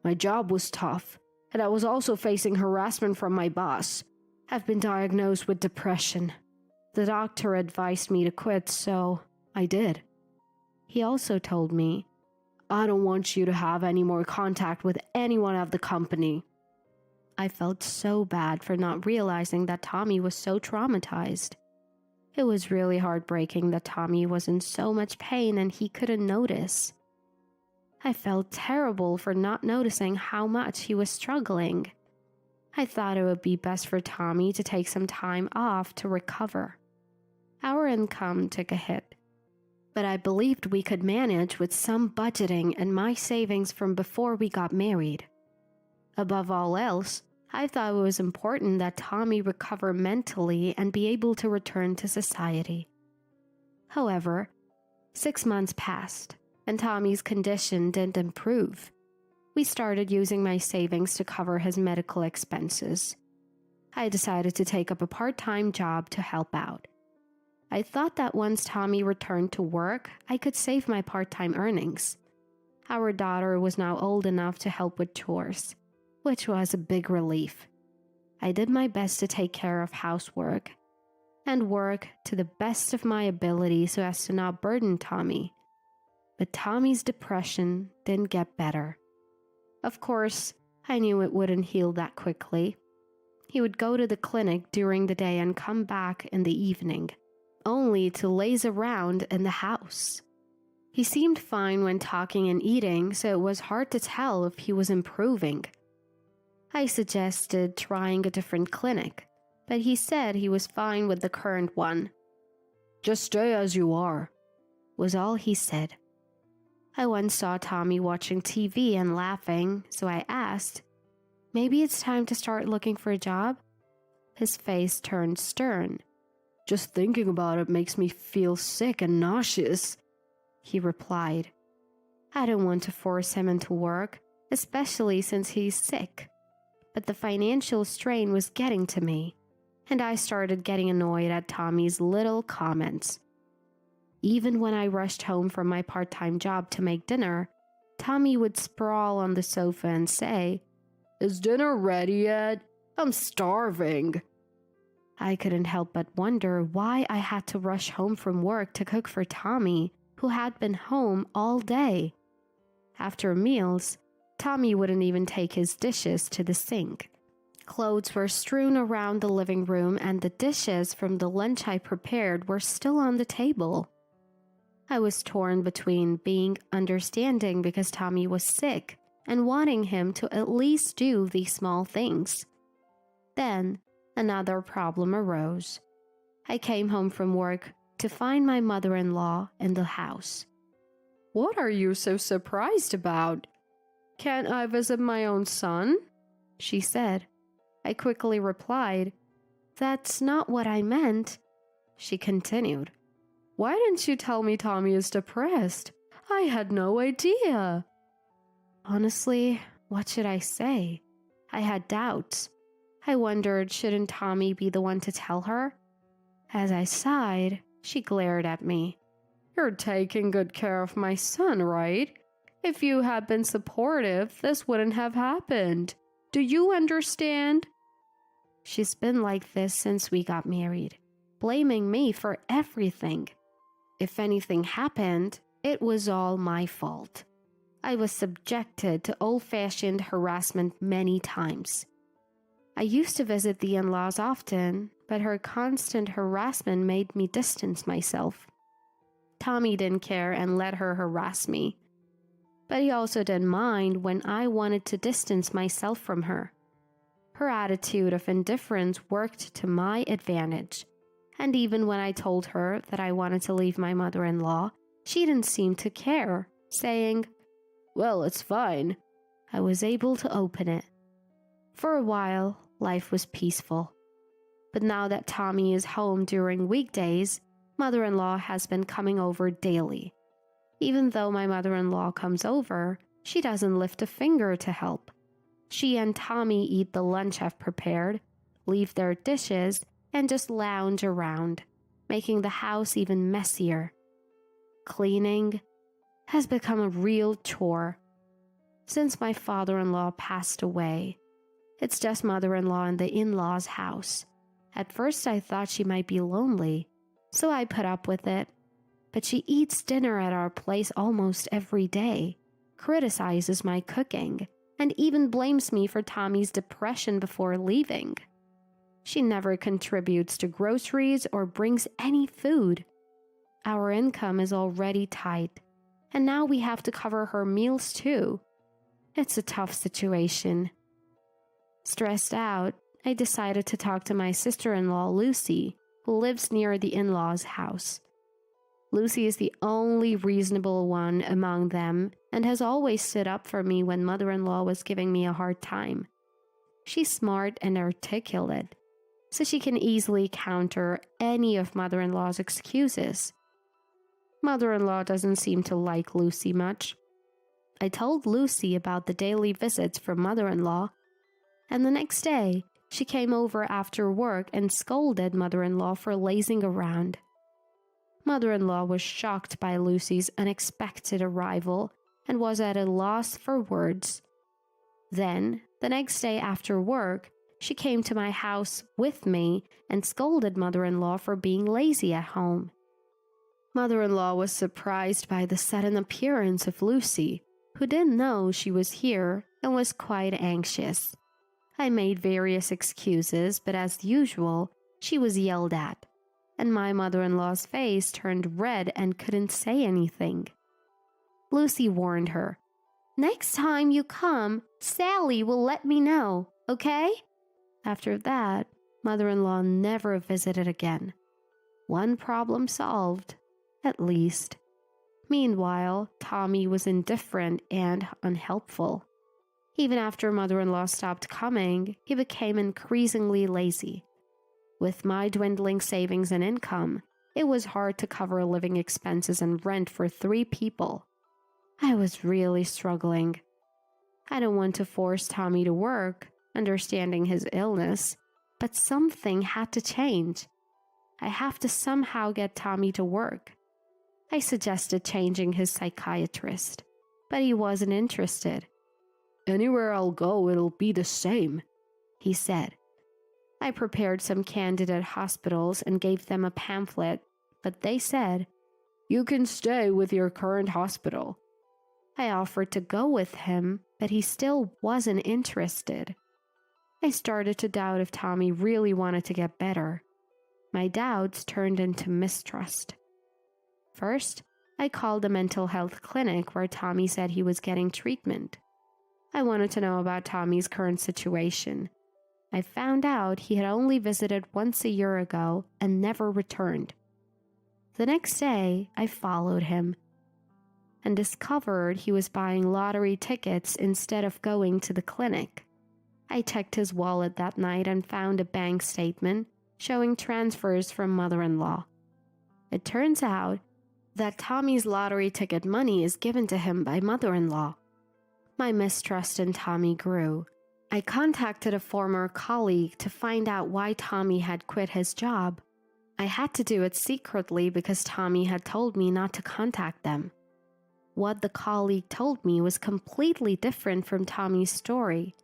"My job was tough, and I was also facing harassment from my boss. I've been diagnosed with depression. The doctor advised me to quit, so I did." He also told me, "I don't want you to have any more contact with anyone at the company." I felt so bad for not realizing that Tommy was so traumatized. It was really heartbreaking that Tommy was in so much pain and he couldn't notice. I felt terrible for not noticing how much he was struggling. I thought it would be best for Tommy to take some time off to recover. Our income took a hit, but I believed we could manage with some budgeting and my savings from before we got married. Above all else, I thought it was important that Tommy recover mentally and be able to return to society. However, 6 months passed, and Tommy's condition didn't improve. We started using my savings to cover his medical expenses. I decided to take up a part-time job to help out. I thought that once Tommy returned to work, I could save my part-time earnings. Our daughter was now old enough to help with chores, which was a big relief. I did my best to take care of housework and work to the best of my ability so as to not burden Tommy. But Tommy's depression didn't get better. Of course, I knew it wouldn't heal that quickly. He would go to the clinic during the day and come back in the evening, only to laze around in the house. He seemed fine when talking and eating, so it was hard to tell if he was improving. I suggested trying a different clinic, but he said he was fine with the current one. "Just stay as you are," was all he said. I once saw Tommy watching TV and laughing, so I asked, "Maybe it's time to start looking for a job?" His face turned stern. "Just thinking about it makes me feel sick and nauseous," he replied. I didn't want to force him into work, especially since he's sick. But the financial strain was getting to me, and I started getting annoyed at Tommy's little comments. Even when I rushed home from my part-time job to make dinner, Tommy would sprawl on the sofa and say, "Is dinner ready yet? I'm starving." I couldn't help but wonder why I had to rush home from work to cook for Tommy, who had been home all day. After meals, Tommy wouldn't even take his dishes to the sink. Clothes were strewn around the living room, and the dishes from the lunch I prepared were still on the table. I was torn between being understanding because Tommy was sick and wanting him to at least do these small things. Then, another problem arose. I came home from work to find my mother-in-law in the house. "What are you so surprised about? Can't I visit my own son?" she said. I quickly replied, "That's not what I meant." She continued, "Why didn't you tell me Tommy is depressed? I had no idea." Honestly, what should I say? I had doubts. I wondered, shouldn't Tommy be the one to tell her? As I sighed, she glared at me. "You're taking good care of my son, right? If you had been supportive, this wouldn't have happened. Do you understand?" She's been like this since we got married. blaming me for everything. If anything happened, it was all my fault. I was subjected to old-fashioned harassment many times. I used to visit the in-laws often, but her constant harassment made me distance myself. Tommy didn't care and let her harass me, but he also didn't mind when I wanted to distance myself from her. Her attitude of indifference worked to my advantage, and even when I told her that I wanted to leave my mother-in-law, she didn't seem to care, saying, "Well, it's fine." I was able to open it. For a while, life was peaceful. But now that Tommy is home during weekdays, mother-in-law has been coming over daily. Even though my mother-in-law comes over, she doesn't lift a finger to help. She and Tommy eat the lunch I've prepared, leave their dishes, and just lounge around, making the house even messier. Cleaning has become a real chore. Since my father-in-law passed away, it's just mother-in-law in the in-laws' house. At first I thought she might be lonely, so I put up with it. But she eats dinner at our place almost every day, criticizes my cooking, and even blames me for Tommy's depression before leaving. She never contributes to groceries or brings any food. Our income is already tight, and now we have to cover her meals too. It's a tough situation. Stressed out, I decided to talk to my sister-in-law, Lucy, who lives near the in-laws' house. Lucy is the only reasonable one among them and has always stood up for me when mother-in-law was giving me a hard time. She's smart and articulate, so she can easily counter any of mother-in-law's excuses. Mother-in-law doesn't seem to like Lucy much. I told Lucy about the daily visits from mother-in-law, and the next day, she came over after work and scolded mother-in-law for lazing around. Mother-in-law was shocked by Lucy's unexpected arrival and was at a loss for words. Then, the next day after work, she came to my house with me and scolded mother-in-law for being lazy at home. Mother-in-law was surprised by the sudden appearance of Lucy, who didn't know she was here and was quite anxious. I made various excuses, but as usual, she was yelled at, and my mother-in-law's face turned red and couldn't say anything. Lucy warned her, "Next time you come, Sally will let me know, okay?" After that, mother-in-law never visited again. One problem solved, at least. Meanwhile, Tommy was indifferent and unhelpful. Even after mother-in-law stopped coming, he became increasingly lazy. With my dwindling savings and income, it was hard to cover living expenses and rent for 3 people. I was really struggling. I don't want to force Tommy to work, understanding his illness, but something had to change. I have to somehow get Tommy to work. I suggested changing his psychiatrist, but he wasn't interested. "Anywhere I'll go, it'll be the same," he said. I prepared some candidate hospitals and gave them a pamphlet, but they said, "You can stay with your current hospital." I offered to go with him, but he still wasn't interested. I started to doubt if Tommy really wanted to get better. My doubts turned into mistrust. First, I called a mental health clinic where Tommy said he was getting treatment. I wanted to know about Tommy's current situation. I found out he had only visited once a year ago and never returned. The next day, I followed him and discovered he was buying lottery tickets instead of going to the clinic. I checked his wallet that night and found a bank statement showing transfers from mother-in-law. It turns out that Tommy's lottery ticket money is given to him by mother-in-law. My mistrust in Tommy grew. I contacted a former colleague to find out why Tommy had quit his job. I had to do it secretly because Tommy had told me not to contact them. What the colleague told me was completely different from Tommy's story.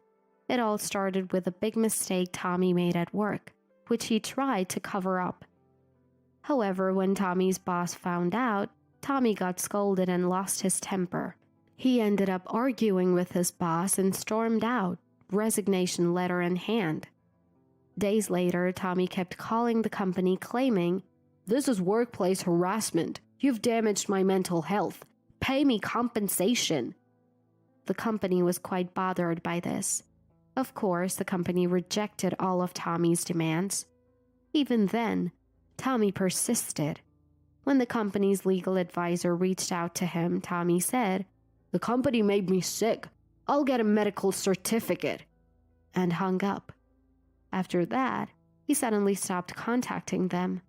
It all started with a big mistake Tommy made at work, which he tried to cover up. However, when Tommy's boss found out, Tommy got scolded and lost his temper. He ended up arguing with his boss and stormed out, resignation letter in hand. Days later, Tommy kept calling the company claiming, "This is workplace harassment. You've damaged my mental health. Pay me compensation." The company was quite bothered by this. Of course, the company rejected all of Tommy's demands. Even then, Tommy persisted. When the company's legal advisor reached out to him, Tommy said, "The company made me sick. I'll get a medical certificate," and hung up. After that, he suddenly stopped contacting them.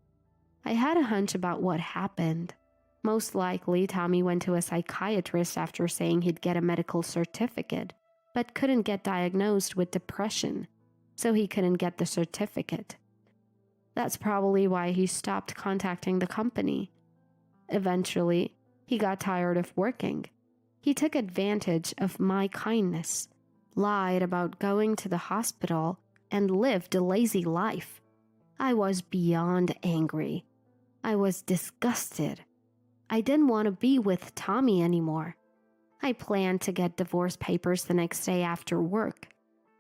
I had a hunch about what happened. Most likely, Tommy went to a psychiatrist after saying he'd get a medical certificate, but couldn't get diagnosed with depression, so he couldn't get the certificate. That's probably why he stopped contacting the company. Eventually, he got tired of working. He took advantage of my kindness, lied about going to the hospital, and lived a lazy life. I was beyond angry. I was disgusted. I didn't want to be with Tommy anymore. I planned to get divorce papers the next day after work.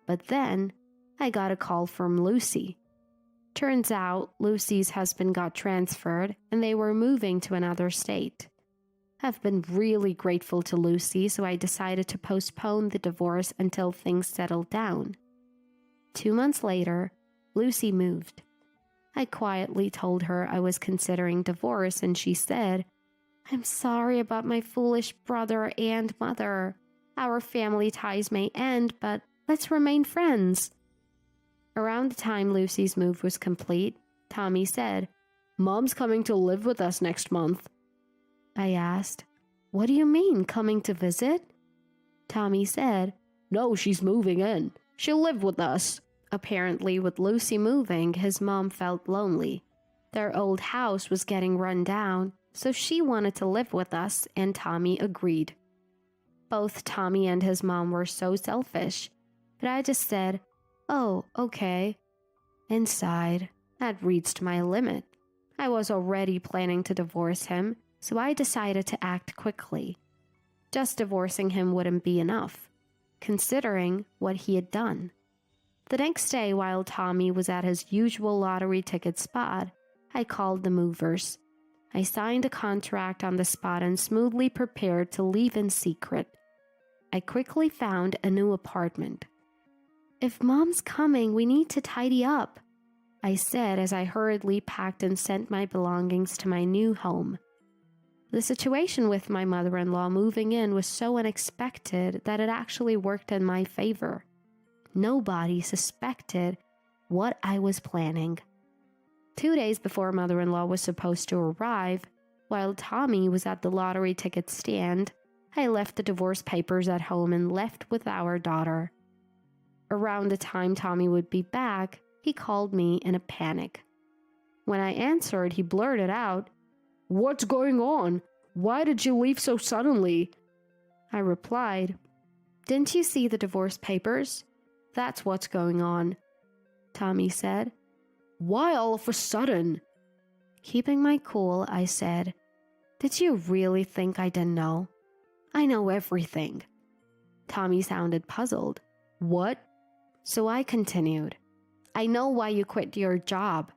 But then, I got a call from Lucy. Turns out, Lucy's husband got transferred and they were moving to another state. I've been really grateful to Lucy, so I decided to postpone the divorce until things settled down. 2 months later, Lucy moved. I quietly told her I was considering divorce, and she said, "I'm sorry about my foolish brother and mother. Our family ties may end, but let's remain friends." Around the time Lucy's move was complete, Tommy said, "Mom's coming to live with us next month." I asked, "What do you mean, coming to visit?" Tommy said, "No, she's moving in. She'll live with us." Apparently, with Lucy moving, his mom felt lonely. Their old house was getting run down, so she wanted to live with us, and Tommy agreed. Both Tommy and his mom were so selfish, but I just said, "Oh, okay." Inside, I'd reached my limit. I was already planning to divorce him, so I decided to act quickly. Just divorcing him wouldn't be enough, considering what he had done. The next day, while Tommy was at his usual lottery ticket spot, I called the movers. I signed a contract on the spot and smoothly prepared to leave in secret. I quickly found a new apartment. "If Mom's coming, we need to tidy up," I said as I hurriedly packed and sent my belongings to my new home. The situation with my mother-in-law moving in was so unexpected that it actually worked in my favor. Nobody suspected what I was planning. 2 days before mother-in-law was supposed to arrive, while Tommy was at the lottery ticket stand, I left the divorce papers at home and left with our daughter. Around the time Tommy would be back, he called me in a panic. When I answered, he blurted out, "What's going on? Why did you leave so suddenly?" I replied, "Didn't you see the divorce papers? That's what's going on." Tommy said, "Why all of a sudden?" Keeping my cool, I said, "Did you really think I didn't know? I know everything." Tommy sounded puzzled. "What?" So I continued, "I know why you quit your job.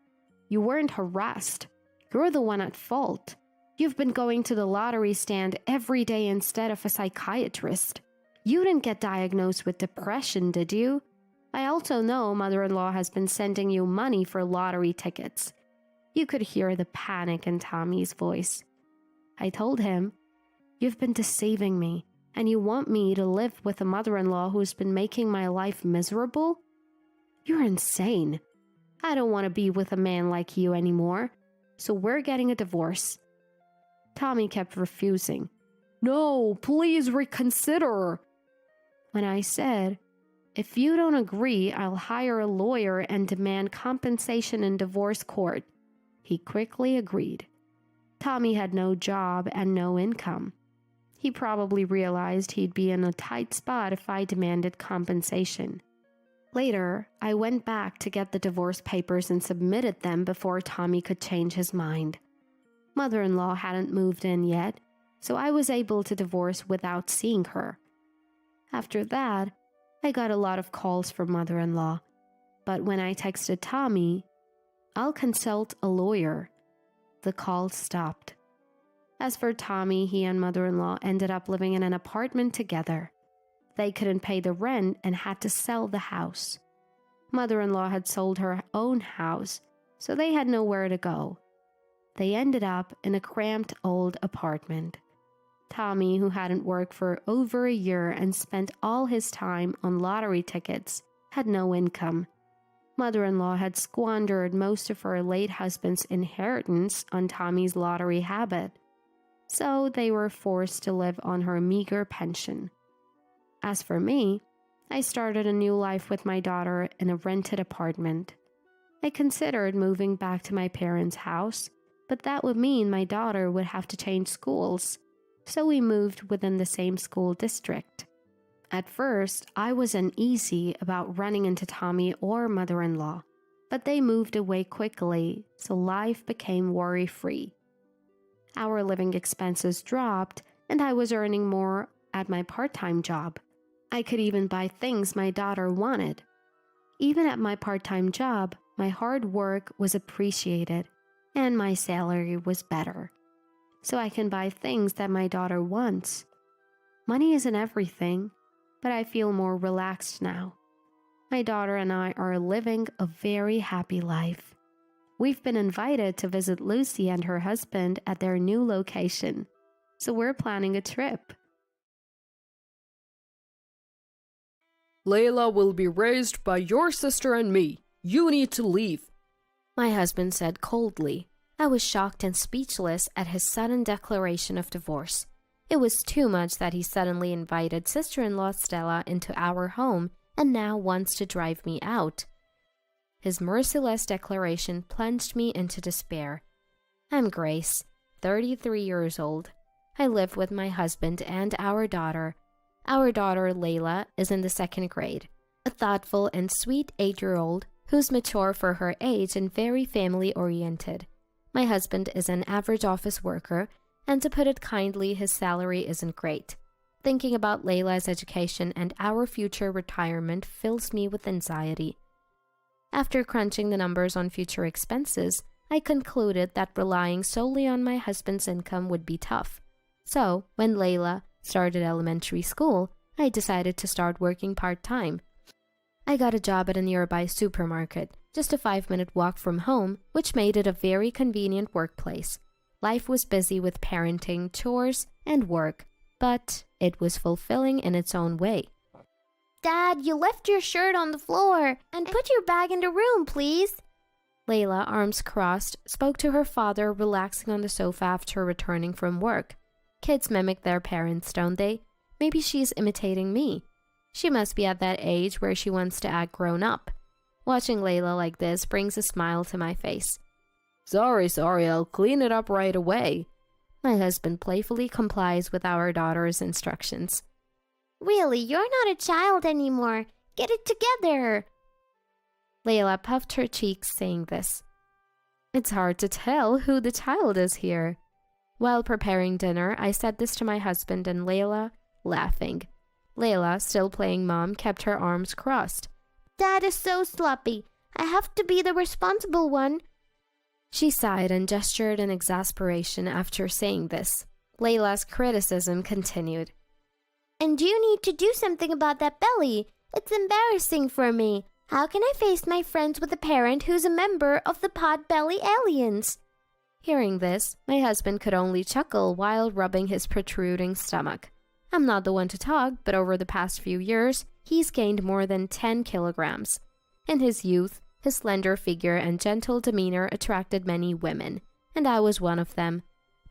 You weren't harassed. You're the one at fault. You've been going to the lottery stand every day instead of a psychiatrist. You didn't get diagnosed with depression, did you? I also know mother-in-law has been sending you money for lottery tickets." You could hear the panic in Tommy's voice. I told him, "You've been deceiving me, and you want me to live with a mother-in-law who's been making my life miserable? You're insane. I don't want to be with a man like you anymore, so we're getting a divorce." Tommy kept refusing. "No, please reconsider." When I said, "If you don't agree, I'll hire a lawyer and demand compensation in divorce court," he quickly agreed. Tommy had no job and no income. He probably realized he'd be in a tight spot if I demanded compensation. Later, I went back to get the divorce papers and submitted them before Tommy could change his mind. Mother-in-law hadn't moved in yet, so I was able to divorce without seeing her. After that, I got a lot of calls from mother-in-law, but when I texted Tommy, "I'll consult a lawyer," the call stopped. As for Tommy, he and mother-in-law ended up living in an apartment together. They couldn't pay the rent and had to sell the house. Mother-in-law had sold her own house, so they had nowhere to go. They ended up in a cramped old apartment. Tommy, who hadn't worked for over a year and spent all his time on lottery tickets, had no income. Mother-in-law had squandered most of her late husband's inheritance on Tommy's lottery habit, so they were forced to live on her meager pension. As for me, I started a new life with my daughter in a rented apartment. I considered moving back to my parents' house, but that would mean my daughter would have to change schools, so we moved within the same school district. At first, I was uneasy about running into Tommy or mother-in-law, but they moved away quickly, so life became worry-free. Our living expenses dropped, and I was earning more at my part-time job. I could even buy things my daughter wanted. Even at my part-time job, my hard work was appreciated, and my salary was better. So I can buy things that my daughter wants. Money isn't everything, but I feel more relaxed now. My daughter and I are living a very happy life. We've been invited to visit Lucy and her husband at their new location, so we're planning a trip. Layla will be raised by your sister and me. You need to leave, my husband said coldly. I was shocked and speechless at his sudden declaration of divorce. It was too much that he suddenly invited sister-in-law Stella into our home and now wants to drive me out. His merciless declaration plunged me into despair. I'm Grace, 33 years old. I live with my husband and our daughter. Our daughter, Layla, is in the 2nd grade, a thoughtful and sweet 8-year-old who's mature for her age and very family-oriented. My husband is an average office worker, and to put it kindly, his salary isn't great. Thinking about Layla's education and our future retirement fills me with anxiety. After crunching the numbers on future expenses, I concluded that relying solely on my husband's income would be tough. So, when Layla started elementary school, I decided to start working part-time. I got a job at a nearby supermarket, just a 5-minute walk from home, which made it a very convenient workplace. Life was busy with parenting, chores, and work, but it was fulfilling in its own way. Dad, you left your shirt on the floor, and put your bag in the room, please. Layla, arms crossed, spoke to her father relaxing on the sofa after returning from work. Kids mimic their parents, don't they? Maybe she's imitating me. She must be at that age where she wants to act grown up. Watching Layla like this brings a smile to my face. Sorry, I'll clean it up right away. My husband playfully complies with our daughter's instructions. Really, you're not a child anymore. Get it together. Layla puffed her cheeks saying this. It's hard to tell who the child is here. While preparing dinner, I said this to my husband and Layla, laughing. Layla, still playing mom, kept her arms crossed. Dad is so sloppy. I have to be the responsible one. She sighed and gestured in exasperation after saying this. Layla's criticism continued. And you need to do something about that belly. It's embarrassing for me. How can I face my friends with a parent who's a member of the Podbelly Aliens? Hearing this, my husband could only chuckle while rubbing his protruding stomach. I'm not the one to talk, but over the past few years, he's gained more than 10 kilograms. In his youth, his slender figure and gentle demeanor attracted many women, and I was one of them.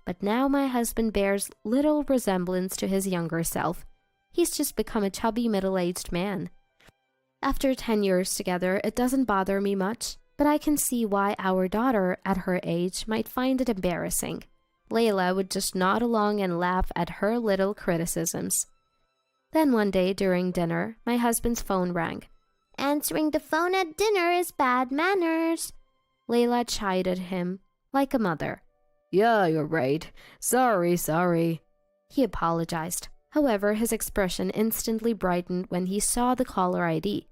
But now my husband bears little resemblance to his younger self. He's just become a chubby middle-aged man. After 10 years together, it doesn't bother me much, but I can see why our daughter, at her age, might find it embarrassing. Layla would just nod along and laugh at her little criticisms. Then one day during dinner, my husband's phone rang. Answering the phone at dinner is bad manners. Layla chided him like a mother. Yeah, you're right. Sorry. He apologized. However, his expression instantly brightened when he saw the caller ID.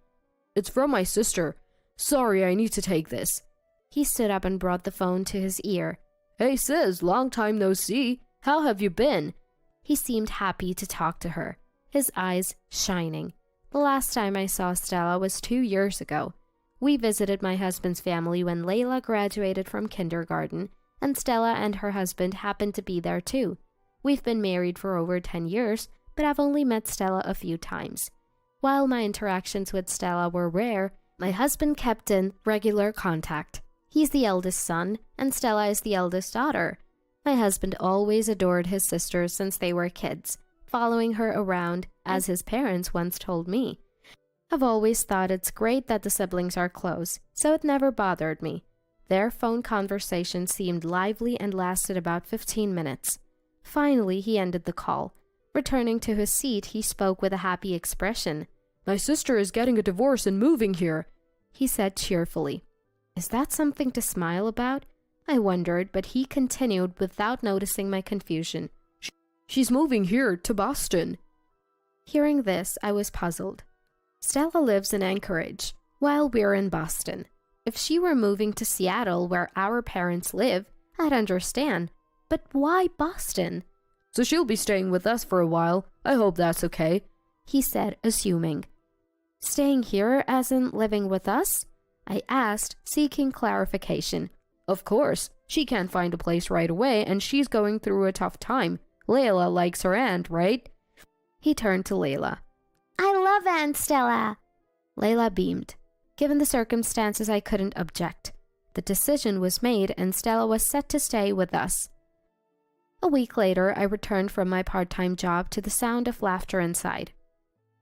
It's from my sister. Sorry, I need to take this. He stood up and brought the phone to his ear. Hey sis, long time no see. How have you been? He seemed happy to talk to her, his eyes shining. The last time I saw Stella was 2 years ago. We visited my husband's family when Layla graduated from kindergarten, and Stella and her husband happened to be there too. We've been married for over 10 years, but I've only met Stella a few times. While my interactions with Stella were rare, my husband kept in regular contact. He's the eldest son, and Stella is the eldest daughter. My husband always adored his sisters since they were kids, following her around, as his parents once told me. I've always thought it's great that the siblings are close, so it never bothered me. Their phone conversation seemed lively and lasted about 15 minutes. Finally, he ended the call. Returning to his seat, he spoke with a happy expression. My sister is getting a divorce and moving here, he said cheerfully. Is that something to smile about? I wondered, but he continued without noticing my confusion. She's moving here to Boston. Hearing this, I was puzzled. Stella lives in Anchorage, while we're in Boston. If she were moving to Seattle, where our parents live, I'd understand. But why Boston? So she'll be staying with us for a while. I hope that's okay, he said, assuming. Staying here as in living with us? I asked, seeking clarification. Of course. She can't find a place right away, and she's going through a tough time. Layla likes her aunt, right? He turned to Layla. I love Aunt Stella. Layla beamed. Given the circumstances, I couldn't object. The decision was made, and Stella was set to stay with us. A week later, I returned from my part-time job to the sound of laughter inside.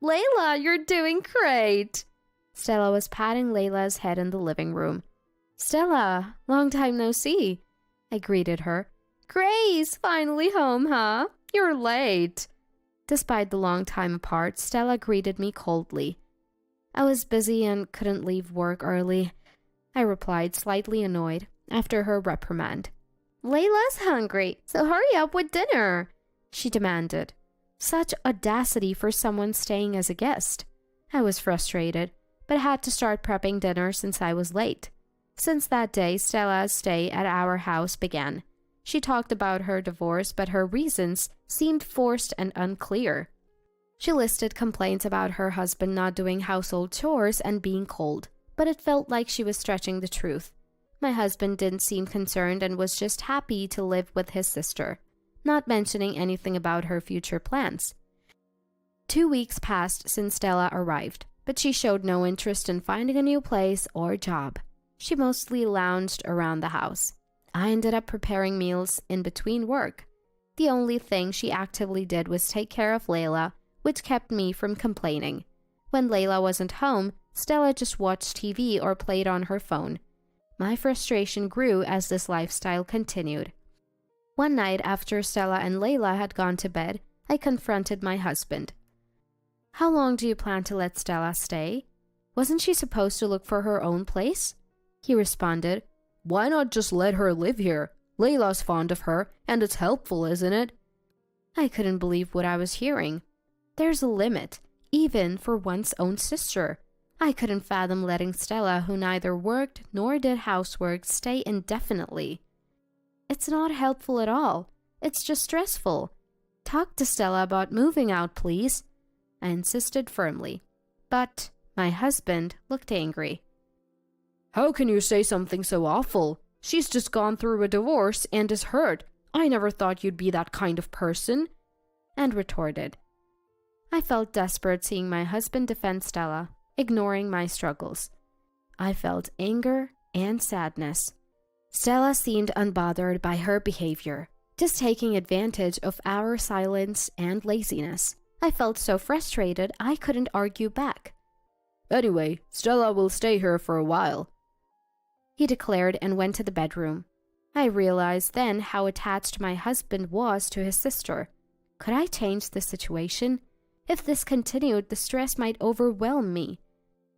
Layla, you're doing great! Stella was patting Layla's head in the living room. Stella, long time no see. I greeted her. Grace, finally home, huh? You're late. Despite the long time apart, Stella greeted me coldly. I was busy and couldn't leave work early, I replied, slightly annoyed, after her reprimand. Layla's hungry, so hurry up with dinner, she demanded. Such audacity for someone staying as a guest. I was frustrated, but had to start prepping dinner since I was late. Since that day, Stella's stay at our house began. She talked about her divorce, but her reasons seemed forced and unclear. She listed complaints about her husband not doing household chores and being cold, but it felt like she was stretching the truth. My husband didn't seem concerned and was just happy to live with his sister, not mentioning anything about her future plans. 2 weeks passed since Stella arrived, but she showed no interest in finding a new place or job. She mostly lounged around the house. I ended up preparing meals in between work. The only thing she actively did was take care of Layla, which kept me from complaining. When Layla wasn't home, Stella just watched TV or played on her phone. My frustration grew as this lifestyle continued. One night after Stella and Layla had gone to bed, I confronted my husband. How long do you plan to let Stella stay? Wasn't she supposed to look for her own place? He responded, Why not just let her live here? Layla's fond of her, and it's helpful, isn't it? I couldn't believe what I was hearing. There's a limit, even for one's own sister. I couldn't fathom letting Stella, who neither worked nor did housework, stay indefinitely. It's not helpful at all. It's just stressful. Talk to Stella about moving out, please. I insisted firmly. But my husband looked angry. How can you say something so awful? She's just gone through a divorce and is hurt. I never thought you'd be that kind of person. And retorted. I felt desperate seeing my husband defend Stella, ignoring my struggles. I felt anger and sadness. Stella seemed unbothered by her behavior, just taking advantage of our silence and laziness. I felt so frustrated I couldn't argue back. Anyway, Stella will stay here for a while, he declared and went to the bedroom. I realized then how attached my husband was to his sister. Could I change the situation? If this continued, the stress might overwhelm me.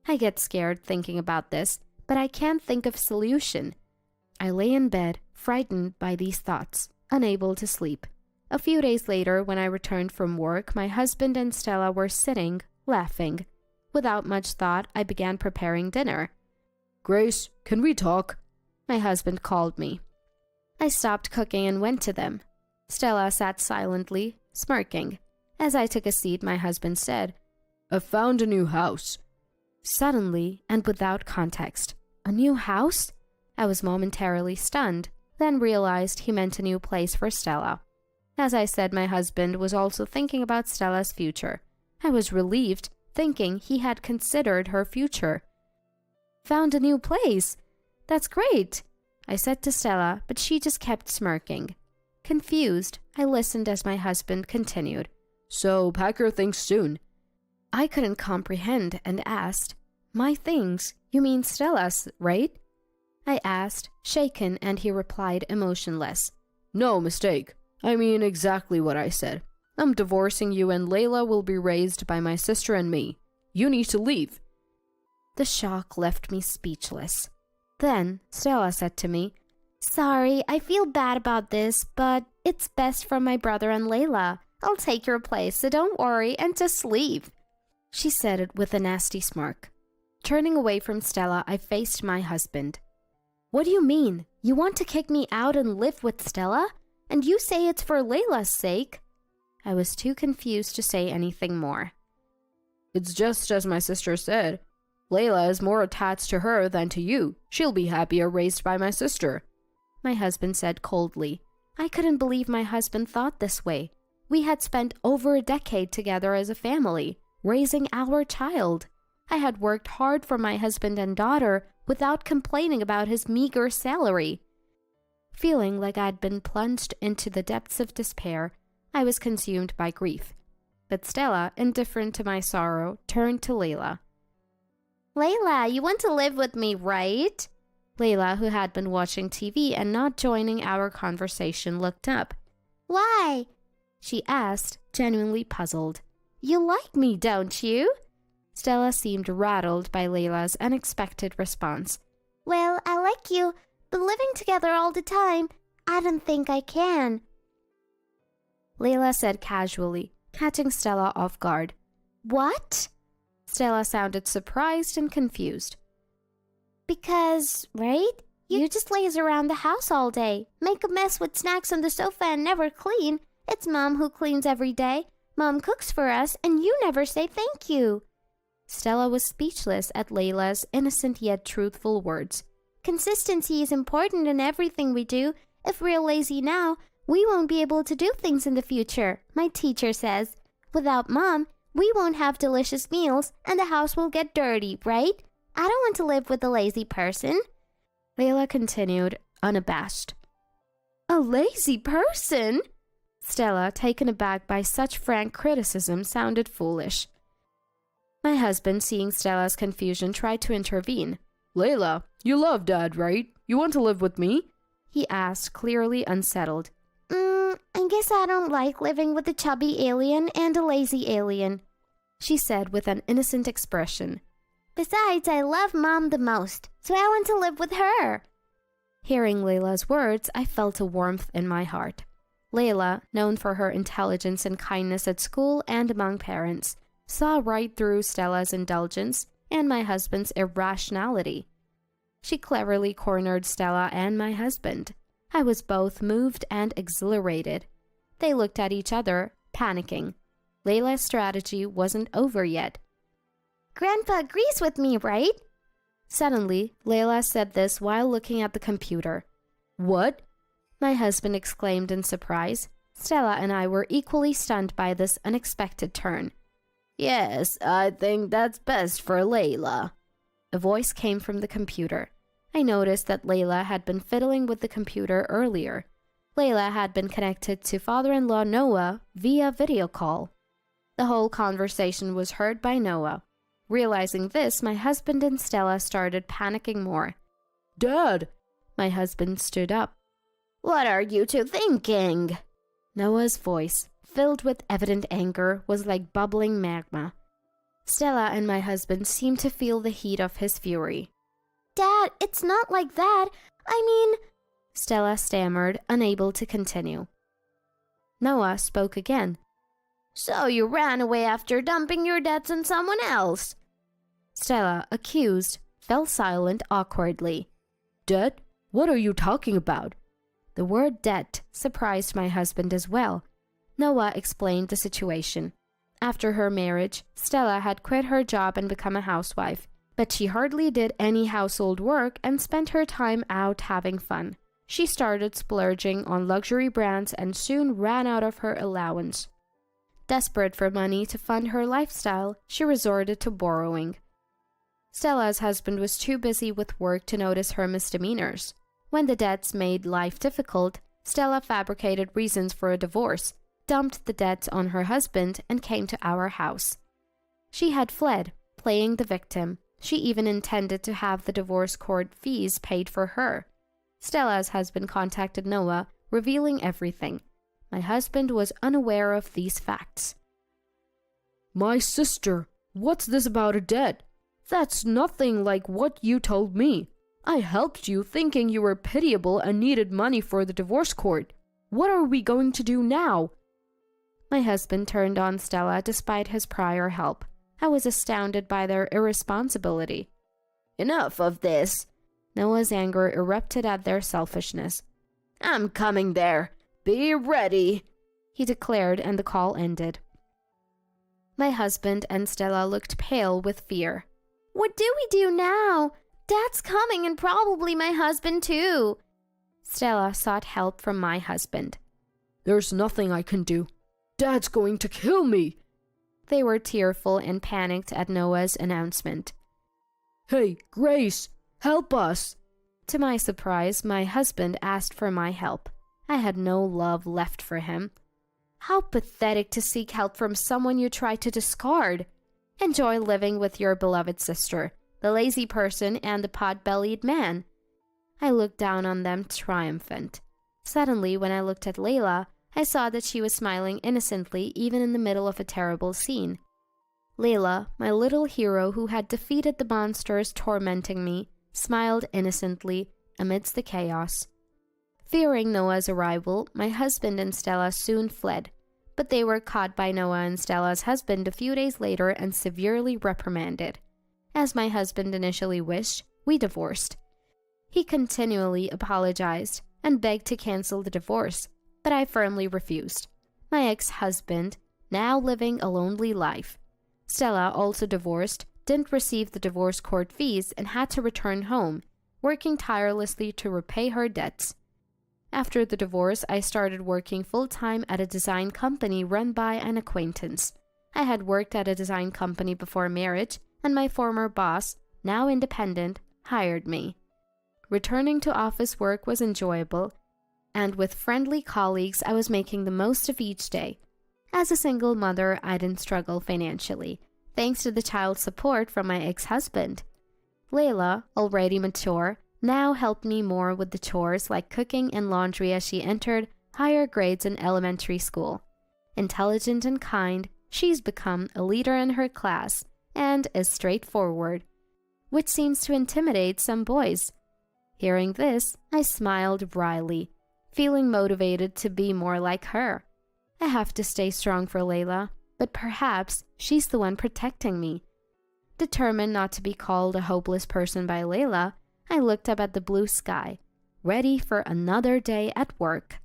I get scared thinking about this, but I can't think of solution. I lay in bed, frightened by these thoughts, unable to sleep. A few days later, when I returned from work, my husband and Stella were sitting, laughing. Without much thought, I began preparing dinner. Grace, can we talk? My husband called me. I stopped cooking and went to them. Stella sat silently, smirking. As I took a seat, my husband said, I found a new house. Suddenly, and without context. A new house? I was momentarily stunned, then realized he meant a new place for Stella. As I said, my husband was also thinking about Stella's future. I was relieved, thinking he had considered her future. Found a new place? That's great, I said to Stella, but she just kept smirking. Confused, I listened as my husband continued. So, pack your things soon. I couldn't comprehend and asked, My things? You mean Stella's, right? I asked, shaken, and he replied emotionless. No mistake. I mean exactly what I said. I'm divorcing you and Layla will be raised by my sister and me. You need to leave. The shock left me speechless. Then Stella said to me, Sorry, I feel bad about this, but it's best for my brother and Layla. I'll take your place, so don't worry and just leave. She said it with a nasty smirk. Turning away from Stella, I faced my husband. What do you mean? You want to kick me out and live with Stella? And you say it's for Layla's sake? I was too confused to say anything more. It's just as my sister said. Layla is more attached to her than to you. She'll be happier raised by my sister. My husband said coldly. I couldn't believe my husband thought this way. We had spent over a decade together as a family, raising our child. I had worked hard for my husband and daughter without complaining about his meager salary. Feeling like I'd been plunged into the depths of despair, I was consumed by grief. But Stella, indifferent to my sorrow, turned to Layla. Layla, you want to live with me, right? Layla, who had been watching TV and not joining our conversation, looked up. Why? She asked, genuinely puzzled. You like me, don't you? Stella seemed rattled by Layla's unexpected response. Well, I like you, but living together all the time, I don't think I can. Layla said casually, catching Stella off guard. What? Stella sounded surprised and confused. Because, right? You just laze around the house all day, make a mess with snacks on the sofa and never clean. It's Mom who cleans every day. Mom cooks for us and you never say thank you. Stella was speechless at Layla's innocent yet truthful words. Consistency is important in everything we do. If we're lazy now, we won't be able to do things in the future, my teacher says. Without Mom, we won't have delicious meals and the house will get dirty, right? I don't want to live with a lazy person. Layla continued, unabashed. A lazy person? Stella, taken aback by such frank criticism, sounded foolish. My husband, seeing Stella's confusion, tried to intervene. Layla, you love Dad, right? You want to live with me? He asked, clearly unsettled. I guess I don't like living with a chubby alien and a lazy alien, she said with an innocent expression. Besides, I love Mom the most, so I want to live with her. Hearing Layla's words, I felt a warmth in my heart. Layla, known for her intelligence and kindness at school and among parents, saw right through Stella's indulgence and my husband's irrationality. She cleverly cornered Stella and my husband. I was both moved and exhilarated. They looked at each other, panicking. Layla's strategy wasn't over yet. Grandpa agrees with me, right? Suddenly, Layla said this while looking at the computer. What? My husband exclaimed in surprise. Stella and I were equally stunned by this unexpected turn. Yes, I think that's best for Layla. A voice came from the computer. I noticed that Layla had been fiddling with the computer earlier. Layla had been connected to father-in-law Noah via video call. The whole conversation was heard by Noah. Realizing this, my husband and Stella started panicking more. Dad! My husband stood up. What are you two thinking? Noah's voice, filled with evident anger, was like bubbling magma. Stella and my husband seemed to feel the heat of his fury. "Dad, it's not like that. I mean," Stella stammered, unable to continue. Noah spoke again. "So you ran away after dumping your debts on someone else?" Stella, accused, fell silent awkwardly. Debt? What are you talking about? The word debt surprised my husband as well. Noah explained the situation. After her marriage, Stella had quit her job and become a housewife, but she hardly did any household work and spent her time out having fun. She started splurging on luxury brands and soon ran out of her allowance. Desperate for money to fund her lifestyle, she resorted to borrowing. Stella's husband was too busy with work to notice her misdemeanors. When the debts made life difficult, Stella fabricated reasons for a divorce, dumped the debts on her husband, and came to our house. She had fled, playing the victim. She even intended to have the divorce court fees paid for her. Stella's husband contacted Noah, revealing everything. My husband was unaware of these facts. My sister, what's this about a debt? That's nothing like what you told me. I helped you thinking you were pitiable and needed money for the divorce court. What are we going to do now? My husband turned on Stella despite his prior help. I was astounded by their irresponsibility. Enough of this. Noah's anger erupted at their selfishness. I'm coming there. Be ready, he declared, and the call ended. My husband and Stella looked pale with fear. What do we do now? Dad's coming and probably my husband too. Stella sought help from my husband. There's nothing I can do. Dad's going to kill me. They were tearful and panicked at Noah's announcement. Hey, Grace, help us. To my surprise, my husband asked for my help. I had no love left for him. How pathetic to seek help from someone you try to discard. Enjoy living with your beloved sister, the lazy person and the pot-bellied man. I looked down on them triumphant. Suddenly, when I looked at Layla, I saw that she was smiling innocently even in the middle of a terrible scene. Layla, my little hero who had defeated the monsters tormenting me, smiled innocently amidst the chaos. Fearing Noah's arrival, my husband and Stella soon fled, but they were caught by Noah and Stella's husband a few days later and severely reprimanded. As my husband initially wished, we divorced. He continually apologized and begged to cancel the divorce, but I firmly refused. My ex-husband, now living a lonely life. Stella, also divorced, didn't receive the divorce court fees and had to return home, working tirelessly to repay her debts. After the divorce, I started working full-time at a design company run by an acquaintance. I had worked at a design company before marriage, and my former boss, now independent, hired me. Returning to office work was enjoyable, and with friendly colleagues, I was making the most of each day. As a single mother, I didn't struggle financially, thanks to the child support from my ex-husband. Layla, already mature, now helped me more with the chores like cooking and laundry as she entered higher grades in elementary school. Intelligent and kind, she's become a leader in her class and is straightforward, which seems to intimidate some boys. Hearing this, I smiled wryly, feeling motivated to be more like her. I have to stay strong for Layla, but perhaps she's the one protecting me. Determined not to be called a hopeless person by Layla, I looked up at the blue sky, ready for another day at work.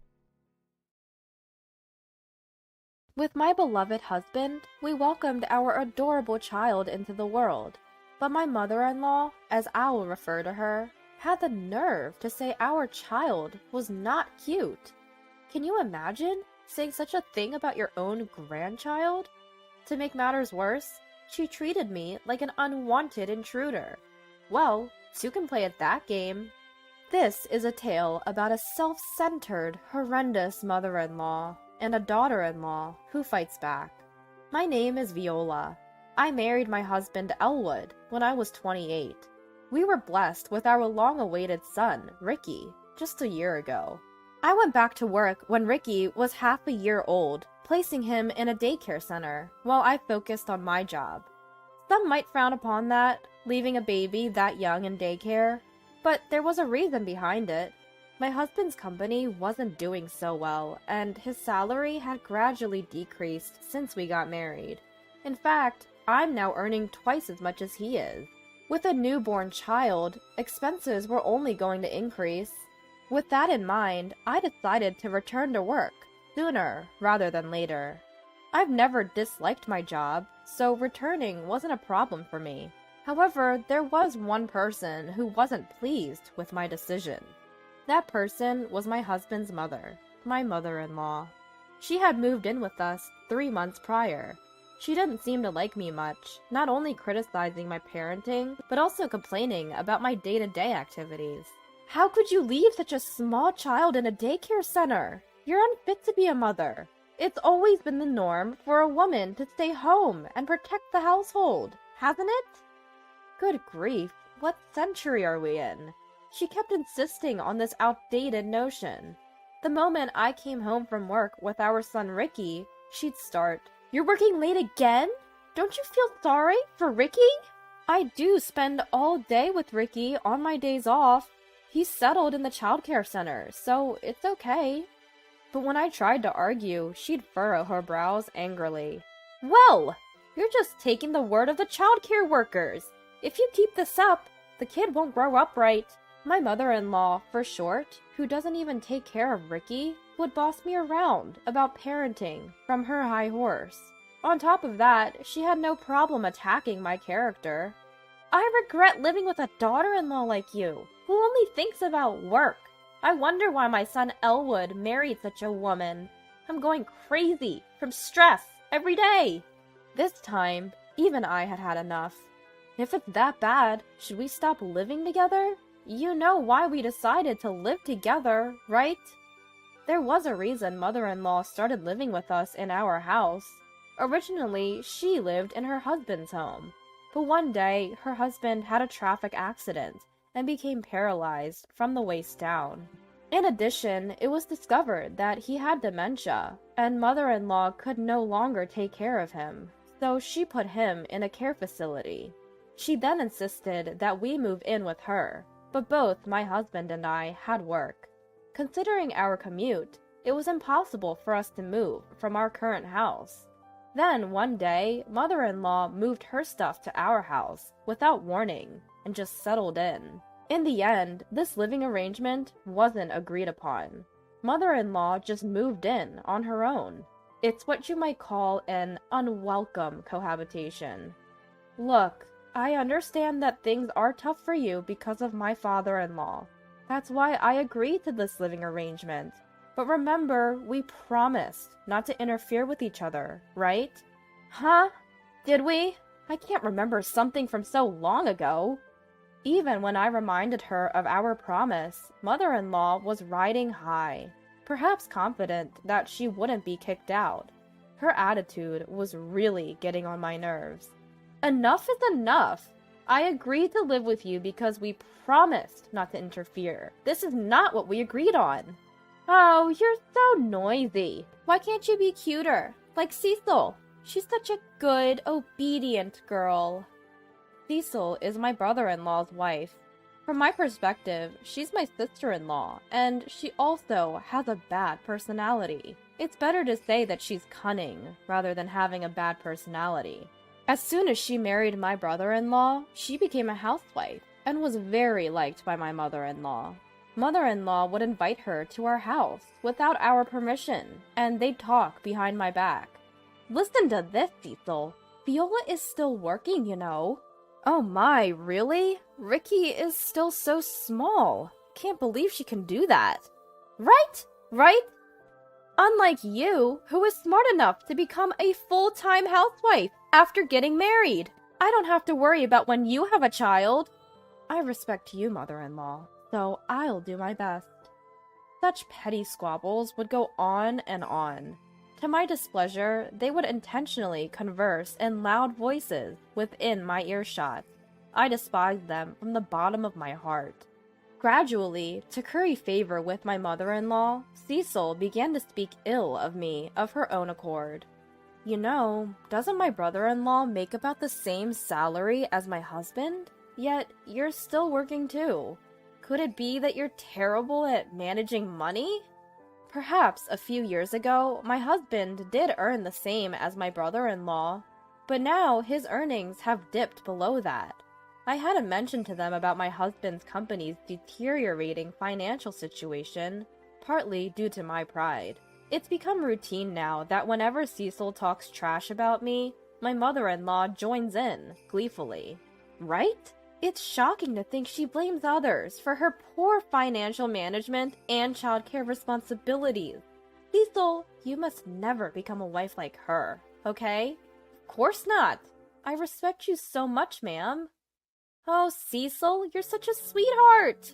With my beloved husband, we welcomed our adorable child into the world, but my mother-in-law, as I will refer to her, had the nerve to say our child was not cute. Can you imagine saying such a thing about your own grandchild? To make matters worse, she treated me like an unwanted intruder. Well, two can play at that game. This is a tale about a self-centered, horrendous mother-in-law and a daughter-in-law who fights back. My name is Viola. I married my husband Elwood when I was 28. We were blessed with our long-awaited son, Ricky, just a year ago. I went back to work when Ricky was half a year old, placing him in a daycare center while I focused on my job. Some might frown upon that, leaving a baby that young in daycare, but there was a reason behind it. My husband's company wasn't doing so well, and his salary had gradually decreased since we got married. In fact, I'm now earning twice as much as he is. With a newborn child, expenses were only going to increase. With that in mind, I decided to return to work sooner rather than later. I've never disliked my job, so returning wasn't a problem for me. However, there was one person who wasn't pleased with my decision. That person was my husband's mother, my mother-in-law. She had moved in with us 3 months prior. She didn't seem to like me much, not only criticizing my parenting, but also complaining about my day-to-day activities. How could you leave such a small child in a daycare center? You're unfit to be a mother. It's always been the norm for a woman to stay home and protect the household, hasn't it? Good grief, what century are we in? She kept insisting on this outdated notion. The moment I came home from work with our son Ricky, she'd start, "You're working late again? Don't you feel sorry for Ricky?" I do spend all day with Ricky on my days off. He's settled in the childcare center, so it's okay. But when I tried to argue, she'd furrow her brows angrily. "Well, you're just taking the word of the childcare workers. If you keep this up, the kid won't grow up right." My mother-in-law, for short, who doesn't even take care of Ricky, would boss me around about parenting from her high horse. On top of that, she had no problem attacking my character. "I regret living with a daughter-in-law like you, who only thinks about work. I wonder why my son Elwood married such a woman. I'm going crazy from stress every day." This time, even I had had enough. If it's that bad, should we stop living together? You know why we decided to live together, right? There was a reason mother-in-law started living with us in our house. Originally, she lived in her husband's home. But one day, her husband had a traffic accident and became paralyzed from the waist down. In addition, it was discovered that he had dementia, and mother-in-law could no longer take care of him, so she put him in a care facility. She then insisted that we move in with her, but both my husband and I had work. Considering our commute, it was impossible for us to move from our current house. Then, one day, mother-in-law moved her stuff to our house without warning and just settled in. In the end, this living arrangement wasn't agreed upon. Mother-in-law just moved in on her own. It's what you might call an unwelcome cohabitation. Look, I understand that things are tough for you because of my father-in-law. That's why I agreed to this living arrangement. But remember, we promised not to interfere with each other, right? Huh? Did we? I can't remember something from so long ago. Even when I reminded her of our promise, mother-in-law was riding high, perhaps confident that she wouldn't be kicked out. Her attitude was really getting on my nerves. Enough is enough. I agreed to live with you because we promised not to interfere. This is not what we agreed on. Oh, you're so noisy. Why can't you be cuter? Like Cecil. She's such a good, obedient girl. Cecil is my brother-in-law's wife. From my perspective, she's my sister-in-law, and she also has a bad personality. It's better to say that she's cunning rather than having a bad personality. As soon as she married my brother-in-law, she became a housewife and was very liked by my mother-in-law. Mother-in-law would invite her to our house without our permission, and they'd talk behind my back. Listen to this, Cecil. Viola is still working, you know. Oh my, really? Ricky is still so small. Can't believe she can do that. Right? Unlike you, who is smart enough to become a full-time housewife after getting married. I don't have to worry about when you have a child. I respect you, mother-in-law, so I'll do my best. Such petty squabbles would go on and on. To my displeasure, they would intentionally converse in loud voices within my earshot. I despised them from the bottom of my heart. Gradually, to curry favor with my mother-in-law, Cecil began to speak ill of me of her own accord. You know, doesn't my brother-in-law make about the same salary as my husband? Yet you're still working too. Could it be that you're terrible at managing money? Perhaps a few years ago, my husband did earn the same as my brother-in-law, but now his earnings have dipped below that. I hadn't mentioned to them about my husband's company's deteriorating financial situation, partly due to my pride. It's become routine now that whenever Cecil talks trash about me, my mother-in-law joins in, gleefully. Right? It's shocking to think she blames others for her poor financial management and childcare responsibilities. Cecil, you must never become a wife like her, okay? Of course not. I respect you so much, ma'am. Oh, Cecil, you're such a sweetheart.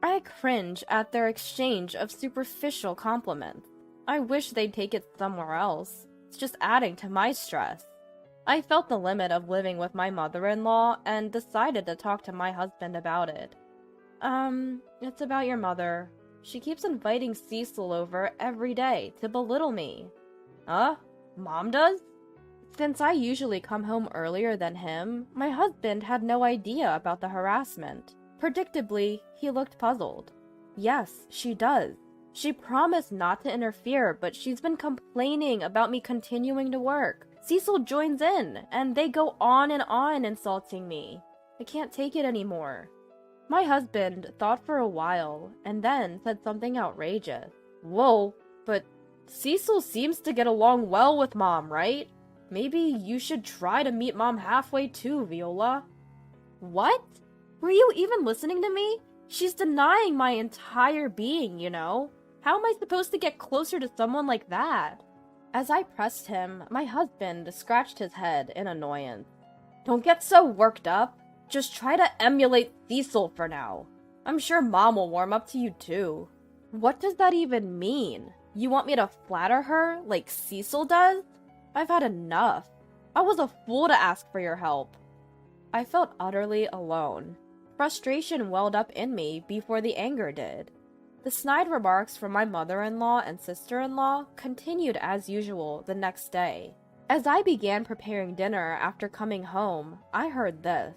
I cringe at their exchange of superficial compliments. I wish they'd take it somewhere else. It's just adding to my stress. I felt the limit of living with my mother-in-law and decided to talk to my husband about it. It's about your mother. She keeps inviting Cecil over every day to belittle me. Mom does? Since I usually come home earlier than him, my husband had no idea about the harassment. Predictably, he looked puzzled. Yes, she does. She promised not to interfere, but she's been complaining about me continuing to work. Cecil joins in, and they go on and on insulting me. I can't take it anymore. My husband thought for a while, and then said something outrageous. Whoa, but Cecil seems to get along well with Mom, right? Maybe you should try to meet Mom halfway too, Viola. What? Were you even listening to me? She's denying my entire being, you know? How am I supposed to get closer to someone like that? As I pressed him, my husband scratched his head in annoyance. Don't get so worked up. Just try to emulate Cecil for now. I'm sure Mom will warm up to you too. What does that even mean? You want me to flatter her like Cecil does? I've had enough. I was a fool to ask for your help. I felt utterly alone. Frustration welled up in me before the anger did. The snide remarks from my mother-in-law and sister-in-law continued as usual the next day. As I began preparing dinner after coming home, I heard this.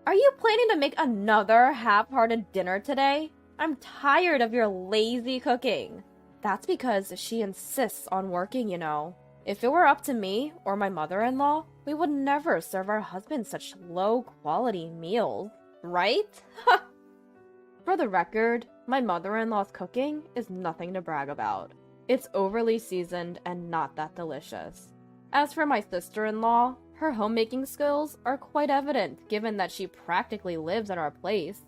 Are you planning to make another half-hearted dinner today? I'm tired of your lazy cooking. That's because she insists on working, you know. If it were up to me or my mother-in-law, we would never serve our husbands such low-quality meals, right? For the record, my mother-in-law's cooking is nothing to brag about. It's overly seasoned and not that delicious. As for my sister-in-law, her homemaking skills are quite evident given that she practically lives at our place.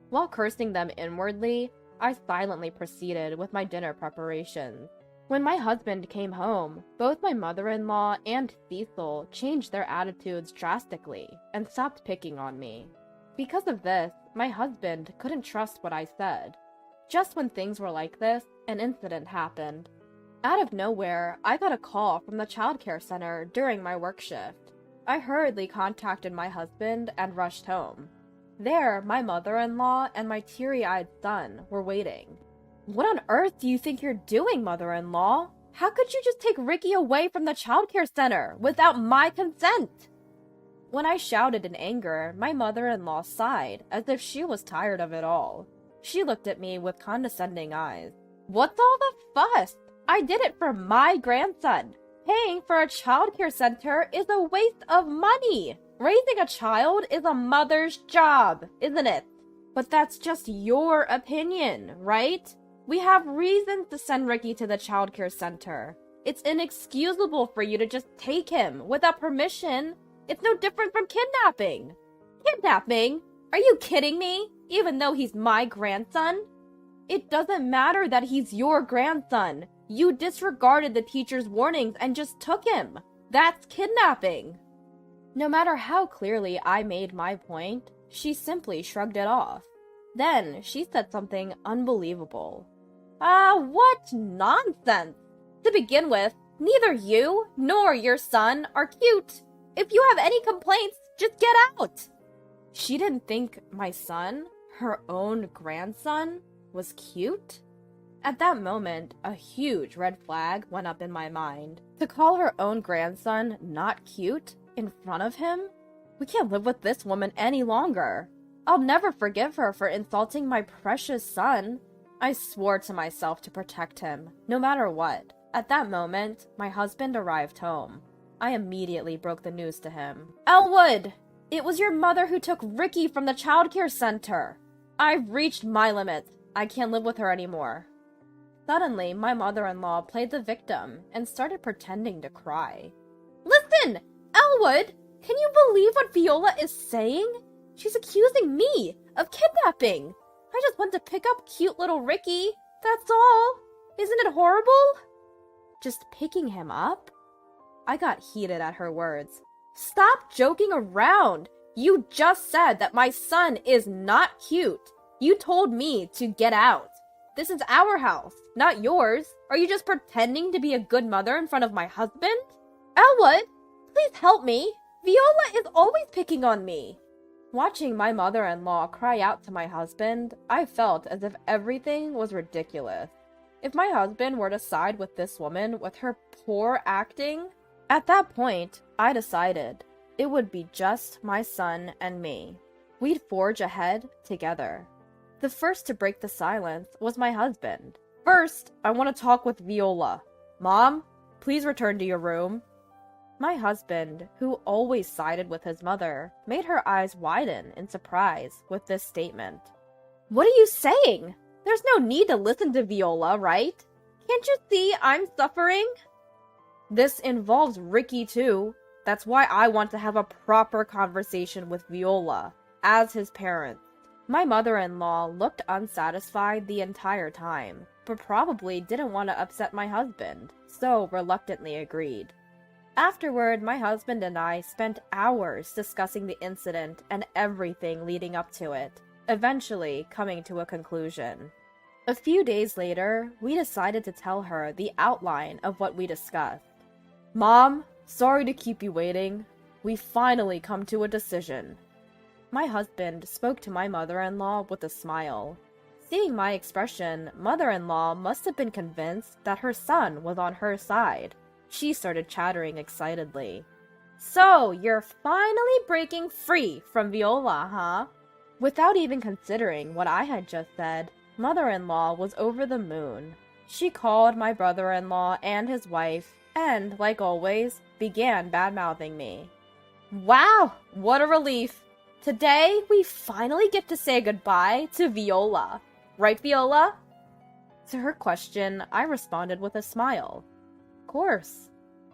While cursing them inwardly, I silently proceeded with my dinner preparations. When my husband came home, both my mother-in-law and Cecil changed their attitudes drastically and stopped picking on me. Because of this, my husband couldn't trust what I said. Just when things were like this, an incident happened. Out of nowhere, I got a call from the childcare center during my work shift. I hurriedly contacted my husband and rushed home. There, my mother-in-law and my teary-eyed son were waiting. What on earth do you think you're doing, mother-in-law? How could you just take Ricky away from the childcare center without my consent? When I shouted in anger, my mother-in-law sighed as if she was tired of it all. She looked at me with condescending eyes. What's all the fuss? I did it for my grandson. Paying for a childcare center is a waste of money. Raising a child is a mother's job, isn't it? But that's just your opinion, right? We have reasons to send Ricky to the childcare center. It's inexcusable for you to just take him without permission. It's no different from kidnapping. Kidnapping? Are you kidding me? Even though he's my grandson? It doesn't matter that he's your grandson. You disregarded the teacher's warnings and just took him. That's kidnapping. No matter how clearly I made my point, she simply shrugged it off. Then she said something unbelievable. What nonsense! To begin with, neither you nor your son are cute. If you have any complaints, just get out! She didn't think my son, her own grandson, was cute? At that moment, a huge red flag went up in my mind. To call her own grandson not cute in front of him? We can't live with this woman any longer. I'll never forgive her for insulting my precious son. I swore to myself to protect him, no matter what. At that moment, my husband arrived home. I immediately broke the news to him. Elwood! It was your mother who took Ricky from the childcare center. I've reached my limit. I can't live with her anymore. Suddenly, my mother-in-law played the victim and started pretending to cry. Listen! Elwood! Can you believe what Viola is saying? She's accusing me of kidnapping. I just want to pick up cute little Ricky. That's all. Isn't it horrible? Just picking him up? I got heated at her words. Stop joking around. You just said that my son is not cute. You told me to get out. This is our house, not yours. Are you just pretending to be a good mother in front of my husband? Elwood, please help me. Viola is always picking on me. Watching my mother-in-law cry out to my husband, I felt as if everything was ridiculous. If my husband were to side with this woman with her poor acting, at that point, I decided it would be just my son and me. We'd forge ahead together. The first to break the silence was my husband. First, I want to talk with Viola. Mom, please return to your room. My husband, who always sided with his mother, made her eyes widen in surprise with this statement. What are you saying? There's no need to listen to Viola, right? Can't you see I'm suffering? This involves Ricky too. That's why I want to have a proper conversation with Viola, as his parent. My mother-in-law looked unsatisfied the entire time, but probably didn't want to upset my husband, so reluctantly agreed. Afterward, my husband and I spent hours discussing the incident and everything leading up to it, eventually coming to a conclusion. A few days later, we decided to tell her the outline of what we discussed. Mom, sorry to keep you waiting. We finally come to a decision. My husband spoke to my mother-in-law with a smile. Seeing my expression, mother-in-law must have been convinced that her son was on her side. She started chattering excitedly. So, you're finally breaking free from Viola, huh? Without even considering what I had just said, mother-in-law was over the moon. She called my brother-in-law and his wife, and, like always, began bad-mouthing me. Wow, what a relief! Today, we finally get to say goodbye to Viola. Right, Viola? To her question, I responded with a smile. Of course.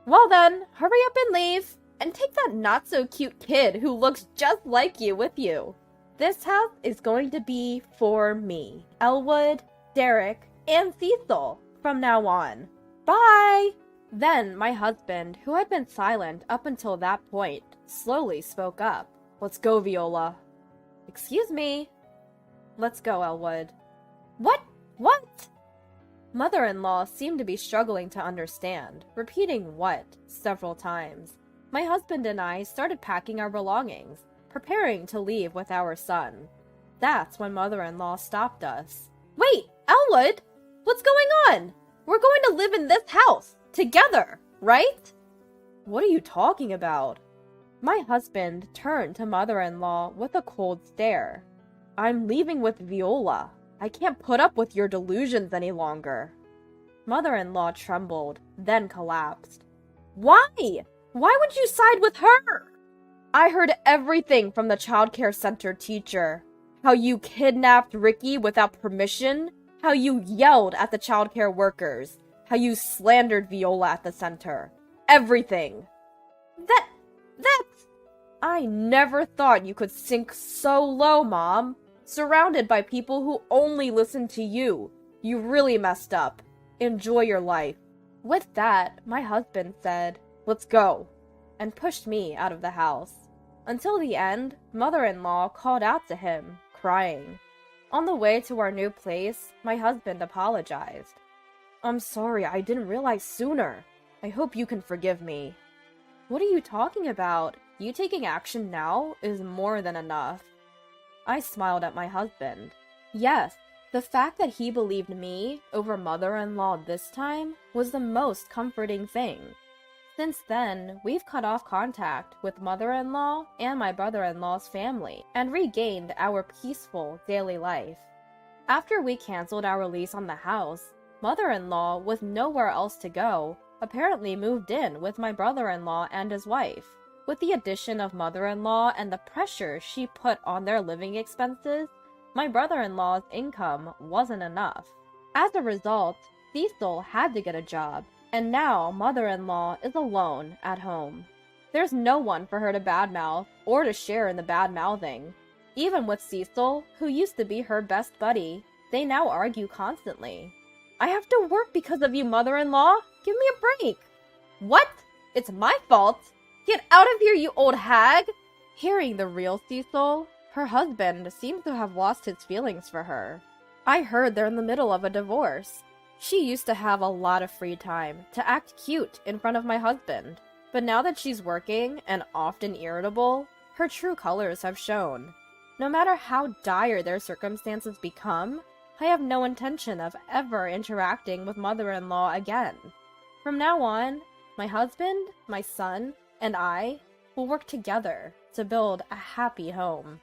Well then, hurry up and leave, and take that not-so-cute kid who looks just like you with you. This house is going to be for me, Elwood, Derek, and Cecil from now on. Bye! Then my husband, who had been silent up until that point, slowly spoke up. Let's go, Viola. Excuse me. Let's go, Elwood. What? What? Mother-in-law seemed to be struggling to understand, repeating what several times. My husband and I started packing our belongings, preparing to leave with our son. That's when mother-in-law stopped us. Wait, Elwood! What's going on? We're going to live in this house, together, right? What are you talking about? My husband turned to mother-in-law with a cold stare. I'm leaving with Viola. I can't put up with your delusions any longer. Mother-in-law trembled, then collapsed. Why? Why would you side with her? I heard everything from the childcare center teacher. How you kidnapped Ricky without permission, how you yelled at the childcare workers, how you slandered Viola at the center. Everything. That's... I never thought you could sink so low, Mom. Surrounded by people who only listen to you. You really messed up. Enjoy your life. With that, my husband said, let's go, and pushed me out of the house. Until the end, mother-in-law called out to him, crying. On the way to our new place, my husband apologized. I'm sorry, I didn't realize sooner. I hope you can forgive me. What are you talking about? You taking action now is more than enough. I smiled at my husband. Yes, The fact that he believed me over mother-in-law this time was the most comforting thing. Since then, we've cut off contact with mother-in-law and my brother-in-law's family and regained our peaceful daily life. After we canceled our lease on the house, mother-in-law, with nowhere else to go, apparently moved in with my brother-in-law and his wife. With the addition of mother-in-law and the pressure she put on their living expenses, my brother-in-law's income wasn't enough. As a result, Cecil had to get a job, and now mother-in-law is alone at home. There's no one for her to badmouth or to share in the bad-mouthing. Even with Cecil, who used to be her best buddy, they now argue constantly. "I have to work because of you, mother-in-law. Give me a break." "What? It's my fault? Get out of here, you old hag!" Hearing the real Cecil, her husband seems to have lost his feelings for her. I heard they're in the middle of a divorce. She used to have a lot of free time to act cute in front of my husband, but now that she's working and often irritable, her true colors have shown. No matter how dire their circumstances become, I have no intention of ever interacting with mother-in-law again. From now on, my husband, my son, and I will work together to build a happy home.